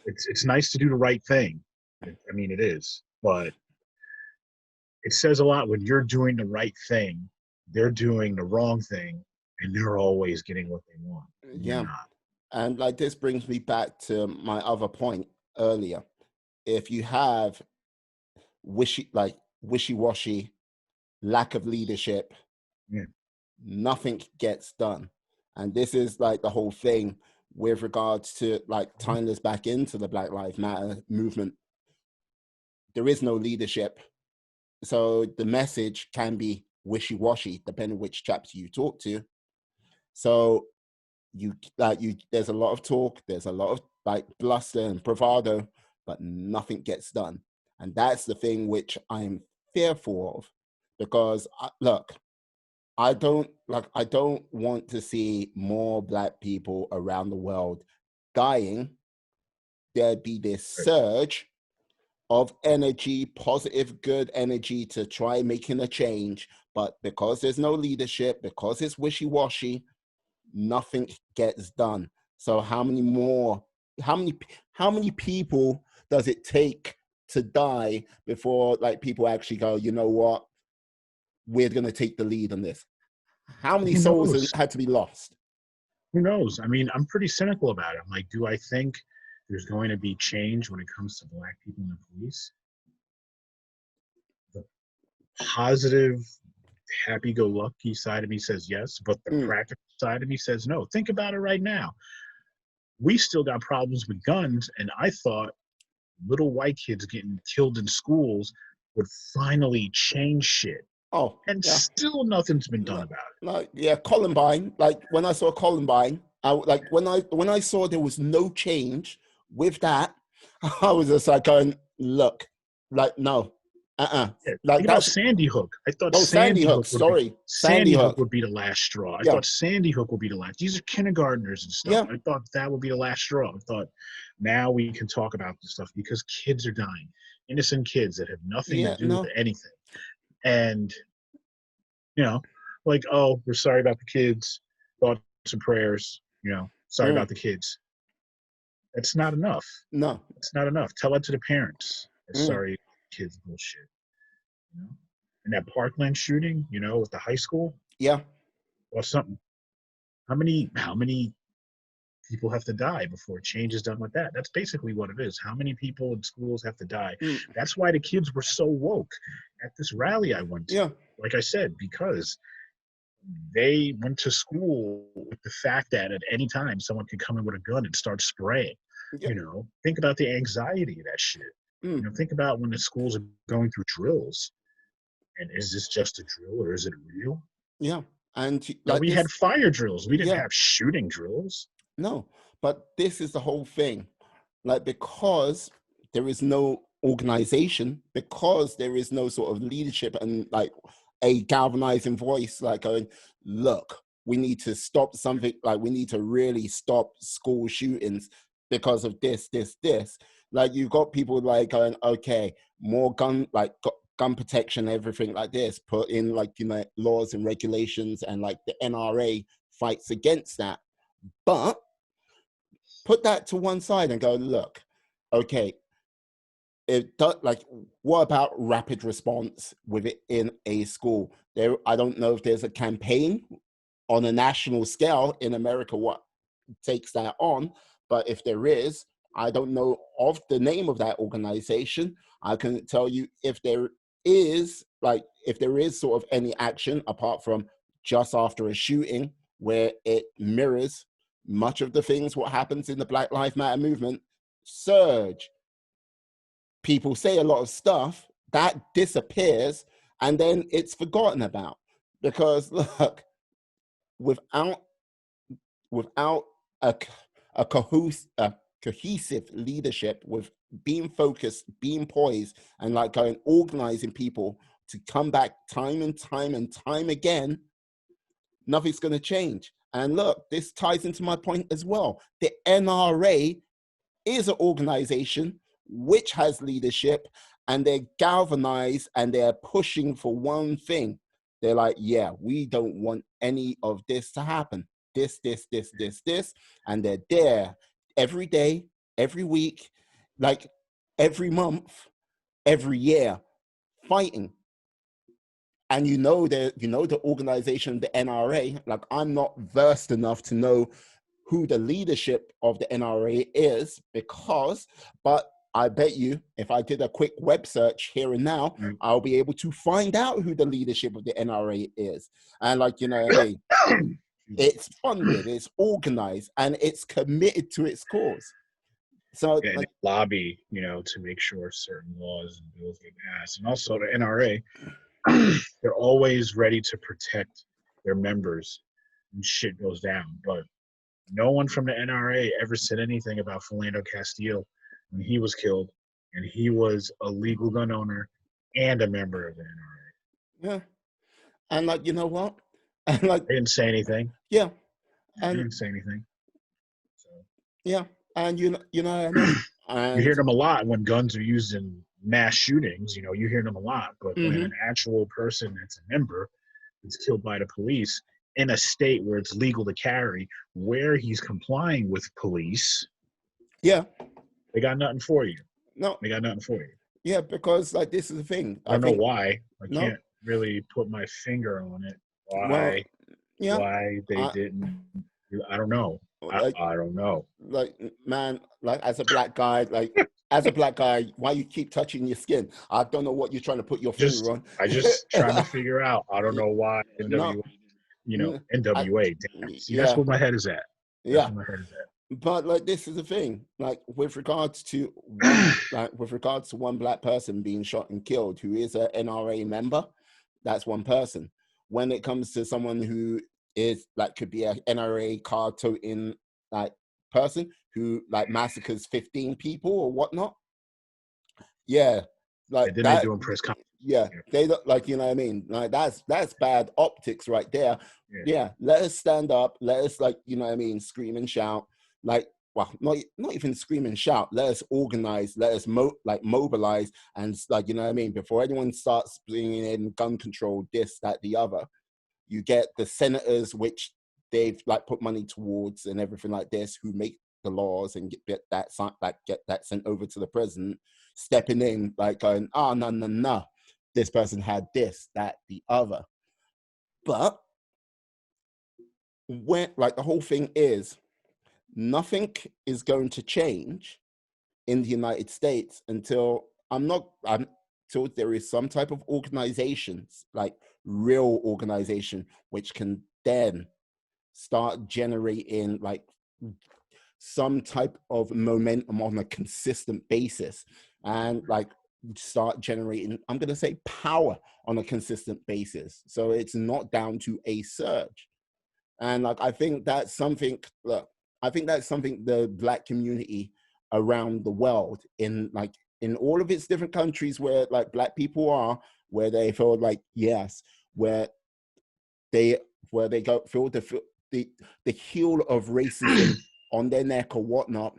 It's nice to do the right thing. I mean, it is, but it says a lot when you're doing the right thing, they're doing the wrong thing, and they're always getting what they want. Yeah. And this brings me back to my other point earlier. If you have wishy-washy, lack of leadership, nothing gets done. And this is the whole thing with regards to tying this back into the Black Lives Matter movement. There is no leadership. So the message can be wishy-washy, depending which chapter you talk to. So there's a lot of talk, there's a lot of like bluster and bravado, but nothing gets done. And that's the thing which I'm fearful of, because look, I don't want to see more Black people around the world dying. There'd be this surge of energy, positive, good energy to try making a change. But because there's no leadership, because it's wishy-washy, nothing gets done. So how many people does it take to die before like people actually go, you know what, we're going to take the lead on this? How many souls had to be lost? Who knows? I mean, I'm pretty cynical about it. I'm like, do I think there's going to be change when it comes to Black people in the police? The positive, happy-go-lucky side of me says yes, but the practical side of me says no. Think about it right now. We still got problems with guns, and I thought little white kids getting killed in schools would finally change shit. Oh, and still nothing's been done about it. Like, yeah, Columbine. Like when I saw Columbine, when I saw there was no change with that, I was just like going, look, like no, Yeah, like that's Sandy Hook. I thought Sandy Hook. Sandy Hook would be the last straw. I thought Sandy Hook would be the last. These are kindergartners and stuff. I thought that would be the last straw. I thought now we can talk about this stuff because kids are dying, innocent kids that have nothing to do with anything, and you know, like, oh, we're sorry about the kids, thoughts and prayers, sorry about the kids. That's not enough. No. It's not enough. Tell that to the parents. Sorry, kids bullshit. And that Parkland shooting, with the high school. Yeah. Or something. How many people have to die before change is done with that? That's basically what it is. How many people in schools have to die? That's why the kids were so woke at this rally I went to. Yeah. Like I said, because they went to school with the fact that at any time someone could come in with a gun and start spraying. Think about the anxiety of that shit. Think about when the schools are going through drills. And is this just a drill or is it real? Yeah. And we had fire drills. We didn't have shooting drills. No, but this is the whole thing. Like, because there is no organization, because there is no sort of leadership and like a galvanizing voice, like going, look, we need to stop something, like we need to really stop school shootings because of this. Like you've got people like going, okay, more gun protection, everything like this, put in like, laws and regulations, and like the NRA fights against that. But put that to one side and go, look, okay, what about rapid response with it in a school? I don't know if there's a campaign on a national scale in America what takes that on, but if there is, I don't know of the name of that organization. I can tell you if there is sort of any action apart from just after a shooting where it mirrors much of the things what happens in the Black Lives Matter movement. Surge. People say a lot of stuff that disappears and then it's forgotten about, because look, without a cohesive leadership, with being focused, being poised, and like going organizing people to come back time and time again, nothing's going to change. And look, this ties into my point as well. The NRA is an organization which has leadership, and they're galvanized and they're pushing for one thing. They're like, yeah, we don't want any of this to happen. This. And they're there every day, every week, like every month, every year, fighting. And the organization, the NRA, like I'm not versed enough to know who the leadership of the NRA is, but I bet you if I did a quick web search here and now, I'll be able to find out who the leadership of the NRA is. And hey, it's funded, it's organized, and it's committed to its cause. So and lobby, to make sure certain laws and bills get passed. And also the NRA, they're always ready to protect their members when shit goes down. But no one from the NRA ever said anything about Philando Castile when he was killed, and he was a legal gun owner and a member of the NRA. Yeah. And like, you know what? And like, They didn't say anything. yeah. They And didn't say anything. So yeah. And you know what I mean? you hear And them a lot when guns are used in mass shootings. You hear them a lot. But when mm-hmm. an actual person that's a member is killed by the police in a state where it's legal to carry, where he's complying with police, Yeah. they got nothing for you. No. They got nothing for you. Yeah, because like this is the thing. I don't know why. I no. can't really put my finger on it. Well, yeah. Why they didn't. I don't know. Like, I don't know. Like, man, like as a black guy, why you keep touching your skin? I don't know what you're trying to put your finger on. I just trying to figure out. I don't know why NWA, NWA. See, that's where my head is at. That's where my head is at. But like this is the thing, like with regards to one black person being shot and killed who is an NRA member, that's one person. When it comes to someone who is like could be an NRA card toting like person who like massacres 15 people or whatnot, like then that, they doing press conference. They look like, you know what I mean, like that's bad optics right there. Let us stand up, let us, like, you know what I mean, scream and shout. Like, well, not even scream and shout. Let us organize. Let us mobilize, and like, you know what I mean. Before anyone starts bringing in gun control, this, that, the other, you get the senators, which they've like put money towards and everything like this, who make the laws and get that sent over to the president, stepping in, like going, oh no, this person had this, that, the other. But when like the whole thing is, nothing is going to change in the United States until there is some type of organizations, like real organization, which can then start generating like some type of momentum on a consistent basis, and like start generating, I'm going to say, power on a consistent basis. So it's not down to a surge. And like, I think that's something the black community around the world, in all of its different countries where like black people are, where they feel like, yes, where they feel the heel of racism on their neck or whatnot.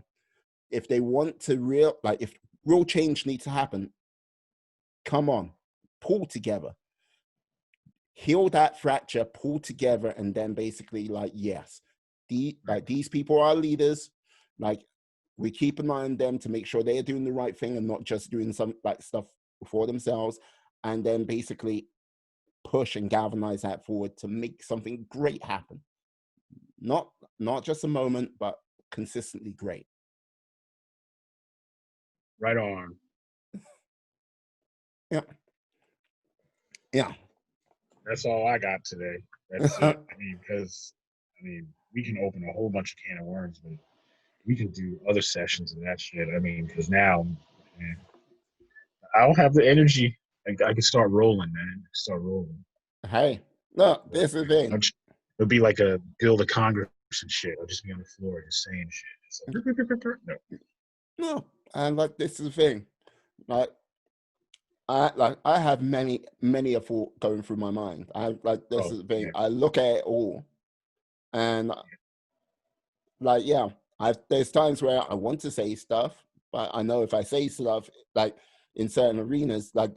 If they want to if real change needs to happen, come on, pull together. Heal that fracture, pull together, and then basically like, yes, these people are leaders. Like, we keep an eye on them to make sure they're doing the right thing and not just doing some like stuff for themselves, and then basically push and galvanize that forward to make something great happen. Not just a moment, but consistently great. Right on. Yeah. That's all I got today. That's it. Because we can open a whole bunch of can of worms, but we can do other sessions of that shit. Because now, man, I don't have the energy. I can start rolling, man. Start rolling. Hey, look, this is the thing. It'll be like a bill to Congress and shit. I'll just be on the floor just saying shit. No, and like, this is the thing. Like, I have many a thought going through my mind. This is the thing. I look at it all, and like, there's times where I want to say stuff, but I know if I say stuff like in certain arenas, like,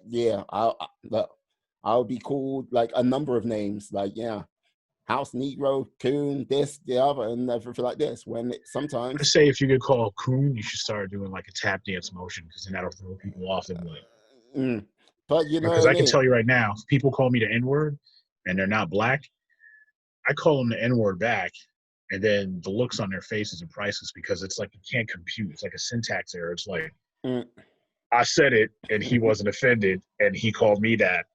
I'll be called like a number of names, like, House Negro, Coon, this, the other, and everything like this. When sometimes I say, if you get called Coon, you should start doing like a tap dance motion, because then that'll throw people off. And like, but you know, because I can tell you right now, if people call me the N-word and they're not black, I call them the N-word back, and then the looks on their faces are priceless, because it's like you can't compute. It's like a syntax error. It's like, I said it and he wasn't offended, and he called me that.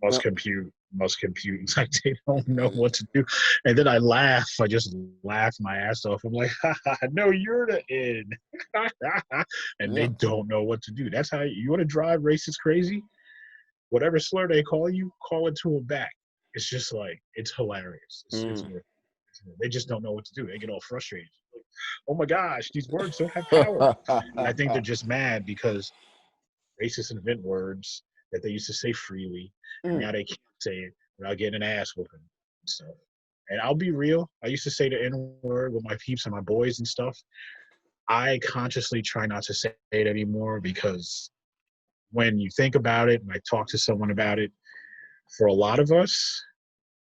Must compute. It's like they don't know what to do. And then I laugh. I just laugh my ass off. I'm like, no, you're the N. And they don't know what to do. That's how you want to drive racists crazy? whatever slur they call you, call it to them back. It's just like, it's hilarious. It's worth it. They just don't know what to do. They get all frustrated. Like, oh my gosh, these words don't have power. And I think they're just mad because racist and invent words that they used to say freely, and now they can't say it without getting an ass whooping. So, and I'll be real. I used to say the N-word with my peeps and my boys and stuff. I consciously try not to say it anymore because when you think about it and I talk to someone about it, for a lot of us,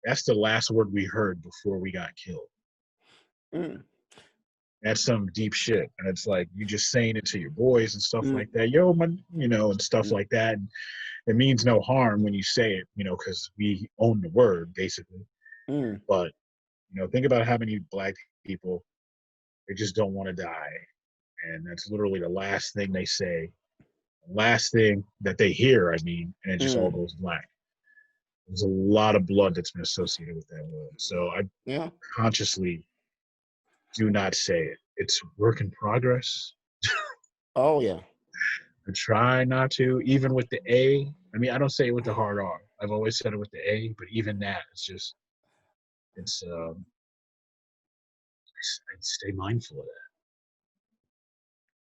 that's the last word we heard before we got killed. That's some deep shit. And it's like, you just saying it to your boys and stuff like that. Yo, man, and stuff like that. And it means no harm when you say it, because we own the word, basically. But, think about how many black people, they just don't want to die. And that's literally the last thing they say, last thing that they hear, and it just all goes black. There's a lot of blood that's been associated with that word. So I consciously do not say it. It's work in progress. Oh, yeah. I try not to, even with the A. I don't say it with the hard R. I've always said it with the A, but even that, I stay mindful of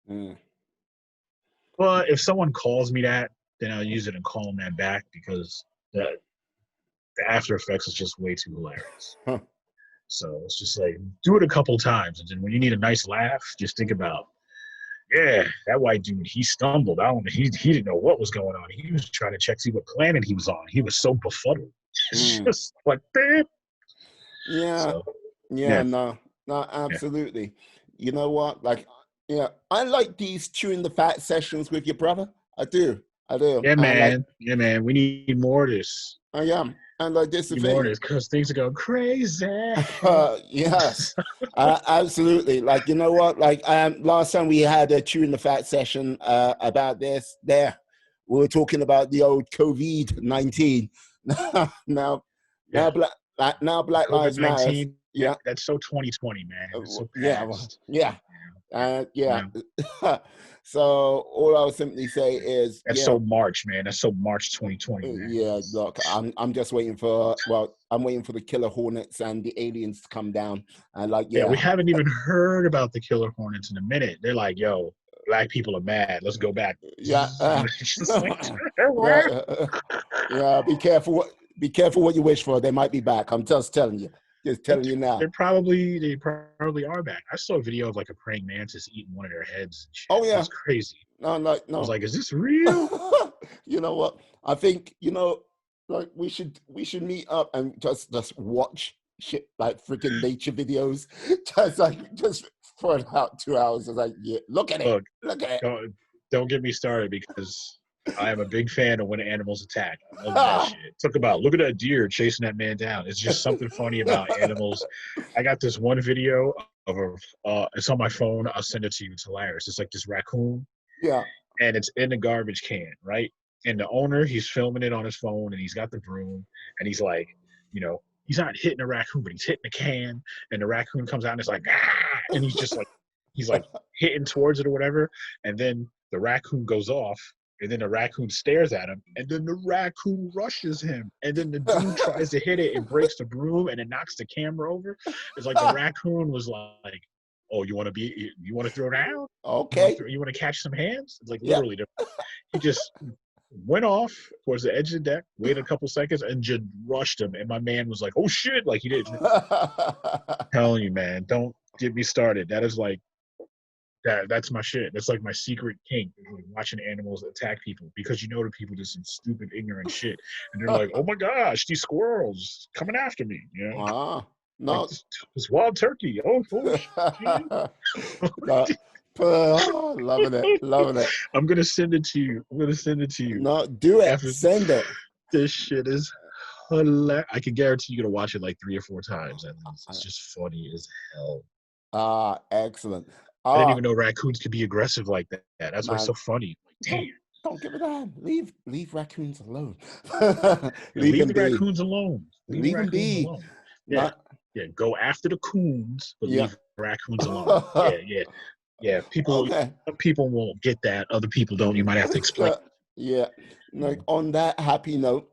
that. But if someone calls me that, then I'll use it and call them that back because the after effects is just way too hilarious. So it's just like, do it a couple times. And then when you need a nice laugh, just think about, yeah, that white dude, he stumbled. He didn't know what was going on. He was trying to check, see what planet he was on. He was so befuddled. It's just like, damn. Yeah. So, No, absolutely. Yeah. You know what? I like these chewing the fat sessions with your brother. I do. Yeah, man. We need more of this. I am. And this is more of this because things are going crazy. Yes, absolutely. You know what? Last time we had a chewing the fat session about this. We were talking about the old COVID-19. now Black Lives Matter. Yeah, that's so 2020, man. It's so past. So all I'll simply say is that's so March, man. That's so March 2020. Man. Yeah, look, I'm just waiting for I'm waiting for the killer hornets and the aliens to come down and we haven't even heard about the killer hornets in a minute. They're like, yo, black people are mad. Let's go back. Yeah. Be careful what you wish for. They might be back. I'm just telling you. Just telling you now. They probably are back. I saw a video of a praying mantis eating one of their heads. And shit. Oh yeah, that's crazy. No. I was like, is this real? You know what? I think we should meet up and just watch shit freaking nature videos. just for about 2 hours. I was like, yeah, look at it. Look at it. Don't get me started because I am a big fan of when animals attack. I love that shit. Look at that deer chasing that man down. It's just something funny about animals. I got this one video of it's on my phone. I'll send it to you. It's hilarious. It's this raccoon. Yeah. And it's in the garbage can, right? And the owner, he's filming it on his phone and he's got the broom and he's like, he's not hitting the raccoon, but he's hitting the can. And the raccoon comes out and it's like, ah! And he's just he's hitting towards it or whatever. And then the raccoon goes off. And then the raccoon stares at him, and then the raccoon rushes him. And then the dude tries to hit it and breaks the broom, and it knocks the camera over. It's like the raccoon was like, "Oh, you want to throw down? Okay. You want to catch some hands?" It's literally, he just went off towards the edge of the deck, waited a couple seconds, and just rushed him. And my man was like, "Oh shit!" He didn't. Telling you, man, don't get me started. That is that's my shit. That's my secret kink, watching animals attack people because the people do some stupid, ignorant shit, and they're like, "Oh my gosh, these squirrels coming after me!" No, this wild turkey. Oh, loving it. I'm gonna send it to you. No, do it. Send it. This shit is hilarious. I can guarantee you're gonna watch it 3 or 4 times, and it's just funny as hell. Excellent. I didn't even know raccoons could be aggressive like that. That's why it's so funny. Damn. Don't give it a leave raccoons alone. leave the raccoons alone. Leave them be. Alone. Yeah. Go after the coons, but leave raccoons alone. Yeah. People won't get that. Other people don't. You might have to explain. Like on that happy note,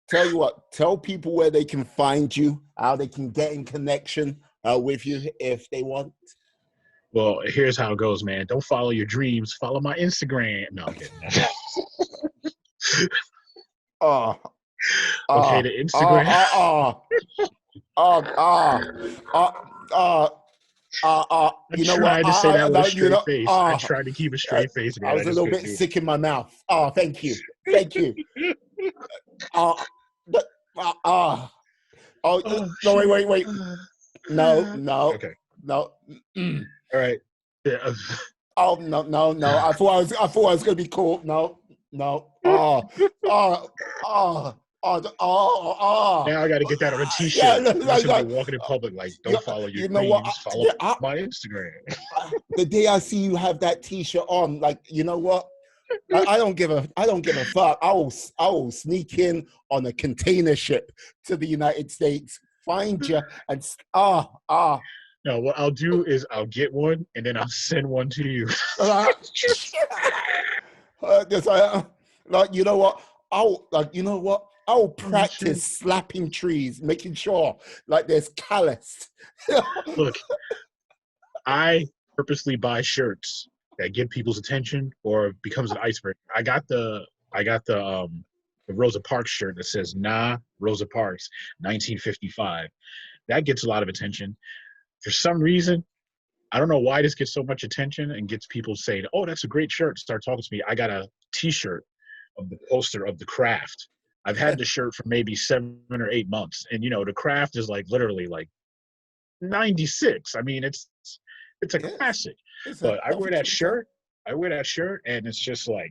tell you what, tell people where they can find you, how they can get in connection with you if they want. Well, here's how it goes, man. Don't follow your dreams. Follow my Instagram. No, I'm kidding. Oh, Okay, oh, the oh, Instagram. oh, oh, oh, oh, oh, I you know what? tried to say that with a You straight know, face. I tried to keep a straight face, I man. I was a just little couldn't bit do sick in my mouth. Oh, thank you, thank you. Uh, but, Oh no, shit. wait. No, no, Okay. no. Mm. All right. Yeah. Oh no. I thought I was gonna be cool. No. Oh, oh, oh, oh. Now I got to get that on a Yeah, T-shirt. I'm just gonna be walking in public like, "Don't follow your you know what? dreams. Follow my Instagram." The day I see you have that T-shirt on, like, you know what? I don't give a fuck. I will sneak in on a container ship to the United States, find you, and No, what I'll do is I'll get one and then I'll send one to you. Just like you know what? I'll Oh shit! practice slapping trees, making sure like there's callus. Look, I purposely buy shirts that get people's attention or becomes an icebreaker. I got the Rosa Parks shirt that says "Nah, Rosa Parks, 1955." That gets a lot of attention. For some reason, I don't know why this gets so much attention and gets people saying, "Oh, that's a great shirt." Start talking to me. I got a T-shirt of the poster of The Craft. I've had the shirt for maybe 7 or 8 months, and the Craft is like literally like 96. I mean, it's a Yes, classic. it's a But I hell of wear a that choice. shirt. I wear that shirt, and it's just like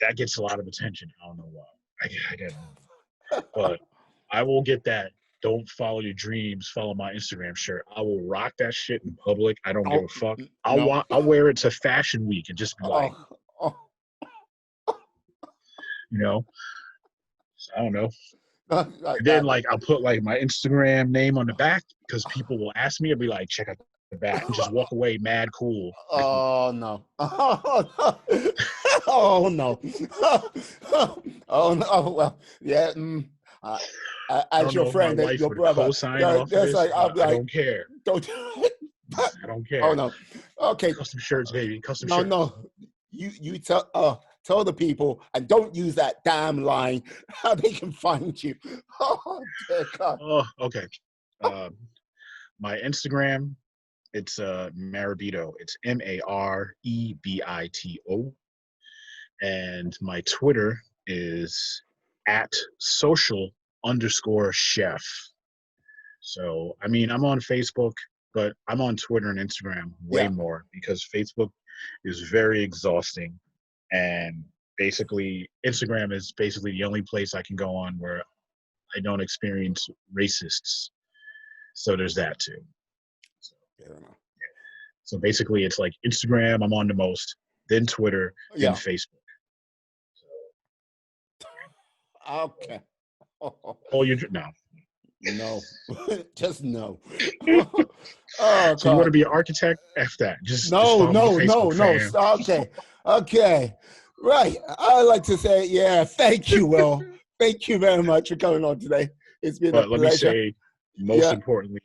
that gets a lot of attention. I don't know why. I get it. But I will get that. Don't follow your dreams. Follow my Instagram shirt. I will rock that shit in public. I don't give Oh a fuck. no! I'll wear it to Fashion Week and just be like, Oh, oh, you know, I don't know. like And then that. like I'll put like my Instagram name on the back because people will ask me. I'll be like, check out the back and just walk away mad cool. Like, Oh no! Oh no! Oh no! Well, yeah. Uh, I as don't your know if my friend, wife your would brother, co-sign off of that's this, like I'm but I like, don't care. don't. I don't Oh care. no! Okay, Custom shirts, baby. Custom shirts. no. You tell the people and don't use that damn line how they can find you. Oh dear God! Oh, okay. Um, my Instagram, it's Maribito. It's Marebito. And my Twitter is at social_chef. So, I mean, I'm on Facebook, but I'm on Twitter and Instagram way Yeah, more because Facebook is very exhausting. And basically, Instagram is basically the only place I can go on where I don't experience racists. So there's that too. So, fair enough. so basically, it's like Instagram, I'm on the most, then Twitter, then Yeah. Facebook. Okay. Oh, you no. No, just no. Oh So you want to God. be an architect? F that. Just No, follow my no, no, Facebook, no. fam. Okay. Okay. Right. I like to say, yeah, thank you, Will. Thank you very much for coming on today. It's been a But let me pleasure. say, most Yeah. importantly,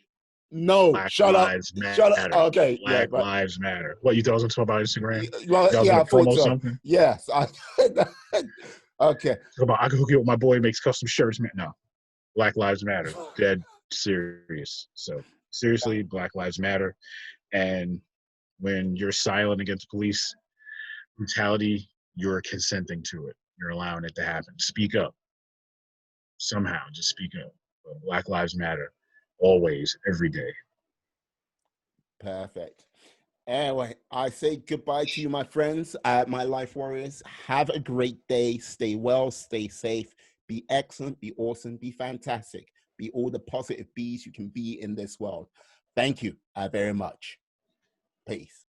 No, Black shut up. Lives Shut up. Matter. Okay. Yeah, Black but Lives Matter. What, you thought I was going to talk about Instagram? well, You thought I was yeah, going I to thought promo so. something? Yes. Okay. Talk about I can hook you up with my boy who makes custom shirts, man. No. Black Lives Matter. Dead serious. So seriously, Black Lives Matter. And when you're silent against police brutality, you're consenting to it. You're allowing it to happen. Speak up. Somehow, just speak up. But Black Lives Matter. Always, every day. Perfect. Anyway, I say goodbye to you, my friends, my life warriors. Have a great day. Stay well, stay safe, be excellent, be awesome, be fantastic, be all the positive bees you can be in this world. Thank you very much. Peace.